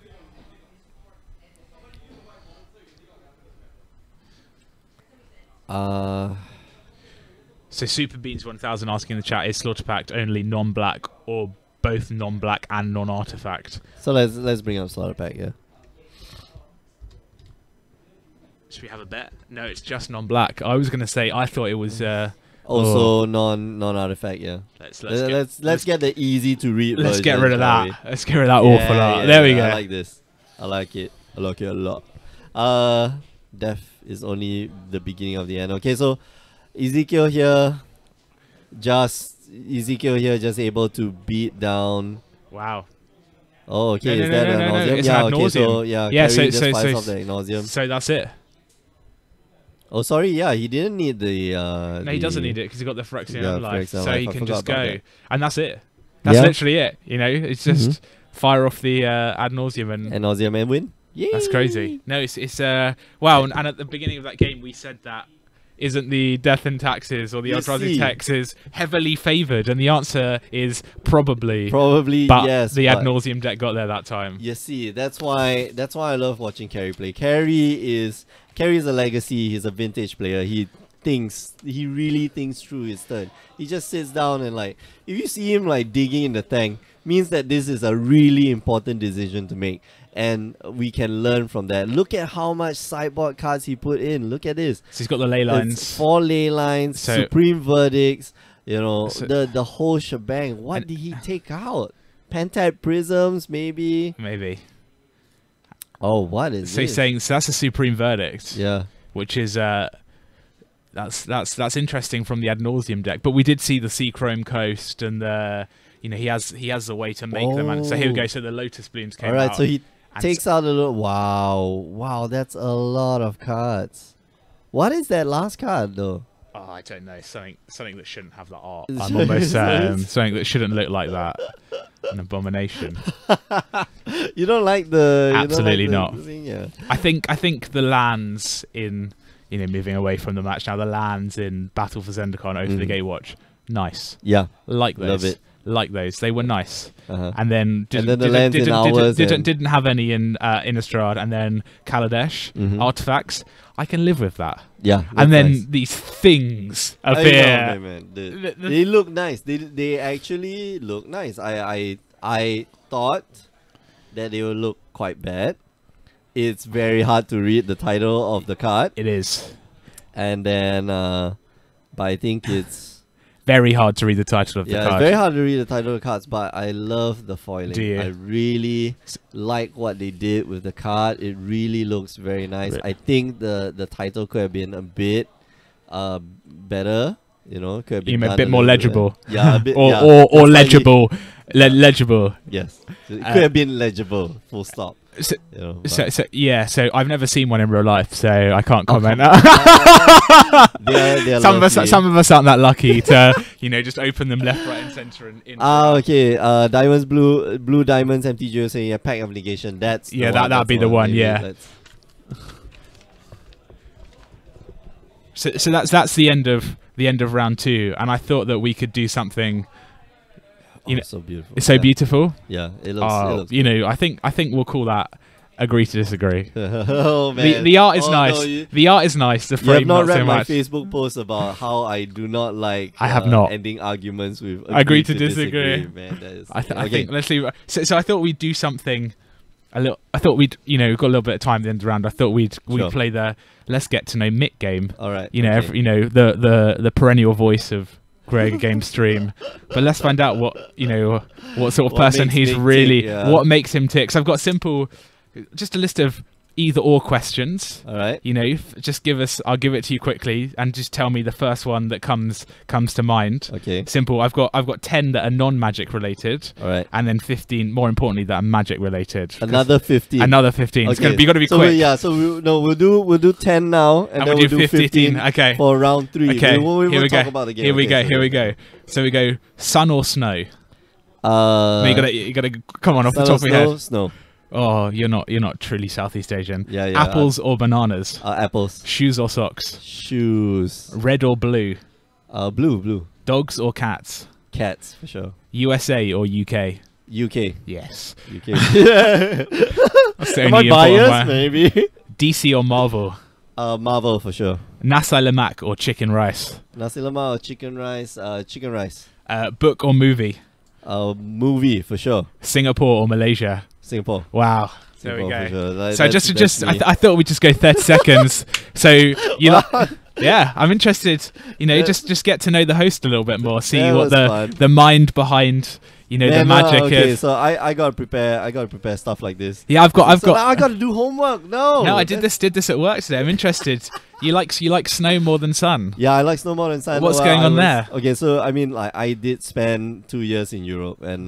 So Super Beans 1000 asking in the chat, is Slaughter Pact only non-black or both non-black and non-artifact? So let's bring up Slaughter Pact, yeah. Should we have a bet? No, it's just non-black. I was going to say I thought it was also non-artifact, yeah. Let's get the easy to read. Let's version, get rid of shall that. Let's get rid of that awful lot. Yeah, There we go. I like this. I like it. I like it a lot. Death is only the beginning of the end. Okay, so Ezekiel here just able to beat down. Wow. Oh, okay. No, Is that no, an no, nauseam? it's Yeah, ad okay. So nauseam. yeah, Yeah, Carry so- just fires so- off the nauseam. So that's it. Oh, sorry. Yeah, he didn't need the. No, he doesn't need it because he got the Phyrexian Yeah, Life, Phyrexian so Life, he I can forgot just about go, that. and that's it. That's Yeah. literally it. You know, it's just fire off the ad nauseum and And nauseam and win. Yeah. that's crazy. No, it's wow. And at the beginning of that game, we said that isn't the Death and Taxes or the You Eldrazi see. Taxes heavily favoured, and the answer is probably. Probably But yes. the ad but nauseum deck got there that time. you see, that's why I love watching Carry play. Carry is a legacy. He's a vintage player. He really thinks through his turn. He just sits down and like, if you see him like digging in the tank, means that this is a really important decision to make, and we can learn from that. Look at how much sideboard cards he put in. Look at this. So he's got the ley lines. It's 4 ley lines, So- supreme verdicts. You know, So- the whole shebang. What And- did he take out? Pentad prisms, maybe. Maybe. Oh, what is So he's this? saying so that's a Supreme Verdict. Yeah. Which is that's interesting from the ad nauseum deck. But we did see the Sea Chrome Coast and the he has a way to make them. And so here we go. So the Lotus Blooms came All right, out. so he and takes out a little. Wow, that's a lot of cards. What is that last card though? Oh, I don't know. Something that shouldn't have that art. I'm almost something that shouldn't look like that. An abomination. You don't like the Absolutely not. Thing? Yeah. I think the lands in moving away from the match now. The lands in Battle for Zendikar over the Gatewatch, nice. Yeah. Like those. Love it. Like those. They were nice. Uh-huh. And then didn't have any in Innistrad, and then Kaladesh artifacts. I can live with that. Yeah. And then nice. these things I know, appear. man. The- They look nice. They actually look nice. I thought that they would look quite bad. It's very hard to read the title of the card, It is and then but I think it's very hard to read the title of the it's card. very hard to read the title of the cards. But I love the foiling. Do you? I really like what they did with the card. It really looks very nice. I think the title could have been a bit better. Could have been You mean a done bit more little legible. Yeah, a bit. or yeah. or Slightly- legible. Legible. Yes, so it could have been legible. Full stop. So, But- so I've never seen one in real life, so I can't Oh, comment. They're some of lovely. us aren't that lucky to just open them left, right, and center. And in. Okay. Diamonds, blue diamonds, MTGO saying a pack of negation. That's the one, that'd that's be the one. Maybe Yeah. let's- So that's the end of round 2, and I thought that we could do something. it's so beautiful. It's so beautiful. Yeah, it looks. I think we'll call that agree to disagree. Oh man, The art is Oh, nice. no, you The art is nice. The have frame not not read so my much. Facebook post about how I do not like. I have not. ending arguments with Agree to disagree. Man, that is. I okay. think let's leave. So I thought we'd do something. I thought we'd we've got a little bit of time at the end of the round. I thought we'd Sure. play the let's get to know Mick game. All right. Okay. The perennial voice of Greg game stream. But let's find out what sort of What person makes he's Mick really tick, yeah. what makes him tick. So I've got simple just a list of either or questions. All right. You know, just give us. I'll give it to you quickly, and just tell me the first one that comes to mind. Okay. Simple. I've got 10 that are non-magic related, All right. and then 15, more importantly, that are magic related. Another 15. Another 15. It's Okay. you got to be so quick. So we'll do 10 now, and then we'll we'll do 15. 15 Okay. for round 3. Okay. We'll here we talk go. about the game. Here we Okay, go. Here we go. So we go sun or snow. No, you gotta come on off the sun or top of your head. Snow. Oh, you're not truly Southeast Asian. Yeah, yeah. Apples or bananas. Apples. Shoes or socks. Shoes. Red or blue. Blue. Dogs or cats. Cats for sure. USA or UK. UK. Yes. UK. That's the Am I only important biased? one. Maybe. DC or Marvel. Marvel for sure. Nasi lemak or chicken rice. Nasi lemak or chicken rice? Chicken rice. Book or movie. Movie for sure. Singapore or Malaysia. Singapore. Wow. There we Singapore go. for sure. Like, So that's me. I thought we'd just go 30 seconds. So you like, yeah, I'm interested. You know, just get to know the host a little bit more. See That what was the fun. the mind behind the magic okay, is. so I gotta prepare stuff like this. Yeah, I've got Now I gotta do homework. No, I did this at work today. I'm interested. You like snow more than sun. Yeah, I like snow more than sun. What's going on there? Okay, so I mean, like, I did spend 2 years in Europe, and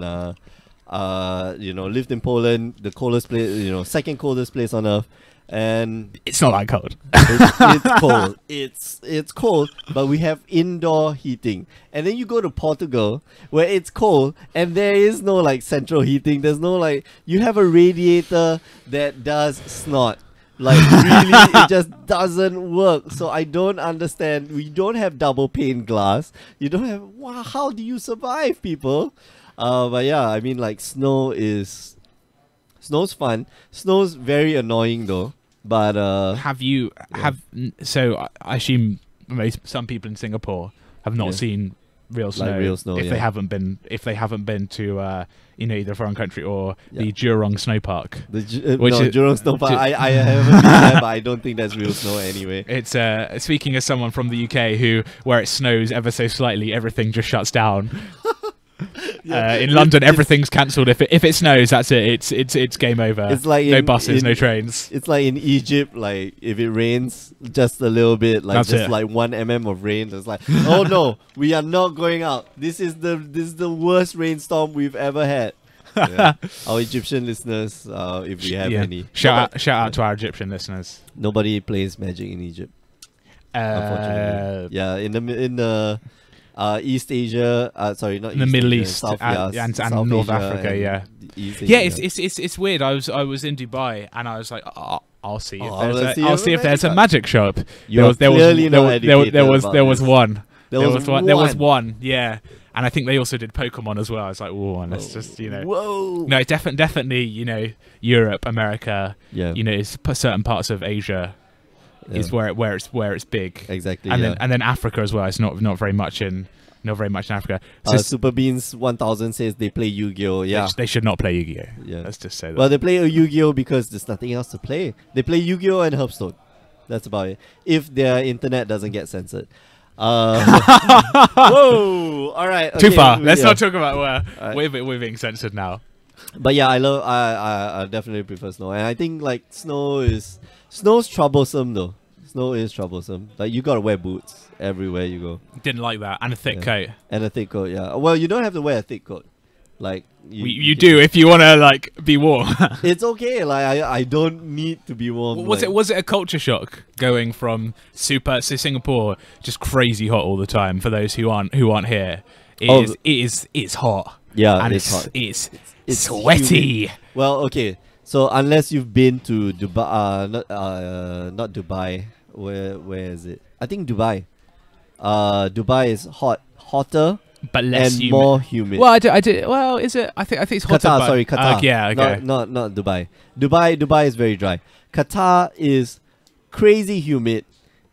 lived in Poland, the coldest place, second coldest place on earth, and It's not that cold. it's cold. It's cold, but we have indoor heating. And then you go to Portugal, where it's cold, and there is no like central heating. There's no like, you have a radiator that does snot. Like, really, it just doesn't work. So I don't understand. We don't have double pane glass. You don't have. Wow, how do you survive, people? But yeah, I mean, like, snow's fun. Snow's very annoying though. But so I assume some people in Singapore have not seen real snow, Like real snow, if yeah. they haven't been to either a foreign country or the Jurong Snow Park. Which is- Jurong Snow Park. I haven't been there, but I don't think that's real snow anyway. It's speaking as someone from the UK where it snows ever so slightly, everything just shuts down. In London, everything's cancelled. If it snows, that's it. It's game over. It's like no buses, no trains. It's like in Egypt, like if it rains just a little bit, like That's just it. like 1 mm of rain, it's like, oh no, we are not going out. This is the worst rainstorm we've ever had. Yeah. Our Egyptian listeners, if we have any, Shout out to our Egyptian listeners. nobody plays Magic in Egypt, unfortunately. Yeah, in the East Asia, sorry, not in the East Middle Asia, East South, and South North Asia Africa, and yeah. East Yeah, Asia. it's weird. I was in Dubai and I was like, I'll see if let's I'll see if there's a magic shop. You are clearly not educated there was about one. There There was one. Yeah, and I think they also did Pokemon as well. I was like, whoa, and that's just Whoa. No, definitely Europe, America. Yeah. It's certain parts of Asia is where it's big. Exactly. And yeah. then Africa as well. It's not very much in Africa. So Super Beans 1000 says they play Yu-Gi-Oh. Yeah. they should not play Yu-Gi-Oh. Yeah. Let's just say that. Well, they play Yu-Gi-Oh because there's nothing else to play. They play Yu-Gi-Oh and Hearthstone. That's about it. If their internet doesn't get censored. Whoa! All right. Too okay, far. Let's yeah. not talk about where Alright. we're being censored now. But yeah, I definitely prefer snow, and I think like snow's troublesome though. Snow is troublesome. Like, you gotta wear boots everywhere you go, Didn't like that. And a thick coat. and a thick coat. Yeah. Well, you don't have to wear a thick coat. Like You do if you want to like be warm. It's okay. Like I don't need to be warm. Was it a culture shock going from Singapore just crazy hot all the time for those who aren't here? It's hot. Yeah, and it's hot. It's It's sweaty. Well, okay. So unless you've been to Dubai, not Dubai. Where is it? I think Dubai. Dubai is hotter But less and humid. more humid. Well, I did. Well, is it? I think it's hotter. Qatar, but- sorry, Qatar. yeah, okay. Not Dubai. Dubai is very dry. Qatar is crazy humid.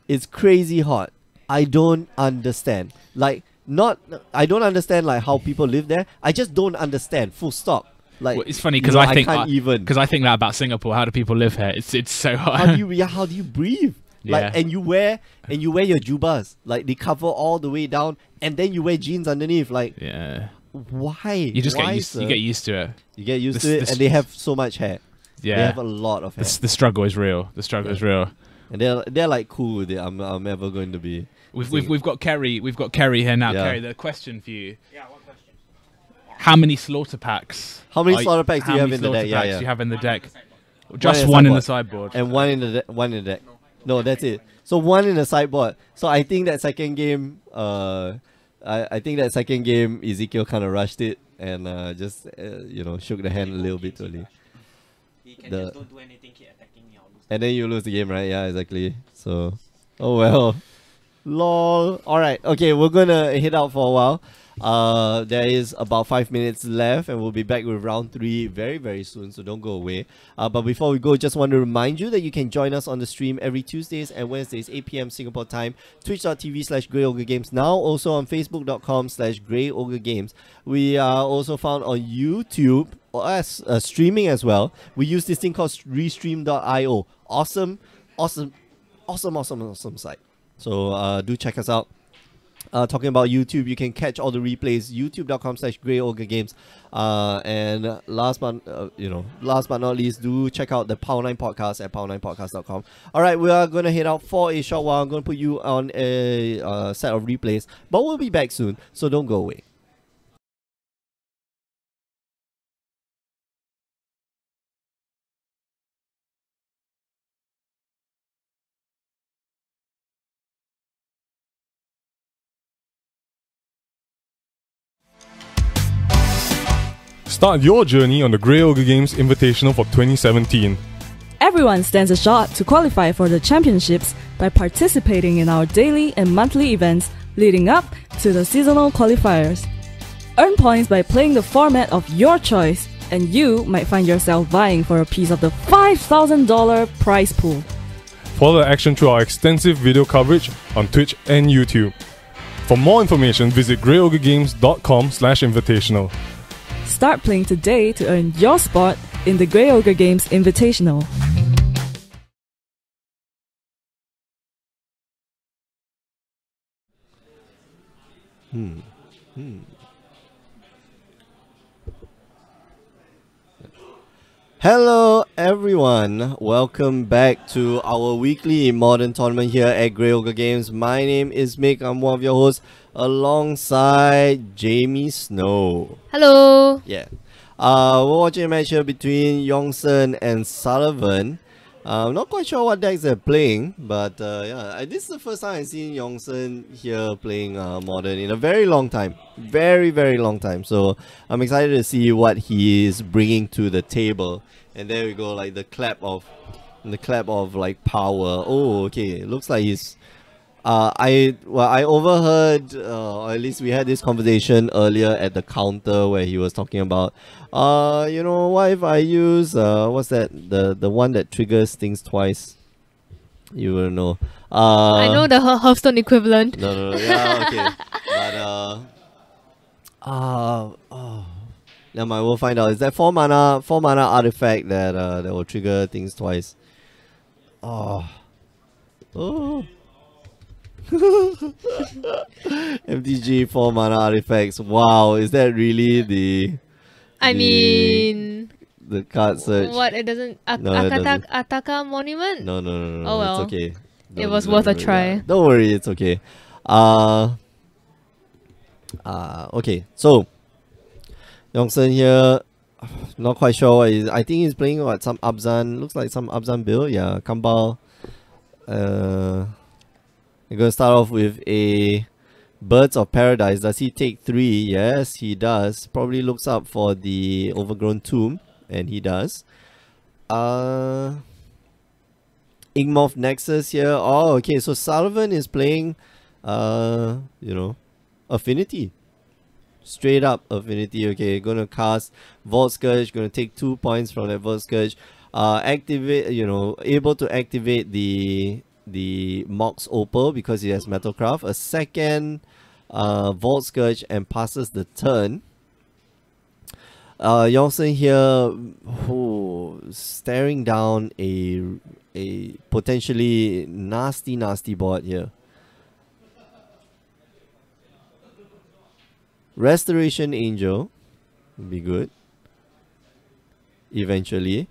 It's crazy hot. I don't understand. I don't understand like how people live there. I just don't understand. Full stop. Like, Well, it's funny you because know, I think can't even. because I think that about Singapore. How do people live here? It's so hot. How do you breathe? Like, Yeah. and you wear your jubas. Like, they cover all the way down, and then you wear jeans underneath. Like, yeah. why? You just Why, get used. sir? You get used to it. You get used This- to it, this- and they have so much hair. Yeah. They have a lot of hair. The struggle is real. The struggle is real. And they're like cool with it. I'm ever going to be. We've got Kerry. We've got Kerry here now. Yeah. Kerry, the question for you. Yeah, what question? How many slaughter packs? How many slaughter packs do you How have many in the deck? slaughter Yeah, packs yeah. do you have in the deck? One Just in the one in the sideboard. sideboard. And one in the deck. No, that's it. So one in the sideboard. So I think that second game, I think that second game Ezekiel kind of rushed it and just shook the hand a little bit early. He can just don't do anything, keep attacking me, I'll lose. And then you lose the game, right? Yeah, exactly. So, oh well. Lol. Alright, okay, we're gonna head out for a while. There is about 5 minutes left and we'll be back with round 3 very, very soon, so don't go away. But before we go, just want to remind you that you can join us on the stream every Tuesdays and Wednesdays, 8 p.m. Singapore time, twitch.tv/GreyOgreGames, now also on Facebook.com/GreyOgreGames. We are also found on YouTube as streaming as well. We use this thing called Restream.io. Awesome site. So do check us out. Talking about YouTube, you can catch all the replays, youtube.com/GreyOgreGames. And last but not least, do check out the Power 9 podcast at power9podcast.com. Alright, we are going to head out for a short while. I'm going to put you on a set of replays, but we'll be back soon, so don't go away. Start your journey on the Grey Ogre Games Invitational for 2017. Everyone stands a shot to qualify for the championships by participating in our daily and monthly events leading up to the seasonal qualifiers. Earn points by playing the format of your choice, and you might find yourself vying for a piece of the $5,000 prize pool. Follow the action through our extensive video coverage on Twitch and YouTube. For more information, visit greyogregames.com/invitational. Start playing today to earn your spot in the Grey Ogre Games Invitational. Hello everyone, welcome back to our weekly modern tournament here at Grey Ogre Games. My name is Mick, I'm one of your hosts alongside Jamie Snow. Hello. Yeah. We're watching a match here between Yongsen and Sullivan. I'm not quite sure what decks they're playing, but yeah, this is the first time I've seen Yongsen here playing Modern in a very long time. Very, very long time. So I'm excited to see what he is bringing to the table. And there we go, like the clap of like power. Oh, okay. It looks like he's I overheard, or at least we had this conversation earlier at the counter where he was talking about, what if I use, what's that, the one that triggers things twice? You will know. I know the Hearthstone equivalent. No, yeah, okay. But, never mind, we'll find out. Is that 4 mana artifact that will trigger things twice? Oh. MTG 4 mana artifacts. Wow, is that really the card search? What, it doesn't No, it doesn't. Ataka Monument? No, Oh well. it's okay. It was worth a try. Don't worry, it's okay. Okay, so Yongsen here, not quite sure what is. I think he's playing what, some Abzan. Looks like some Abzan build. Yeah, Kambal. We're gonna start off with a Birds of Paradise. Does he take 3? Yes, he does. Probably looks up for the Overgrown Tomb, and he does. Ingmoth Nexus here. Oh, okay. So Sullivan is playing, Affinity. Straight up Affinity. Okay, gonna cast Vault Scourge. Gonna take 2 points from that Vault Scourge. Activate. Able to activate the Mox Opal because he has Metalcraft. A second Vault Scourge and passes the turn. Yongsen here, staring down a potentially nasty board here. Restoration Angel would be good eventually.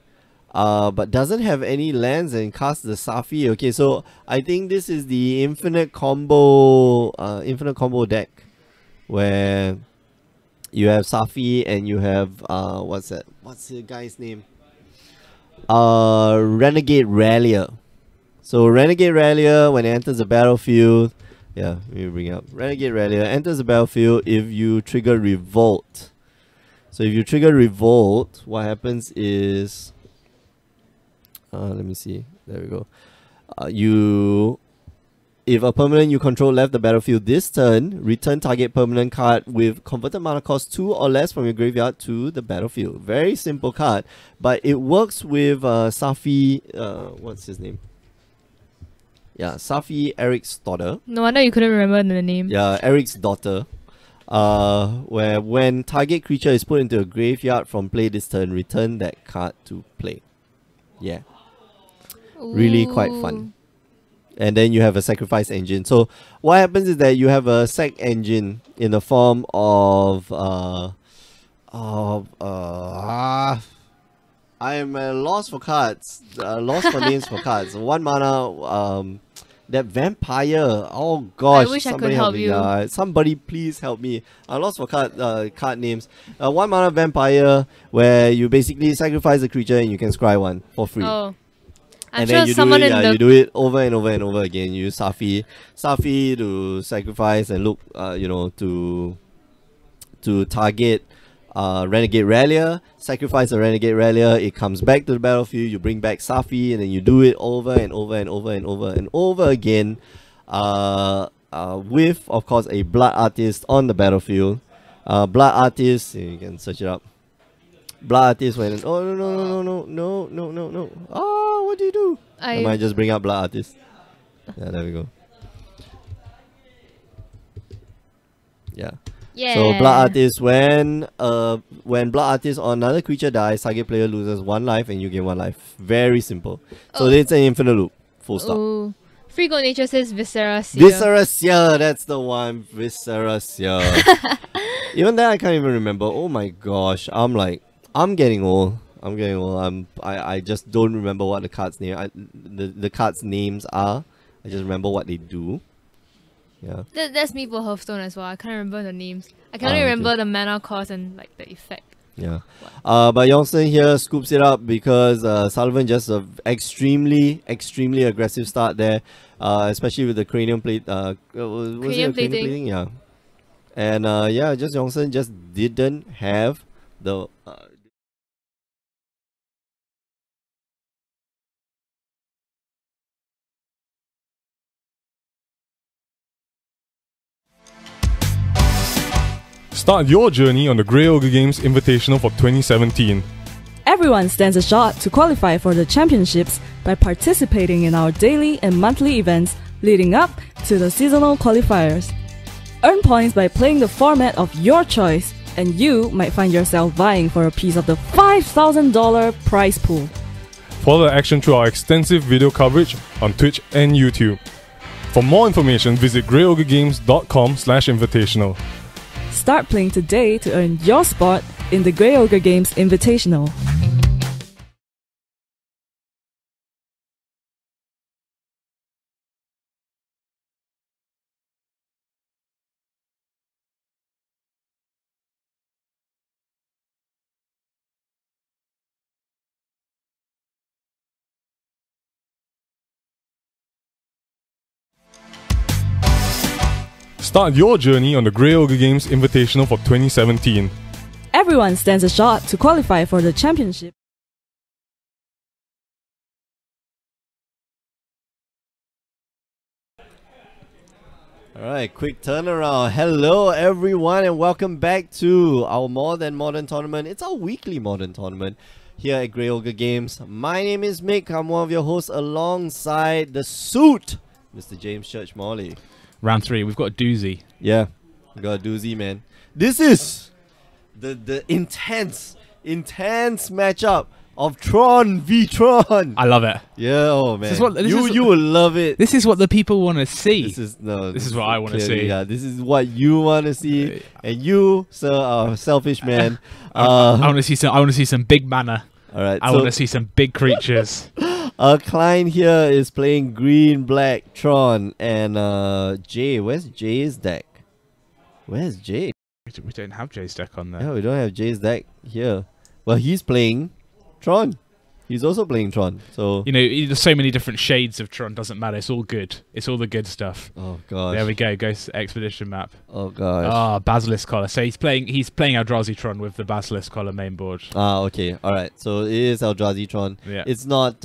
but doesn't have any lands and casts the Safi. Okay, so I think this is the infinite combo deck where you have Safi and you have what's that? What's the guy's name? Renegade Rallier. So Renegade Rallier, when it enters the battlefield, yeah, let me bring it up. Renegade Rallier enters the battlefield if you trigger Revolt. So if you trigger Revolt, what happens is, let me see. There we go. If a permanent you control left the battlefield this turn, return target permanent card with converted mana cost 2 or less from your graveyard to the battlefield. Very simple card, but it works with Safi. What's his name? Yeah, Safi Eric's daughter. No wonder you couldn't remember the name. Yeah, Eric's daughter. Where when target creature is put into a graveyard from play this turn, return that card to play. Yeah. Really quite fun. And then you have a sacrifice engine. So what happens is that you have a sac engine in the form of I am lost for cards. Lost for names for cards. 1 mana that vampire. Oh gosh. I wish I could somebody help me. you. Somebody please help me. I lost for card names. 1 mana vampire where you basically sacrifice a creature and you can scry one for free. Oh. I'm And sure then you do someone it, in the you do it over and over and over again. You use Safi to sacrifice and look, to target Renegade Rallier. Sacrifice a Renegade Rallier. It comes back to the battlefield. You bring back Safi, and then you do it over and over and over and over and over again. With of course a Blood Artist on the battlefield. Blood Artist, you can search it up. Blood Artist went. Oh no. Oh, what do you do? I might just bring up Blood Artist. Yeah, there we go. Yeah. Yeah. So Blood Artist, when Blood Artist or another creature dies, target player loses 1 life and you gain 1 life. Very simple. So it's an infinite loop. Full stop. Oh. Free Gold Nature says Viscera Seer. Viscera Seer, that's the one. Viscera Seer. Even that I can't even remember. Oh my gosh. I'm getting old. I just don't remember what the cards name. The cards names are. I just remember what they do. Yeah. That's me for Hearthstone as well. I can't remember the names. I can only remember the mana cost and like the effect. Yeah. But Youngson here scoops it up because Sullivan just extremely aggressive start there. Especially with the cranium plate. Was it a cranium plating? Yeah. And yeah, just Youngson just didn't have the. Start your journey on the Grey Ogre Games Invitational for 2017. Everyone stands a shot to qualify for the championships by participating in our daily and monthly events leading up to the seasonal qualifiers. Earn points by playing the format of your choice, and you might find yourself vying for a piece of the $5,000 prize pool. Follow the action through our extensive video coverage on Twitch and YouTube. For more information, visit greyogregames.com/invitational. Start playing today to earn your spot in the Grey Ogre Games Invitational. Start your journey on the Grey Ogre Games Invitational for 2017. Everyone stands a shot to qualify for the championship. Alright, quick turnaround. Hello everyone and welcome back to our More Than Modern tournament. It's our weekly Modern tournament here at Grey Ogre Games. My name is Mick. I'm one of your hosts alongside the suit, Mr. James Church Morley. Round 3, we've got a doozy. Yeah, we got a doozy, man. This is the intense matchup of Tron v Tron. I love it. Yeah, oh man. You will love it. This is what the people want to see. This is what I want to see. Yeah, this is what you want to see, and you, sir, are a selfish man. I want to see some. I want to see some big mana. All right. I want to see some big creatures. Klein here is playing green, black, Tron, and Jay. Where's Jay's deck? Where's Jay? We don't have Jay's deck on there. Yeah, we don't have Jay's deck here. Well, he's playing Tron. He's also playing Tron. So You know, there's so many different shades of Tron. Doesn't matter. It's all good. It's all the good stuff. oh gosh. There we go. Ghost Expedition map. Oh gosh. Ah, Basilisk Collar. So he's playing Eldrazi Tron with the Basilisk Collar main board. Okay. All right. So it is Eldrazi Tron. Yeah. It's not.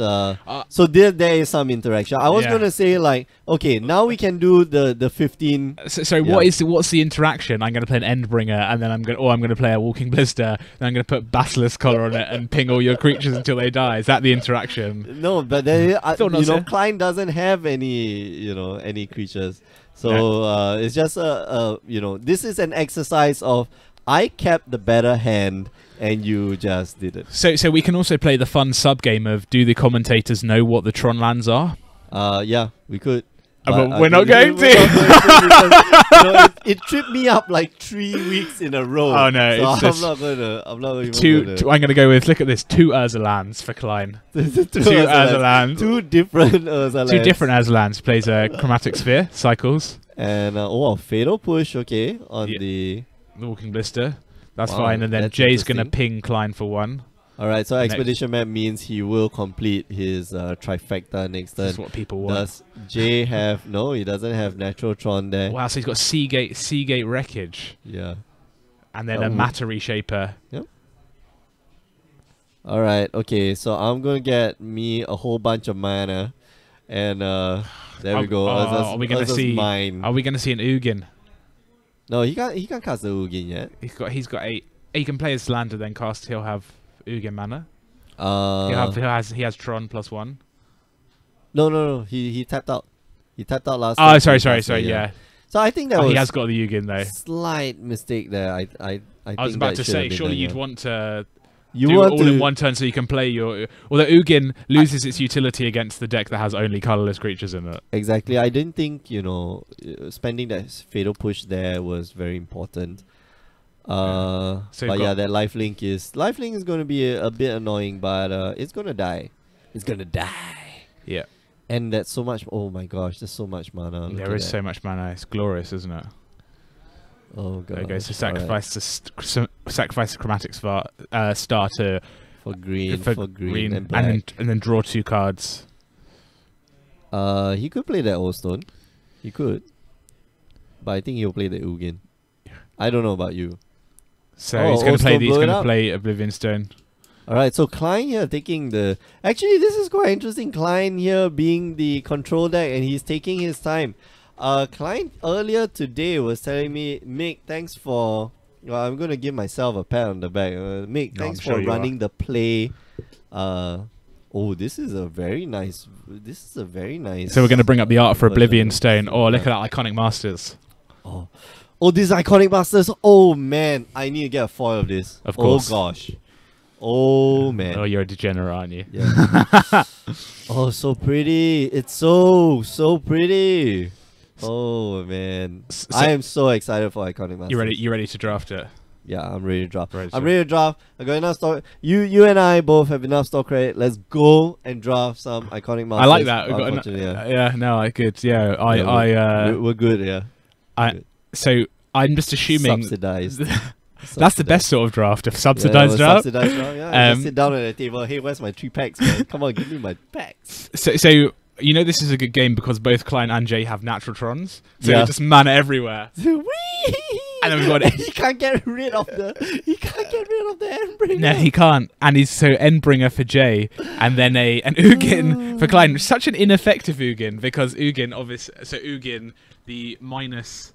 So there is some interaction. I was Yeah. gonna say like, okay, now we can do the 15. So Yeah. what's the interaction? I'm going to play an Endbringer, and then I'm going to play a Walking Blister. Then I'm going to put Basilisk Collar on it and ping all your creatures until they die. Is that the interaction? No, but then Thought not, sir. Klein doesn't have any creatures. So it's just this is an exercise of I kept the better hand and you just did it. So we can also play the fun sub game of do the commentators know what the Tron lands are? Yeah, we could. But we're not going to. Because, it tripped me up like 3 weeks in a row. Oh no! So It's just I'm not even two. I'm going to go with. Look at this. 2 Urza lands for Klein. two 2 Urza lands. 2 different Urza lands. 2 different Urza lands. Plays a Chromatic Sphere. Cycles. And Fatal Push. Okay, on Yeah. the Walking Blister. That's Wow, fine. And then that's Jay's going to interesting. ping Klein for 1. All right. So Next. Expedition Map means he will complete his trifecta next turn. That's what people want. Does Jay have? No, he doesn't have Natural Tron there. Wow, so he's got Seagate Wreckage. Yeah. And then Oh. a Matter Reshaper. All right. Okay. So I'm gonna get me a whole bunch of mana, and there we go. Are we going to see? Mine. Are we going to see an Ugin? No, he can't cast the Ugin yet. He's got 8. He can play his land and then cast. He'll have Ugin mana. He has Tron +1. No. He tapped out. He tapped out last. Oh, time. sorry. Yeah. So I think that was He has got the Ugin though. slight mistake there. I I was think about that to should say, have been surely done, you'd yeah. want to You do it want all to in one turn so you can play your. Although Ugin loses its utility against the deck that has only colorless creatures in it. exactly. I didn't think spending that fatal push there was very important. So But you've yeah, got- that lifelink is going to be a bit annoying, but it's gonna die. It's gonna die. Yeah. And that's so much. Oh my gosh, there's so much mana. Look There at is that. so much mana. It's glorious, isn't it? Oh god. There you go. So sacrifice the Chromatic Star to for green, for green and black. and then draw 2 cards. He could play that Old Stone. He could. But I think he'll play the Ugin. I don't know about you. So Oh, he's going to also play these. blow it Going to up. play Oblivion Stone. Alright, so Klein here taking the... Actually, this is quite interesting. Klein here being the control deck and he's taking his time. Klein earlier today was telling me, Mick, thanks for... Well, I'm going to give myself a pat on the back. Mick, No, thanks I'm sure for you are. running the play. This is a very nice... So we're going to bring up the art for Oblivion Stone. Oh, look at that Iconic Masters. Oh, this Iconic Masters. Oh, man. I need to get a foil of this. Of course. Oh, gosh. Oh, man. Oh, you're a degenerate, aren't you? Yeah. Oh, so pretty. It's so pretty. Oh, man. I am so excited for Iconic Masters. You ready to draft it? Yeah, I'm ready to draft. Ready to I'm ready to draft. I got enough stock. You and I both have enough stock credit. Let's go and draft some Iconic Masters. I like that. We've got Unfortunately, yeah, no, I good. Yeah, we're good, yeah. So I'm just assuming Subsidized. that's the best sort of draft, if subsidized yeah, draft. Subsidized draft, yeah. Just sit down at the table. Hey, where's my 3 packs, man? Come on, give me my packs. So you know this is a good game because both Klein and Jay have natural trons. So Yeah. you just mana everywhere. Whee! And then we've got he can't get rid of the Endbringer. No, he can't. And he's so Endbringer for Jay, and then an Ugin for Klein. Such an ineffective Ugin because Ugin, obviously, so Ugin, the minus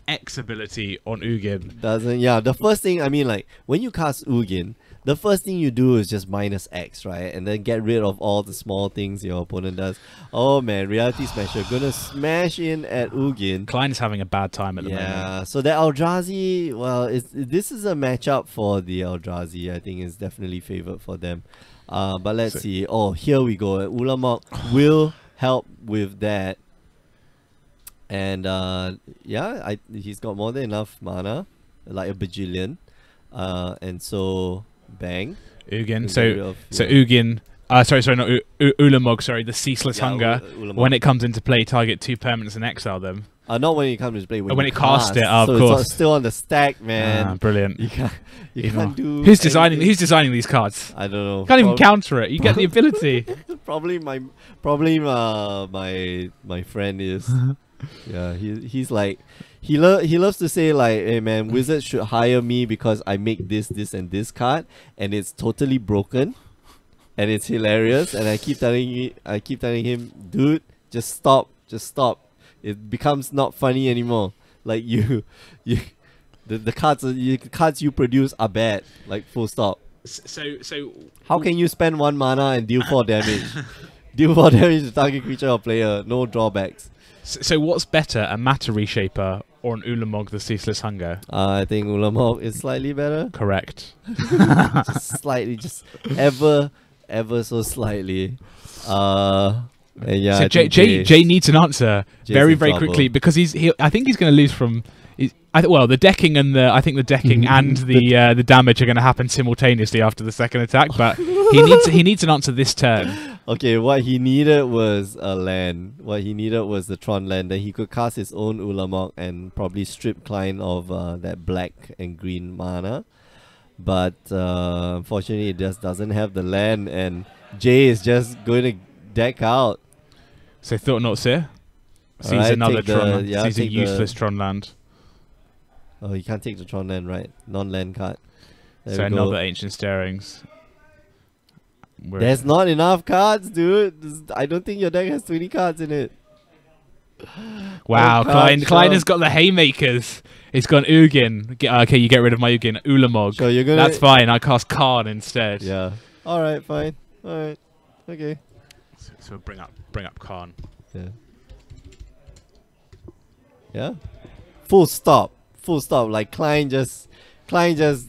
X ability on Ugin. The first thing, I mean, like, when you cast Ugin, the first thing you do is just minus X, right? And then get rid of all the small things your opponent does. Oh man, Reality Smasher gonna smash in at Ugin. Klein is having a bad time at the moment. Yeah, so the Eldrazi, well, this is a matchup for the Eldrazi. I think it's definitely favored for them. But let's see. Oh, here we go. Ulamog will help with that. And yeah, he's got more than enough mana, like a bajillion. And so, bang. Ugin. Get So rid of, so yeah. Ugin. Sorry, not Ulamog. Sorry, the Ceaseless Yeah, Hunger. Ulamog. When it comes into play, target 2 permanents and exile them. Not when it comes to play. When When you it cast it, of so course. it's still on the stack, man. Brilliant. You can't. You You know. can't do. Who's designing? anything. Who's designing these cards? I don't know. Can't even Prob- counter it. You get the ability. Probably my friend is. Yeah, he's like he loves to say like, hey man, Wizards should hire me because I make this and this card and it's totally broken and it's hilarious, and I keep telling him, dude, just stop. It becomes not funny anymore. Like the cards you produce are bad. Like full stop. So How can you spend 1 mana and deal 4 damage? Deal 4 damage to target creature or player, no drawbacks. So what's better, a Matter Reshaper or an Ulamog the Ceaseless Hunger? I think Ulamog is slightly better. Correct. Just slightly, just ever so slightly. And yeah, So I think Jay needs an answer Jay's very in very trouble. quickly, because I think he's going to lose from. The decking and the decking and the damage are going to happen simultaneously after the second attack, but he needs an answer this turn. Okay, what he needed was a land. What he needed was the Tron land. Then he could cast his own Ulamog and probably strip Klein of that black and green mana. But unfortunately, it just doesn't have the land, and Jay is just going to deck out. So Thought Not Seer sees Alright, another take the- Tron. yeah, Sees a take the- useless Tron land. Oh, he can't take the Tron land, right? Non-land card. There So we go. another Ancient Stirrings. There's not enough cards, dude. I don't think your deck has 20 cards in it. Wow, Oh, card Klein has shop. got the haymakers. He's gone Ugin. Okay, you get rid of my Ugin. Ulamog. So you're gonna. That's fine. I cast Karn instead. Yeah. All right. Fine. All right. Okay. So bring up Karn. Yeah. Yeah. Full stop. Full stop. Like Klein just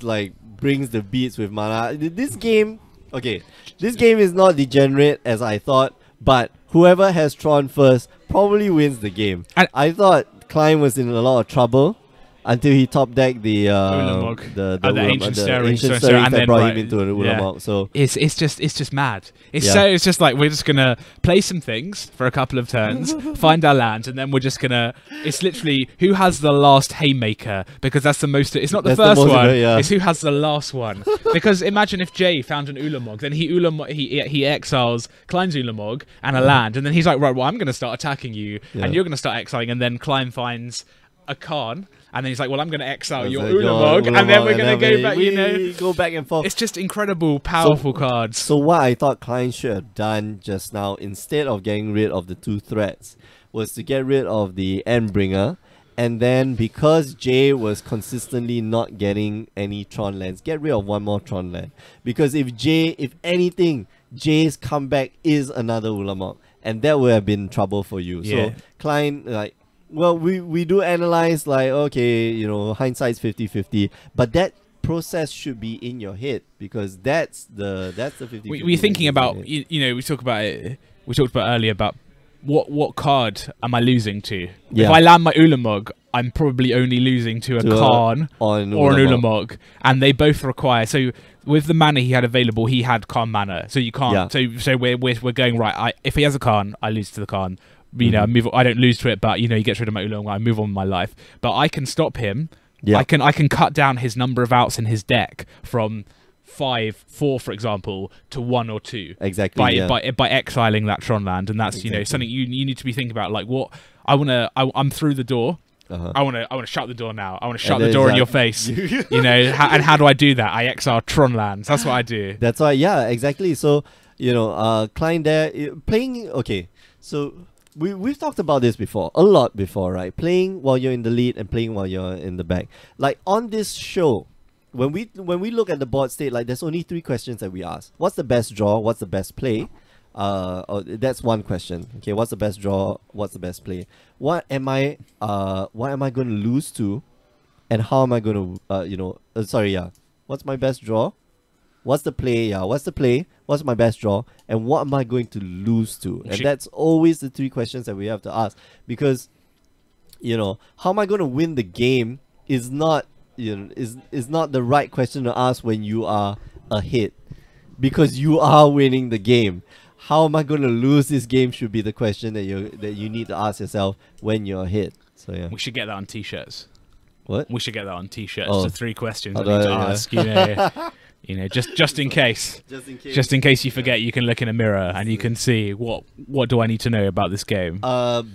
like brings the beats with mana. This game, okay. This game is not degenerate as I thought, but whoever has Tron first probably wins the game. And I thought Klein was in a lot of trouble until he top decked the Ulamog. the Ancient Stirrings, ancient so- stirrings and that then brought right, him into an yeah. Ulamog. So It's just mad. Yeah. It's just like we're just gonna play some things for a couple of turns, find our lands, and then we're just gonna. It's literally who has the last haymaker, because that's the most. It's not the That's the first most one. of it, yeah. It's who has the last one. Because imagine if Jay found an Ulamog, then he exiles Klein's Ulamog and a land, and then he's like, right, well, I'm gonna start attacking you, Yeah. and you're gonna start exiling, and then Klein finds a Karn, and then he's like, well, I'm gonna exile that's your it, Ulamog, and then we're gonna go back. we go back and forth. It's just incredible, powerful cards. So what I thought Klein should have done just now, instead of getting rid of the 2 threats, was to get rid of the Endbringer, and then because Jay was consistently not getting any Tron lands, get rid of 1 more Tron land. Because if anything, Jay's comeback is another Ulamog, and that would have been trouble for you. Yeah. So Klein, like, well, we do analyze, like, okay, you know, hindsight's 50-50, but that process should be in your head, because that's the 50-50. We're thinking about we talked about earlier about what card am I losing to? Yeah. If I land my Ulamog, I'm probably only losing to a Karn or an Ulamog, and they both require. So with the mana he had available, he had Karn mana, so you can't. Yeah. So we're going right. If he has a Karn, I lose to the Karn. You know, I don't lose to it, but you know, he gets rid of my Ulamog. I move on with my life, but I can stop him. Yeah. I can cut down his number of outs in his deck from 4, for example, to 1 or 2. Exactly. By exiling that Tron land, and that's you know something you need to be thinking about. Like what I'm through the door. Uh-huh. I want to shut the door now. I want to shut And the then door in it's your like- face. You know, and how do I do that? I exile Tron lands. That's what I do. That's why, yeah, exactly. So, you know, Klein there playing. Okay, so we've talked about this a lot before, right? Playing while you're in the lead and playing while you're in the back. Like on this show, when we look at the board state, like there's only 3 questions that we ask. What's the best draw? What's the best play? That's one question. Okay, what's the best draw? What's the best play? What am I going to lose to, and how am I going to what's my best draw? What's the play? Yeah, what's the play? What's my best draw? And what am I going to lose to? And that's always the 3 questions that we have to ask, because, you know, how am I going to win the game is not, you know, is not the right question to ask when you are ahead. because you are winning the game. How am I going to lose this game should be the question that you need to ask yourself when you're ahead. So yeah. We should get that on t-shirts. What? We should get that on t-shirts. Oh. The 3 questions I Oh, need to yeah. ask. You know, just in case. Just in case. You forget, you can look in a mirror and you can see what do I need to know about this game.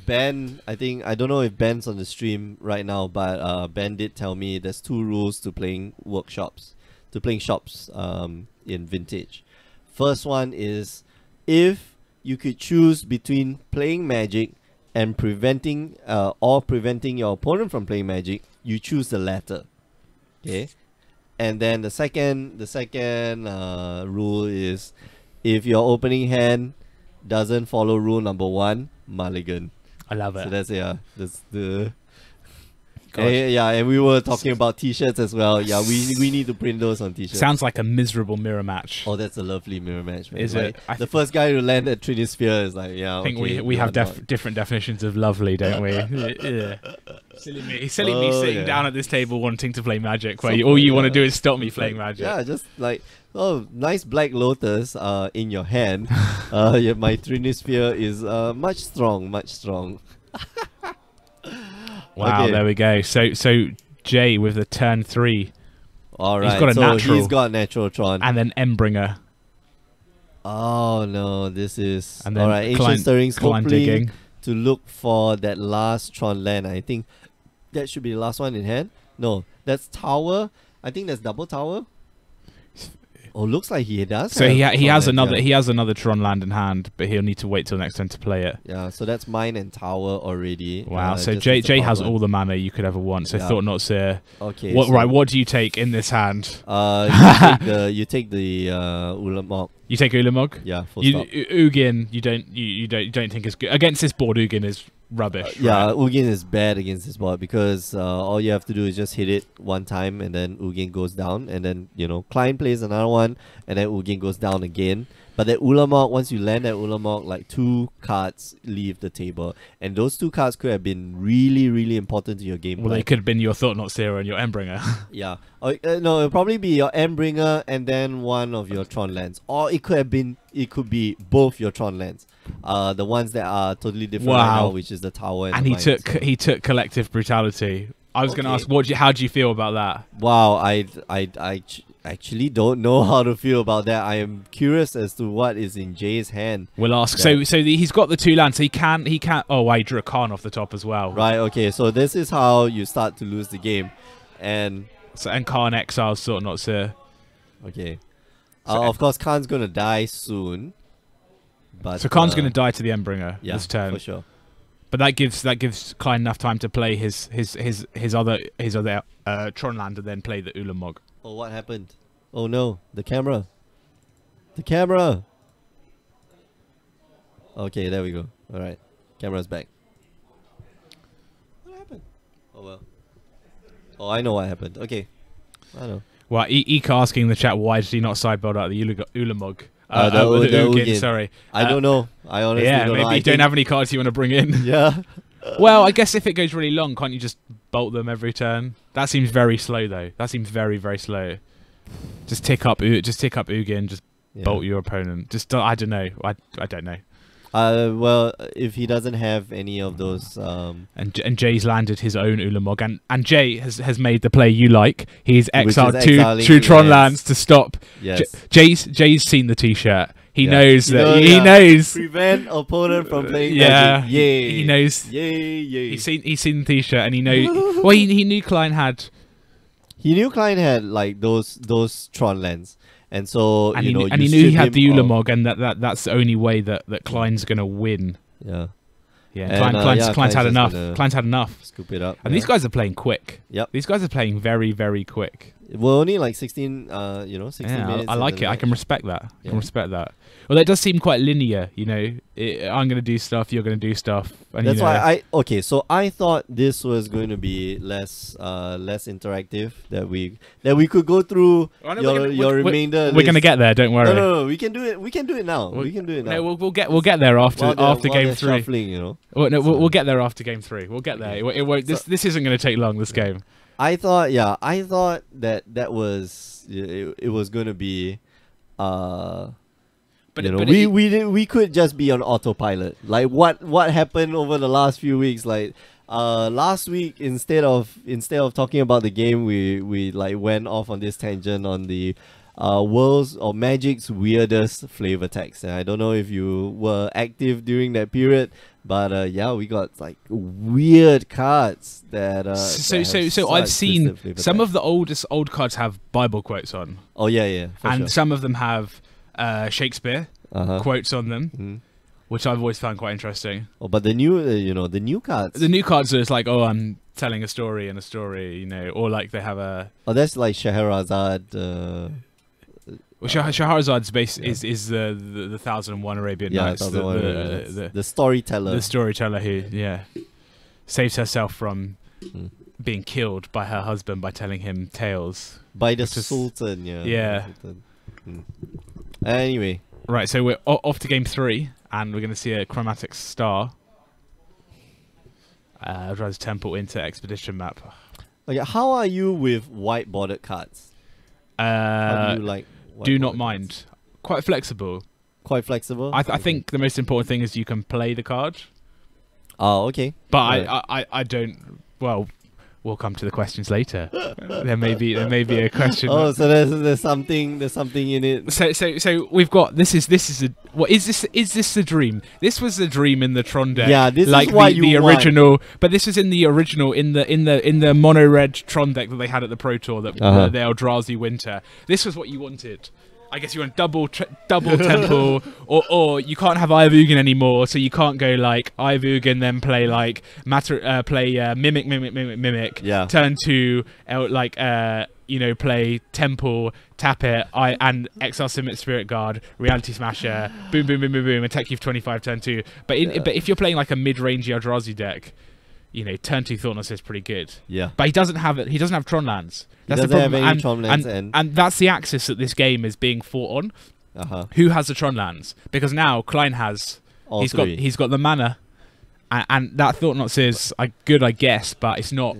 Ben, I don't know if Ben's on the stream right now, but Ben did tell me there's 2 rules to playing shops in Vintage. First one is, if you could choose between playing Magic and preventing your opponent from playing Magic, you choose the latter. Okay. And then the second rule is, if your opening hand doesn't follow rule number 1, mulligan. I love it. So that's the. And we were talking about t-shirts as well. Yeah, we need to print those on t-shirts. Sounds like a miserable mirror match. Oh, that's a lovely mirror match, man. Is like, it? The first guy to land at Trinisphere is like, yeah. I think okay, we have different definitions of lovely, don't we? Yeah. Silly me sitting down at this table wanting to play Magic, where all you want to do is stop me playing Magic. Yeah, just like, oh, nice Black Lotus in your hand. Yeah, my Trinisphere is much strong. Wow, Okay. there we go. So Jay with the turn 3. All right, He's got a natural. He's got natural Tron. And then Embringer. Oh no, this is And then all right. Ancient Stirrings, Client hopefully Digging. to look for that last Tron land. I think that should be the last one in hand. No, that's Tower. I think that's double Tower. Oh, looks like he does. So have he Tron has land, another yeah. he has another Tron land in hand, but he'll need to wait till next turn to play it. Yeah, so that's mine and Tower already. Wow. So just Jay as a has power. all the mana you could ever want. So Yeah. Thought Not Seer. Okay. What so, right? What do you take in this hand? you take the Ulamog. You take Ulamog. Yeah, full You stop. Ugin. You don't think is good against this board. Ugin is rubbish. Yeah, right? Ugin is bad against this board because all you have to do is just hit it one time and then Ugin goes down, and then Klein plays another one and then Ugin goes down again. But that Ulamog, once you land that Ulamog, like 2 cards leave the table, and those 2 cards could have been really, really important to your game. Well, they could have been your Thought Not Seer and your Embringer. Yeah. No, it'll probably be your Embringer and then one of your Tron lands, or it could be both your Tron lands. The ones that are totally different right now, which is the Tower and And the he mines. he took Collective Brutality. I was going to Okay. ask, how do you feel about that? Wow, I actually don't know how to feel about that. I am curious as to what is in Jay's hand. We'll ask. Yeah. So he's got the 2 lands. So he can. Oh, I drew a Khan off the top as well. Right, okay, so this is how you start to lose the game. And So, and Khan exiles Thought Not Seer. okay. So- Of course Khan's gonna die soon. But So Khan's going to die to the Embringer yeah, this turn. for sure. But that gives Klein enough time to play his other Tron land and then play the Ulamog. Oh, what happened? Oh no, the camera. The camera. Okay, there we go. All right, camera's back. What happened? Oh well. Oh, I know what happened. Okay, I know. Well, Ika asking in the chat, why did he not sideboard out the Ulamog? The the Ugin, Ugin. sorry. I don't know. I honestly Yeah, don't know. maybe I you don't think- have any cards you want to bring in. Yeah. Well, I guess if it goes really long, can't you just bolt them every turn? That seems very slow, though. That seems very, very slow. Just tick up Ugin, just bolt your opponent. Just I don't know. I don't know. Well, if he doesn't have any of those, And Jay's landed his own Ulamog, and Jay has made the play you like. He's exiled exiling two Tron lands. lands to stop. yes, Jay's seen the T-shirt. He Yeah. knows You that know, he yeah. knows. prevent opponent from playing Yeah, Magic. Yay! he knows. Yay! Yay! He's seen the T-shirt, and he knows. Well, he knew Klein had, He knew Klein had like those Tron lands, and so and you he know, knew, and you he knew he strip had the him of- Ulamog, and that's the only way that Klein's gonna win. Yeah, Yeah, And, Klein's Klein's had just enough. gonna- Klein's had enough. scoop it up. And these guys are playing quick. Yep. These guys are playing very, very quick. We're only like 16. 16 Yeah, minutes. I like into it. the I can match. respect that. I Yeah. can respect that. Well, it does seem quite linear, you know. I'm going to do stuff, you're going to do stuff. And, That's you know, why okay. So I thought this was going to be less interactive. That we could go through Oh, no, your remainder. We're going to list. get there. Don't worry. No. We can do it. We can do it now. We can do it now. No, we'll get there after While game they're 3. shuffling, you know. Well, no, we'll get there after game 3. We'll get there. It won't. This isn't going to take long. This game. I thought that was it was going to be But you know, but we could just be on autopilot. Like what happened over the last few weeks? Like last week, instead of talking about the game, we like went off on this tangent on the world's or Magic's weirdest flavor text. And I don't know if you were active during that period, but yeah, we got like weird cards that. So I've seen some of the old cards have Bible quotes on. Oh yeah, and sure. some of them have Shakespeare quotes on them, which I've always found quite interesting. Oh, but the new, the new cards. The new cards are just like, oh, I'm telling a story in a story, you know, or like they have a. Oh, that's like Scheherazade. Well, Scheherazad's base is the 1001 Arabian Nights, the storyteller. The storyteller who saves herself from being killed by her husband by telling him tales. By the Sultan, yeah. Anyway. Right, so we're off to game 3, and we're going to see a chromatic star. Drives Temple into Expedition map. Okay, how are you with white bordered cards? How do you like? Do not mind. Quite flexible. Quite flexible. I think the most important thing is you can play the card. Oh, okay. But I don't. Well, we'll come to the questions later. there may be a question. Oh, so there's something in it. So we've got this is a what is this the dream? This was the dream in the Tron deck. Yeah, this like is what the original, but this was in the original in the mono red Tron deck that they had at the Pro Tour that the Eldrazi Winter. This was what you wanted. I guess you want double temple, or you can't have Ivugin anymore, so you can't go like Ivugin then play like mimic. Yeah. Turn to play temple, tap it, and Exile Summit Spirit Guard, Reality Smasher, boom, attack you for 25 turn 2. But if you're playing like a mid-range Eldrazi deck, turn 2 Thought is pretty good. Yeah. But he doesn't have it. He doesn't have Tron lands. That's the doesn't problem. have any Tron lands, and that's the axis that this game is being fought on. Who has the Tron lands? Because now Klein has. He's got the mana, and that Thought is good, I guess, but it's not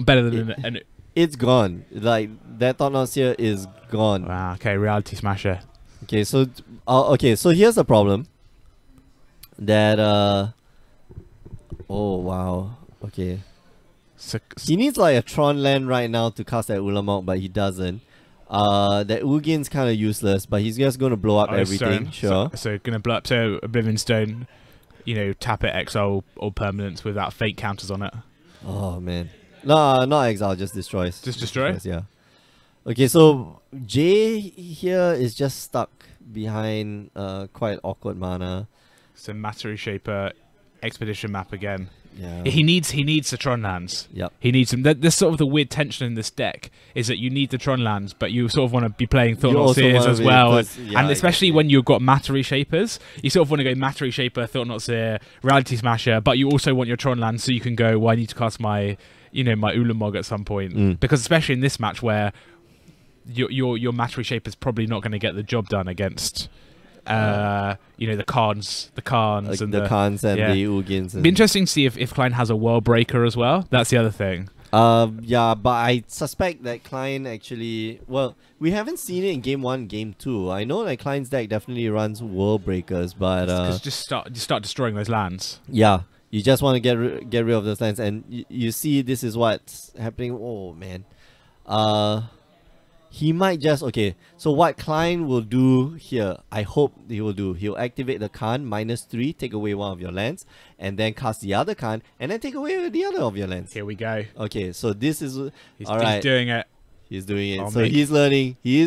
better than it's gone. Like that Thought here is gone. Wow. Okay. Reality Smasher. Okay. So So here's the problem. That oh wow. Okay. So he needs like a Tron land right now to cast that Ulamog, but he doesn't. That Ugin's kind of useless, but he's just going to blow up everything. Sure. So going to blow up to Oblivion Stone, tap it, exile all permanents without fake counters on it. Oh man. No, not exile, just destroys. Just destroy? Destroys, yeah. Okay, so Jay here is just stuck behind quite awkward mana. So Matery Shaper, Expedition map again. Yeah. He needs the Tron lands. Yep. He needs them. There's sort of the weird tension in this deck is that you need the Tron lands, but you sort of want to be playing Thought Seers as well. And especially when you've got Matery Shapers, you sort of want to go Matery Shaper, Thought Seer, Reality Smasher, but you also want your Tron lands so you can go, well, I need to cast my my Ulamog at some point. Because especially in this match where your Matery Shaper's probably not going to get the job done against the Khans and the Ugins. It'd be interesting to see if Klein has a World Breaker as well. That's the other thing. Yeah, but I suspect that Klein actually, well, we haven't seen it in game 1, game 2. I know that Klein's deck definitely runs World Breakers, but just start destroying those lands. Yeah, you just want to get rid of those lands, and you see this is what's happening. Oh man, he might just so what Klein will do here, I hope he will do, he'll activate the Khan -3, take away one of your lands, and then cast the other Khan, and then take away the other of your lands. Here we go. Okay, so this is he's doing it. He's doing it. So he's learning. He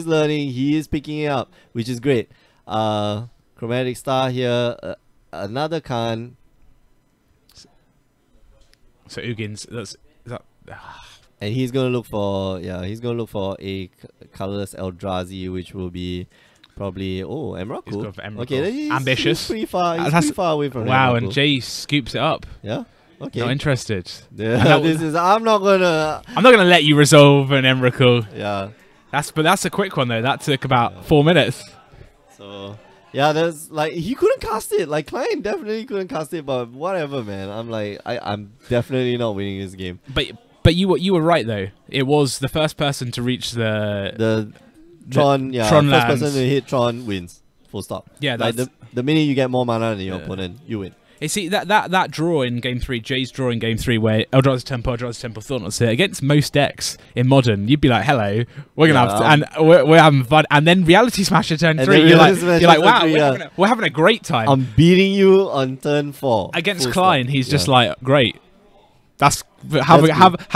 is picking it up, which is great. Chromatic Star here, another Khan. So Ugins, and he's gonna look for a colorless Eldrazi, which will be probably Emrakul. Okay, he's ambitious. He's pretty far away from. Wow, Emrakul. And Jay scoops it up. Yeah. Okay. Not interested. Yeah, I'm not gonna let you resolve an Emrakul. Yeah. That's a quick one though. That took about 4 minutes. So yeah, there's he couldn't cast it. Like Klein definitely couldn't cast it, but whatever, man. I'm definitely not winning this game. But you were right though. It was the first person to reach the Tron, yeah, Tron first lands. person to hit Tron wins. Full stop. Yeah, like that's the minute you get more mana than your opponent, you win. You see that draw in game 3, Jay's draw in game 3, where Eldrazi's Temple, Thought-Knot Seer, against most decks in Modern, you'd be like, "Hello, we're gonna have," and we're having fun. And then Reality Smasher turn 3, you're like, "Wow, we're having a great time." I'm beating you on turn 4 Against full Klein, stop. he's just like, "Great, have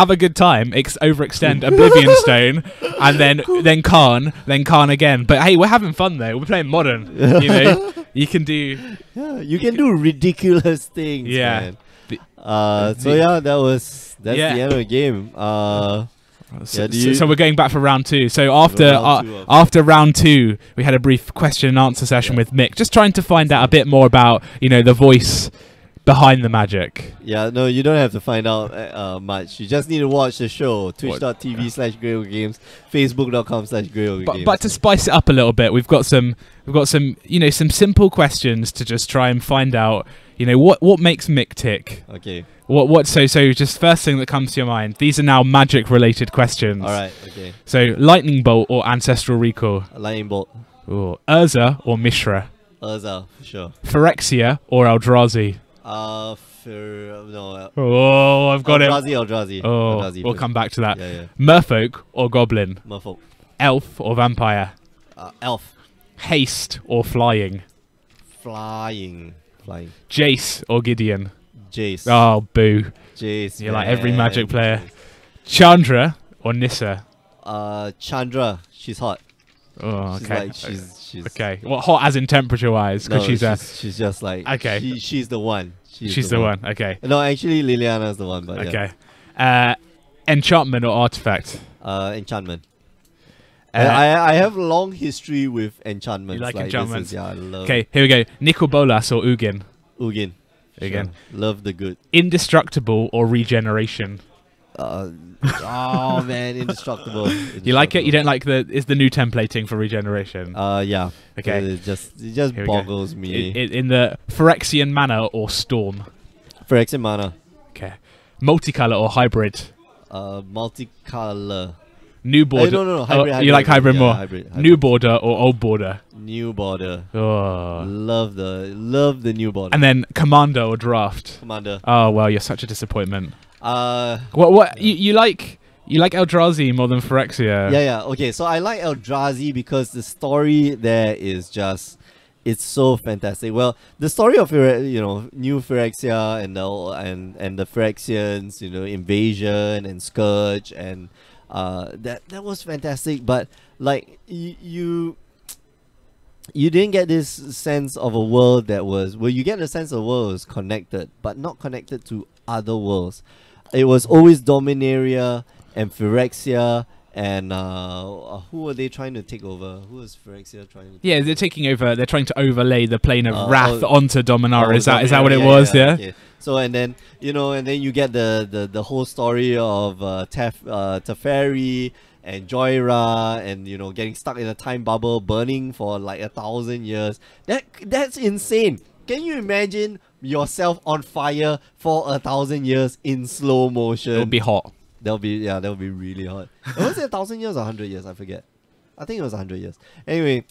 a good time, overextend Oblivion Stone, and then Khan again." But hey, we're having fun though. We're playing Modern, you know. You can do. Yeah, you can do ridiculous things. Yeah. Man. So yeah, that's the end of the game. So we're going back for round 2. So after round 2, we had a brief question and answer session with Mick, just trying to find out a bit more about the voice behind the magic. Yeah, no, you don't have to find out much. You just need to watch the show. Twitch.tv/GreyOgreGames, Facebook.com/GreyOgreGames. But to spice it up a little bit, we've got some some simple questions to just try and find out what makes Mick tick. Okay. So just first thing that comes to your mind. These are now magic related questions. All right. Okay. So lightning bolt or ancestral recall. Lightning bolt. Ooh. Urza or Mishra. Urza, for sure. Phyrexia or Eldrazi. No. Oh, I've got Eldrazi. Oh, Eldrazi we'll first. come back to that. Yeah. Merfolk or Goblin. Merfolk. Elf or Vampire. Elf. Haste or Flying. Flying. Jace or Gideon. Jace. Oh, boo. Jace. You're like every Magic player. Jace. Chandra or Nissa. Chandra. She's hot. Oh, okay. She's okay. Well, hot as in temperature wise, because she's just like okay. She's the one. She's the one. Okay. No, actually Liliana's the one. But okay. Yeah. Enchantment or artifact. Enchantment. I have a long history with enchantments. You like enchantments? I love. Okay, here we go. Nicol Bolas or Ugin. Ugin. Ugin. Sure. Love the good. Indestructible or regeneration. Oh man, indestructible. You like it? You don't like is the new templating for regeneration? Yeah. Okay. It just boggles me. In the Phyrexian mana or storm. Phyrexian mana. Okay. Multicolor or hybrid. Multicolor. New border. No. Hybrid. You like hybrid more. Hybrid. New border or old border. New border. Oh. Love the new border. And then commander or draft. Commander. Oh well, you're such a disappointment. What you like Eldrazi more than Phyrexia? Yeah. Okay, so I like Eldrazi because the story there is just it's so fantastic. Well, the story of new Phyrexia and the Phyrexians, invasion and scourge and that was fantastic. But like you didn't get this sense of a world that was you get the sense of a world was connected, but not connected to other worlds. It was always Dominaria and Phyrexia and who were they trying to take over? Who was Phyrexia trying to? Yeah, they're taking over. They're trying to overlay the plane of Wrath onto Dominaria. Is that what it Dominaria, was? Yeah. Okay. So and then you get the whole story of Teferi and Joyra and getting stuck in a time bubble, burning for like 1,000 years. That's insane. Can you imagine yourself on fire for 1,000 years in slow motion? It would be hot. That would be really hot. Was it 1,000 years or 100 years? I forget. I think it was 100 years. Anyway,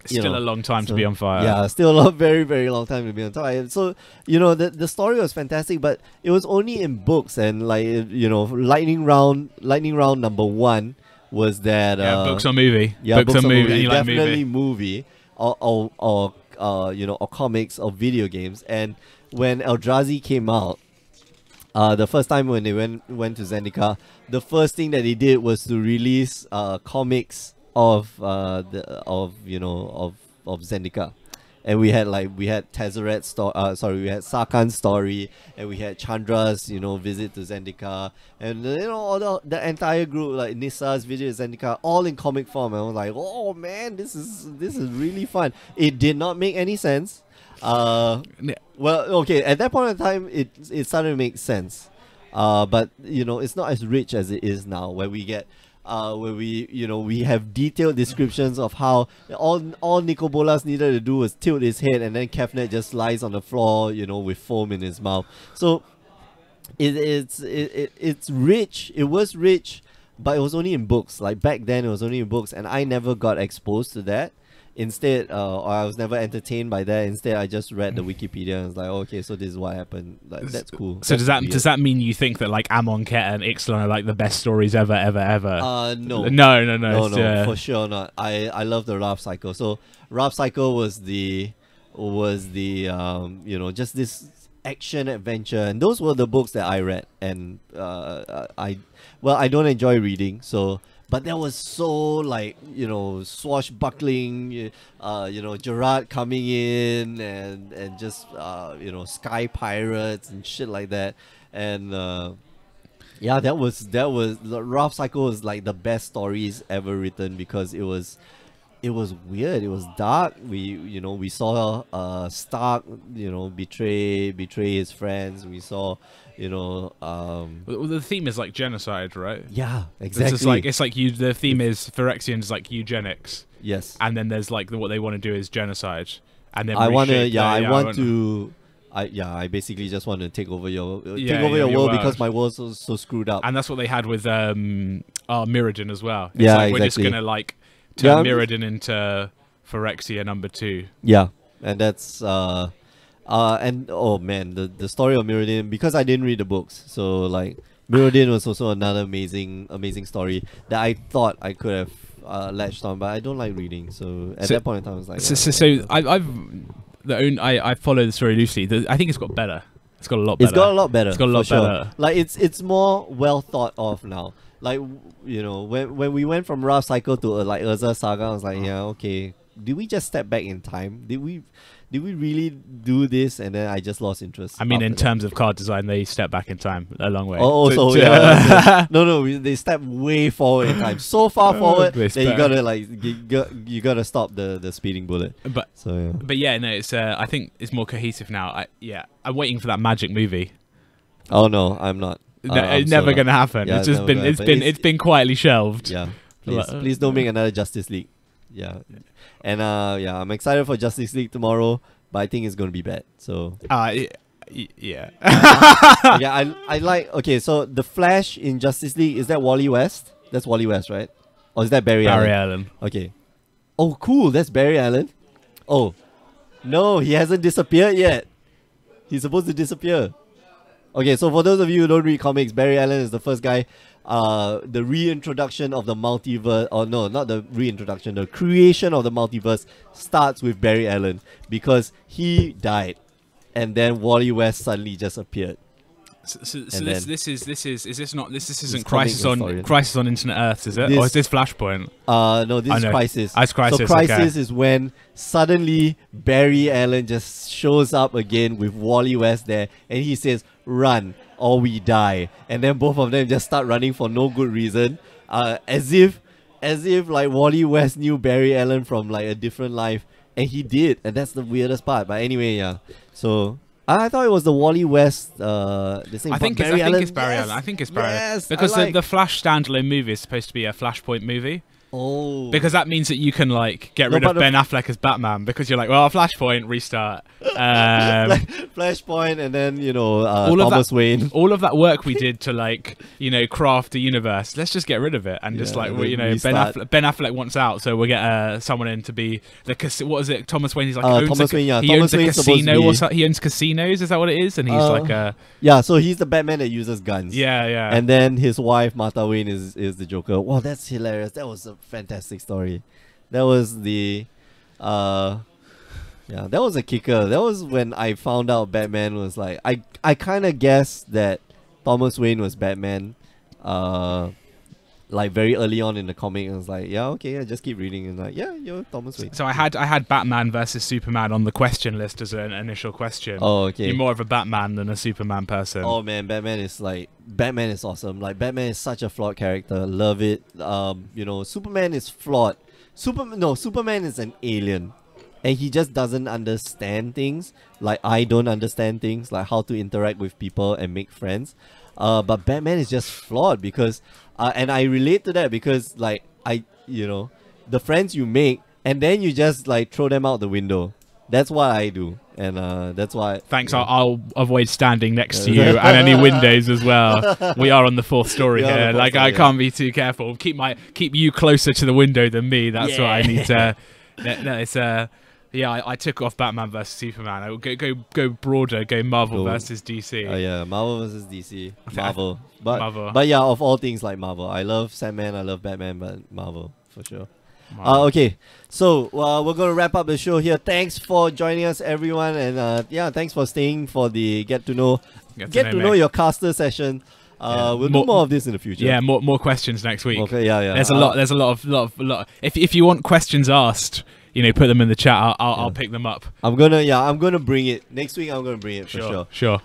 still a long time to be on fire. Yeah, still a very, very long time to be on fire. So, the story was fantastic, but it was only in books and Lightning Round number 1 was that books or movie. Yeah, books or movie. And you definitely like movie or comics or video games. And when Eldrazi came out, the first time when they went to Zendikar, the first thing that they did was to release comics of Zendikar. And we had Tezzeret's story, we had Sarkhan's story, and we had Chandra's visit to Zendikar, and all the entire group, like Nissa's visit to Zendikar, all in comic form. And I was like, oh man, this is really fun. It did not make any sense. Well, okay, at that point in time, it started to make sense. But it's not as rich as it is now, where we get. Where we have detailed descriptions of how all Nicol Bolas needed to do was tilt his head, and then Kefnet just lies on the floor, with foam in his mouth. So it's rich. It was rich, but it was only in books. Like back then, it was only in books, and I never got exposed to that. Instead, or I was never entertained by that. Instead, I just read the Wikipedia and was like, okay, so this is what happened. Like, that's cool. So That's weird. does that mean you think that like Amon Ket and Ixalan are like the best stories ever? No. No, For sure not. I love the Raft Cycle. So Raft Cycle was the just this action adventure, and those were the books that I read. And I don't enjoy reading, so. But that was so like, swashbuckling, Gerard coming in and just, sky pirates and shit like that. And that was the Raft Cycle was like the best stories ever written because it was weird. It was dark. We saw Stark, betray his friends. We saw, Well, the theme is like genocide, right? Yeah, exactly. The theme is Phyrexians like eugenics. Yes. And then there's like what they want to do is genocide. And then I basically just want to take over your world because my world's so screwed up. And that's what they had with Mirrodin as well. It's Yeah, like we're just exactly. gonna like turn Mirrodin into Phyrexia number 2. Yeah, and that's and oh man, the story of Mirrodin, because I didn't read the books, so like Mirrodin was also another amazing story that I thought I could have latched on, but I don't like reading, so at that point in time I was like, I follow the story loosely. I think it's got better. It's got a lot better. It's got a lot better. It's got a lot better. Like it's more well thought of now. Like when we went from Raft Cycle to like Urza Saga, I was like, yeah, okay. Did we just step back in time? Did we really do this? And then I just lost interest. I mean, in terms of card design, they step back in time a long way. They step way forward in time, so far forward that you gotta you gotta stop the speeding bullet. But it's I think it's more cohesive now. I'm waiting for that Magic movie. Oh no, I'm not. It's never gonna happen. Yeah, it's been quietly shelved. Yeah, please don't make another Justice League. Yeah, and I'm excited for Justice League tomorrow, but I think it's gonna be bad. So yeah. I like. Okay, so the Flash in Justice League, is that Wally West? That's Wally West, right? Or is that Barry Allen? Okay. Oh, cool. That's Barry Allen. Oh, no, he hasn't disappeared yet. He's supposed to disappear. Okay, so for those of you who don't read comics, Barry Allen is the first guy. The reintroduction of the multiverse, or no, not the reintroduction, the creation of the multiverse starts with Barry Allen because he died, and then Wally West suddenly just appeared. So this isn't Crisis on Infinite Earths, is it? Or is this Flashpoint? No, this is Crisis. It's Crisis. So Crisis okay. is when suddenly Barry Allen just shows up again with Wally West there, and he says, "Run or we die," and then both of them just start running for no good reason, as if like Wally West knew Barry Allen from like a different life, and he did, and that's the weirdest part. But anyway, yeah. So I thought it was the Wally West. I think it's Barry Allen. I think it's Barry Allen because like the Flash standalone movie is supposed to be a Flashpoint movie. Oh, because that means that you can like get rid of Ben Affleck as Batman because you're like, well, Flashpoint, restart. Flashpoint, and then Thomas Wayne. All of that work we did to like craft a universe. Let's just get rid of it and just like Ben Affleck wants out, so we'll get someone in to be the what is it? Thomas Wayne. He's like he owns a casino. He owns casinos. Is that what it is? And he's so he's the Batman that uses guns. Yeah. And then his wife Martha Wayne is the Joker. Wow, that's hilarious. That was a fantastic story. That was the that was a kicker. That was when I found out Batman was like I kind of guessed that Thomas Wayne was Batman like very early on in the comic. I was like, yeah, okay, I just keep reading and like, yeah, you're Thomas Wayne. So I had Batman versus Superman on the question list as an initial question. Oh, okay. You're more of a Batman than a Superman person. Oh man, Batman is awesome. Like Batman is such a flawed character. Love it. Superman is flawed. Superman is an alien. And he just doesn't understand things like I don't understand things, like how to interact with people and make friends. But Batman is just flawed because and I relate to that because like the friends you make and then you just like throw them out the window. That's what I do, and that's why. Thanks. I'll avoid standing next to you and any windows as well. We are on the 4th story here. Like I can't be too careful. Keep you closer to the window than me. That's what I need to. I took off Batman versus Superman. I will go broader. Go Marvel versus DC. Yeah, Marvel versus DC. Marvel. Marvel. But yeah, of all things like Marvel, I love Sandman. I love Batman, but Marvel for sure. Okay, so we're gonna wrap up the show here. Thanks for joining us, everyone, and thanks for staying for the get to know your caster session. We'll do more of this in the future. Yeah, more questions next week. Okay, yeah. There's a lot of. If you want questions asked, put them in the chat. I'll pick them up. I'm gonna bring it next week. I'm gonna bring it for sure. Sure.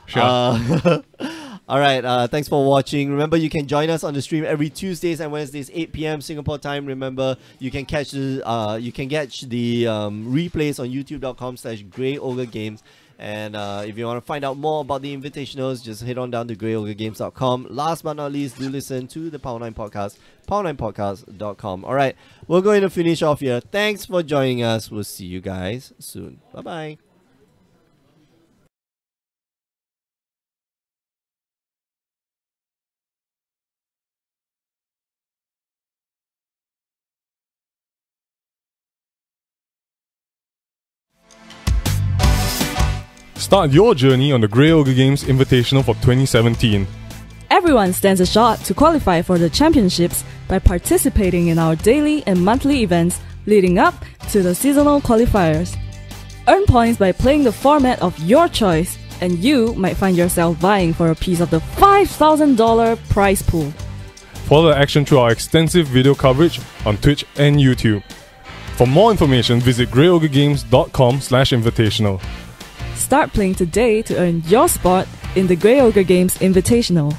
All right, thanks for watching. Remember, you can join us on the stream every Tuesdays and Wednesdays, 8 p.m. Singapore time. Remember, you can catch the replays on youtube.com/GreyOgreGames. And if you want to find out more about the invitationals, just head on down to GreyOgreGames.com. Last but not least, do listen to the Power 9 Podcast, power9podcast.com. All right, we're going to finish off here. Thanks for joining us. We'll see you guys soon. Bye-bye. Start your journey on the Grey Ogre Games Invitational for 2017. Everyone stands a shot to qualify for the championships by participating in our daily and monthly events leading up to the seasonal qualifiers. Earn points by playing the format of your choice, and you might find yourself vying for a piece of the $5,000 prize pool. Follow the action through our extensive video coverage on Twitch and YouTube. For more information, visit greyogregames.com/invitational. Start playing today to earn your spot in the Grey Ogre Games Invitational.